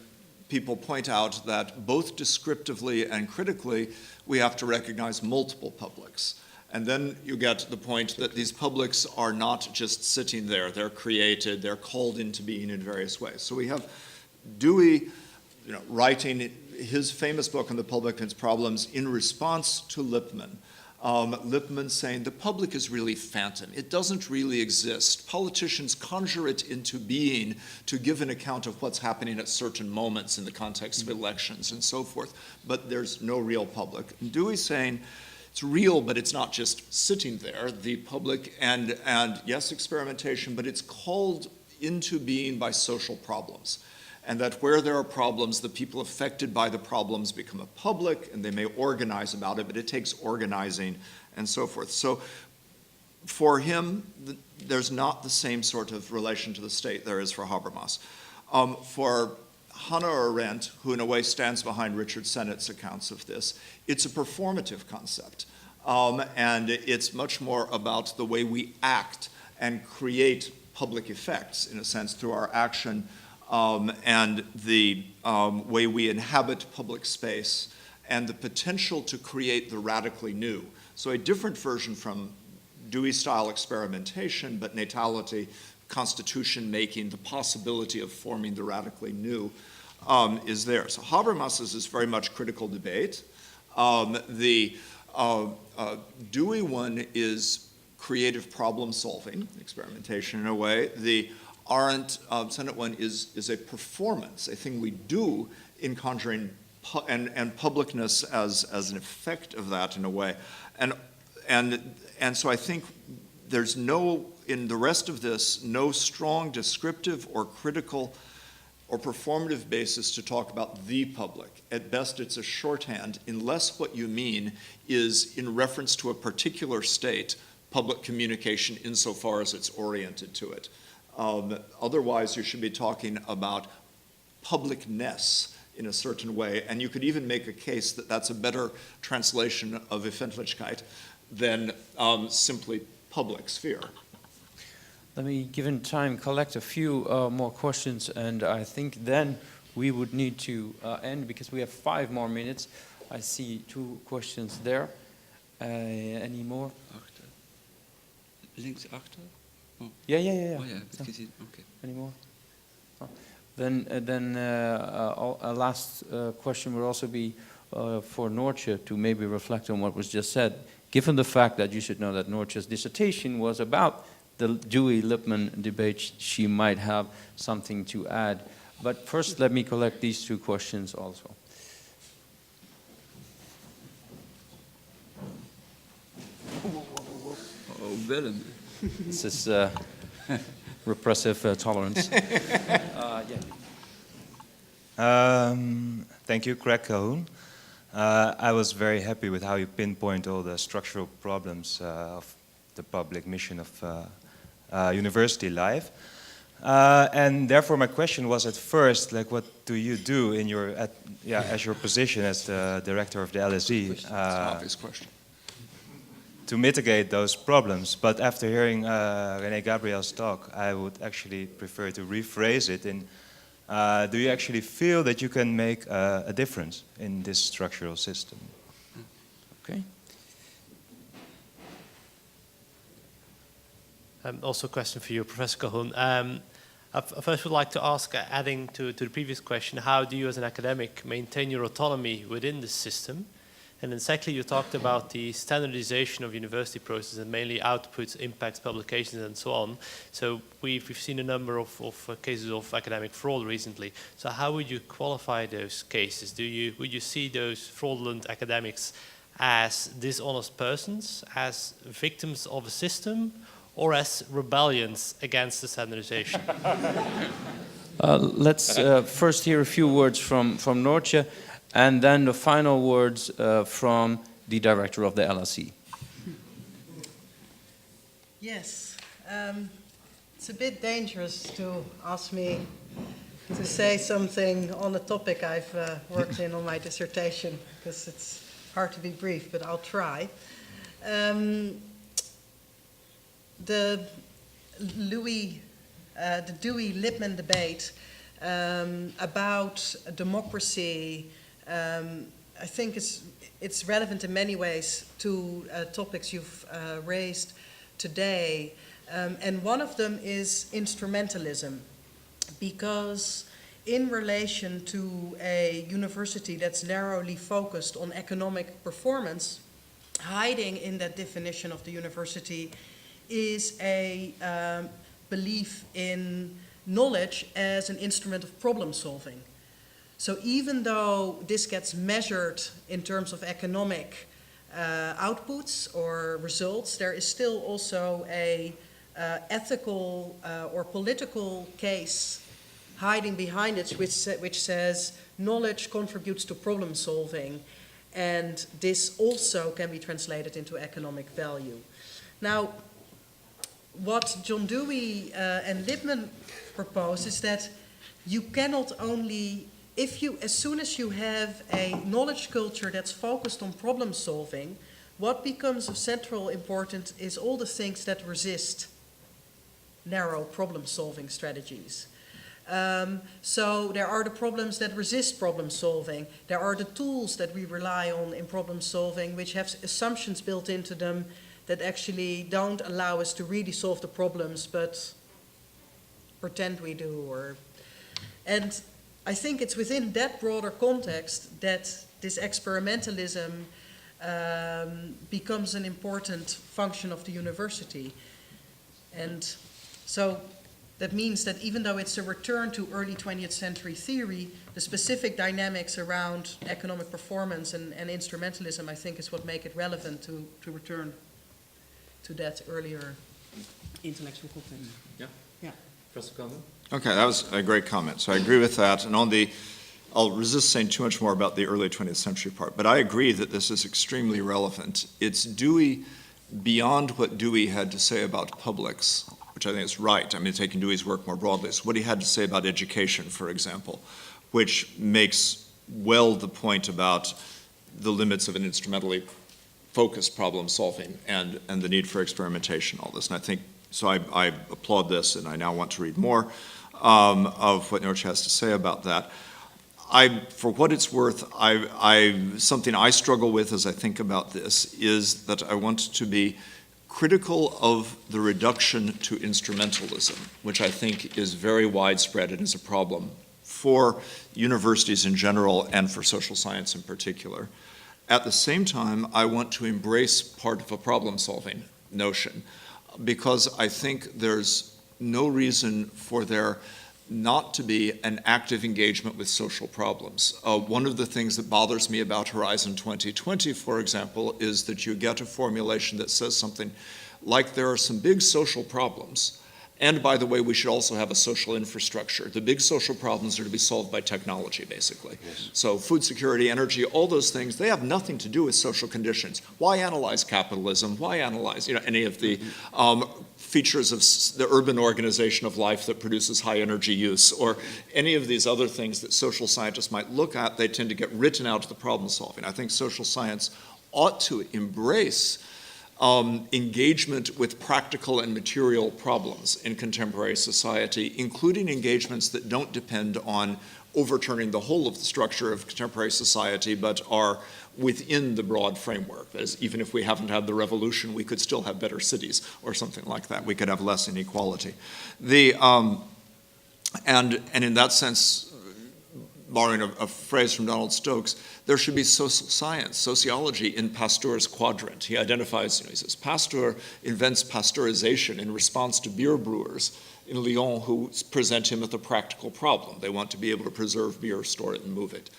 people point out that both descriptively and critically, we have to recognize multiple publics. And then you get to the point that these publics are not just sitting there, they're created, they're called into being in various ways. So we have Dewey writing his famous book on the public and its problems in response to Lippmann. Lippmann saying the public is really phantom. It doesn't really exist. Politicians conjure it into being to give an account of what's happening at certain moments in the context of elections and so forth, but there's no real public. And Dewey's saying it's real, but it's not just sitting there, the public, and yes, experimentation, but it's called into being by social problems. And that where there are problems, the people affected by the problems become a public, and they may organize about it, but it takes organizing and so forth. So for him, there's not the same sort of relation to the state there is for Habermas. For Hannah Arendt, who in a way stands behind Richard Sennett's accounts of this, it's a performative concept. And it's much more about the way we act and create public effects, in a sense, through our action, and the way we inhabit public space, and the potential to create the radically new. So a different version from Dewey-style experimentation, but natality, constitution making, the possibility of forming the radically new is there. So Habermas's is very much critical debate. The Dewey one is creative problem solving, experimentation in a way. The Arendt Sennett one is a performance, a thing we do in conjuring and publicness as an effect of that in a way. And so I think there's no, in the rest of this, no strong descriptive or critical or performative basis to talk about the public. At best, it's a shorthand, unless what you mean is in reference to a particular state, public communication insofar as it's oriented to it. Otherwise, you should be talking about publicness in a certain way, and you could even make a case that that's a better translation of Öffentlichkeit than simply public sphere. Let me, given time, collect a few more questions, and I think then we would need to end because we have 5 more minutes. I see 2 questions there. Any more? Achter. Links achter? Oh. Yeah. Oh yeah, okay. Any more? Oh. Then a last question would also be for Noortje to maybe reflect on what was just said. Given the fact that you should know that Noortje's dissertation was about the Dewey-Lippmann debate, she might have something to add. But first, let me collect these 2 questions also. Oh, Willem. This is repressive tolerance. Thank you, Craig Calhoun. I was very happy with how you pinpoint all the structural problems of the public mission of university life. And therefore my question was at first, like, what do you do in your, as your position as the director of the LSE? It's an obvious question. To mitigate those problems. But after hearing René Gabriëls' talk, I would actually prefer to rephrase it in, do you actually feel that you can make a difference in this structural system? Okay. Also a question for you, Professor Calhoun. I first would like to ask, adding to the previous question, how do you as an academic maintain your autonomy within this system? And then secondly, you talked about the standardization of university processes and mainly outputs, impacts, publications, and so on. So we've seen a number of cases of academic fraud recently. So how would you qualify those cases? Would you see those fraudulent academics as dishonest persons, as victims of a system, or as rebellions against the standardization? Let's first hear a few words from Noortje, and then the final words from the director of the LSE. Yes, it's a bit dangerous to ask me to say something on a topic I've worked in on my dissertation, because it's hard to be brief, but I'll try. The Dewey-Lippmann debate about democracy, I think it's relevant in many ways to topics you've raised today. And one of them is instrumentalism, because in relation to a university that's narrowly focused on economic performance, hiding in that definition of the university is a belief in knowledge as an instrument of problem solving. So even though this gets measured in terms of economic outputs or results, there is still also a ethical or political case hiding behind it, which says knowledge contributes to problem solving, and this also can be translated into economic value. Now, what John Dewey and Lippmann propose is that you cannot only, as soon as you have a knowledge culture that's focused on problem solving, what becomes of central importance is all the things that resist narrow problem solving strategies. So there are the problems that resist problem solving. There are the tools that we rely on in problem solving, which have assumptions built into them that actually don't allow us to really solve the problems, but pretend we do. And I think it's within that broader context that this experimentalism becomes an important function of the university. And so that means that even though it's a return to early 20th century theory, the specific dynamics around economic performance and instrumentalism, I think, is what make it relevant to return to that earlier intellectual content. Yeah. Yeah. Professor Calhoun? Okay, that was a great comment. So I agree with that. And I'll resist saying too much more about the early 20th century part, but I agree that this is extremely relevant. It's Dewey beyond what Dewey had to say about publics, which I think is right. I mean, taking Dewey's work more broadly, it's what he had to say about education, for example, which makes well the point about the limits of an instrumentally focused problem solving and the need for experimentation, all this. And I think, so I applaud this, and I now want to read more of what Noortje has to say about that. For what it's worth, something I struggle with as I think about this is that I want to be critical of the reduction to instrumentalism, which I think is very widespread and is a problem for universities in general and for social science in particular. At the same time, I want to embrace part of a problem-solving notion because I think there's no reason for there not to be an active engagement with social problems. One of the things that bothers me about Horizon 2020, for example, is that you get a formulation that says something like there are some big social problems, and by the way, we should also have a social infrastructure. The big social problems are to be solved by technology, basically. Yes. So food security, energy, all those things, they have nothing to do with social conditions. Why analyze capitalism? Why analyze any of the features of the urban organization of life that produces high energy use, or any of these other things that social scientists might look at? They tend to get written out of the problem solving. I think social science ought to embrace engagement with practical and material problems in contemporary society, including engagements that don't depend on overturning the whole of the structure of contemporary society, but are within the broad framework. That is, even if we haven't had the revolution, we could still have better cities or something like that. We could have less inequality. And in that sense, borrowing a phrase from Donald Stokes, there should be social science, sociology in Pasteur's quadrant. He identifies, he says, Pasteur invents pasteurization in response to beer brewers in Lyon who present him with a practical problem. They want to be able to preserve beer, store it, and move it.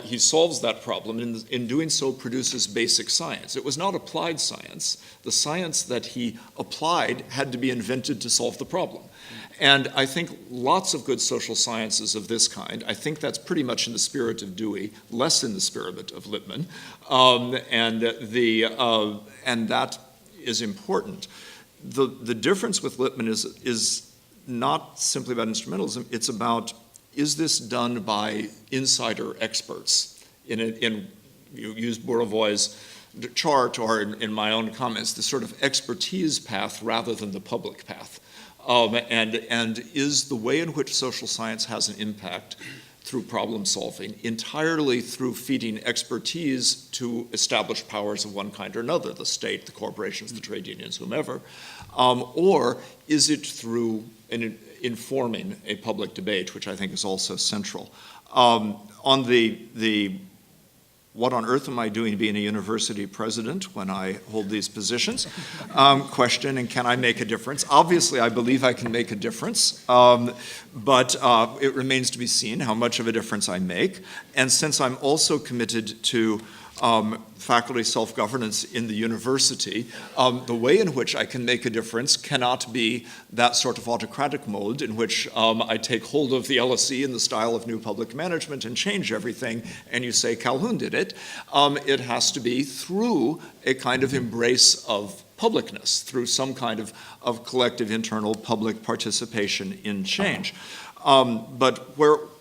He solves that problem, and in doing so produces basic science. It was not applied science. The science that he applied had to be invented to solve the problem. And I think lots of good social sciences of this kind, I think that's pretty much in the spirit of Dewey, less in the spirit of Lippmann, and that is important. The difference with Lippmann is not simply about instrumentalism, it's about, is this done by insider experts? You used Bouravoy's chart, or in my own comments, the sort of expertise path rather than the public path. And is the way in which social science has an impact through problem solving entirely through feeding expertise to established powers of one kind or another, the state, the corporations, the trade unions, whomever, or is it through informing a public debate, which I think is also central. On the what on earth am I doing being a university president when I hold these positions? Question, and can I make a difference? Obviously, I believe I can make a difference, but it remains to be seen how much of a difference I make. And since I'm also committed to faculty self-governance in the university, the way in which I can make a difference cannot be that sort of autocratic mode in which I take hold of the LSE in the style of new public management and change everything, and you say Calhoun did it. It has to be through a kind of embrace of publicness, through some kind of collective internal public participation in change.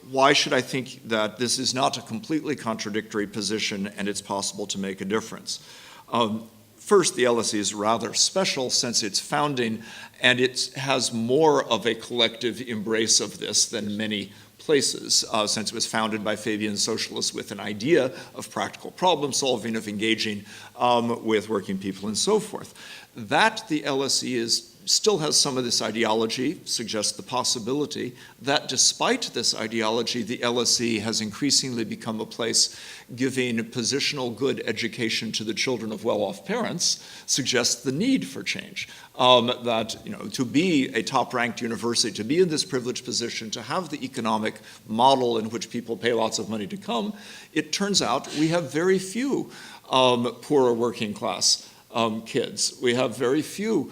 Why should I think that this is not a completely contradictory position and it's possible to make a difference? First, the LSE is rather special since its founding, and it has more of a collective embrace of this than many places, since it was founded by Fabian socialists with an idea of practical problem solving, of engaging with working people and so forth. That the LSE still has some of this ideology, suggests the possibility that despite this ideology, the LSE has increasingly become a place giving positional good education to the children of well-off parents, suggests the need for change. That, to be a top-ranked university, to be in this privileged position, to have the economic model in which people pay lots of money to come, it turns out we have very few poorer working class kids. We have very few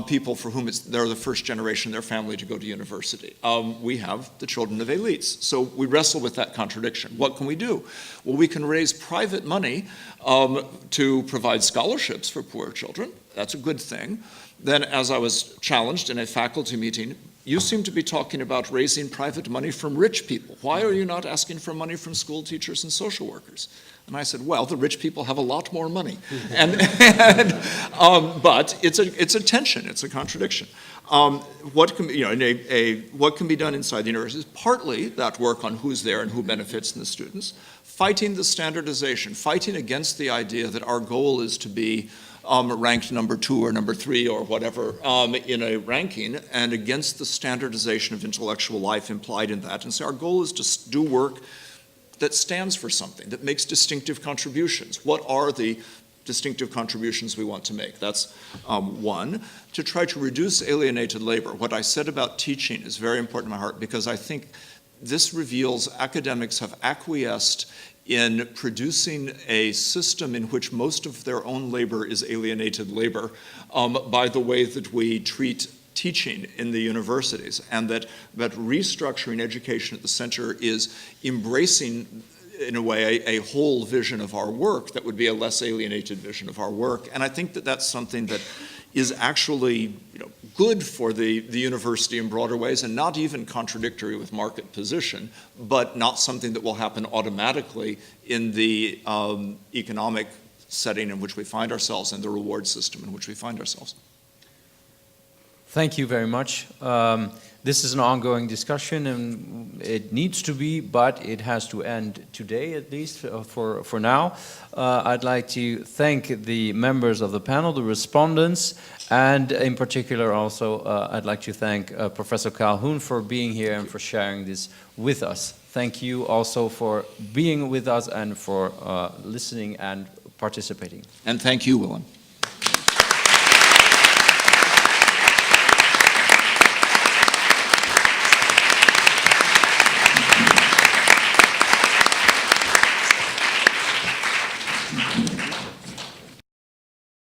people for whom they're the first generation in their family to go to university. We have the children of elites. So we wrestle with that contradiction. What can we do? Well, we can raise private money to provide scholarships for poor children. That's a good thing. Then, as I was challenged in a faculty meeting, you seem to be talking about raising private money from rich people. Why are you not asking for money from school teachers and social workers? And I said, well, the rich people have a lot more money. But it's a tension, it's a contradiction. What can be done inside the university is partly that work on who's there and who benefits in the students, fighting the standardization, fighting against the idea that our goal is to be ranked number 2 or number 3 or whatever in a ranking, and against the standardization of intellectual life implied in that. And so our goal is to do work that stands for something, that makes distinctive contributions. What are the distinctive contributions we want to make? That's one. To try to reduce alienated labor. What I said about teaching is very important to my heart, because I think this reveals academics have acquiesced in producing a system in which most of their own labor is alienated labor by the way that we treat teaching in the universities, and that restructuring education at the center is embracing, in a way, a whole vision of our work that would be a less alienated vision of our work. And I think that that's something that is actually good for the university in broader ways, and not even contradictory with market position, but not something that will happen automatically in the economic setting in which we find ourselves and the reward system in which we find ourselves. Thank you very much. This is an ongoing discussion, and it needs to be, but it has to end today, at least for now. I'd like to thank the members of the panel, the respondents, and in particular also I'd like to thank Professor Calhoun for being here and for sharing this with us. Thank you also for being with us and for listening and participating. And thank you, Willem.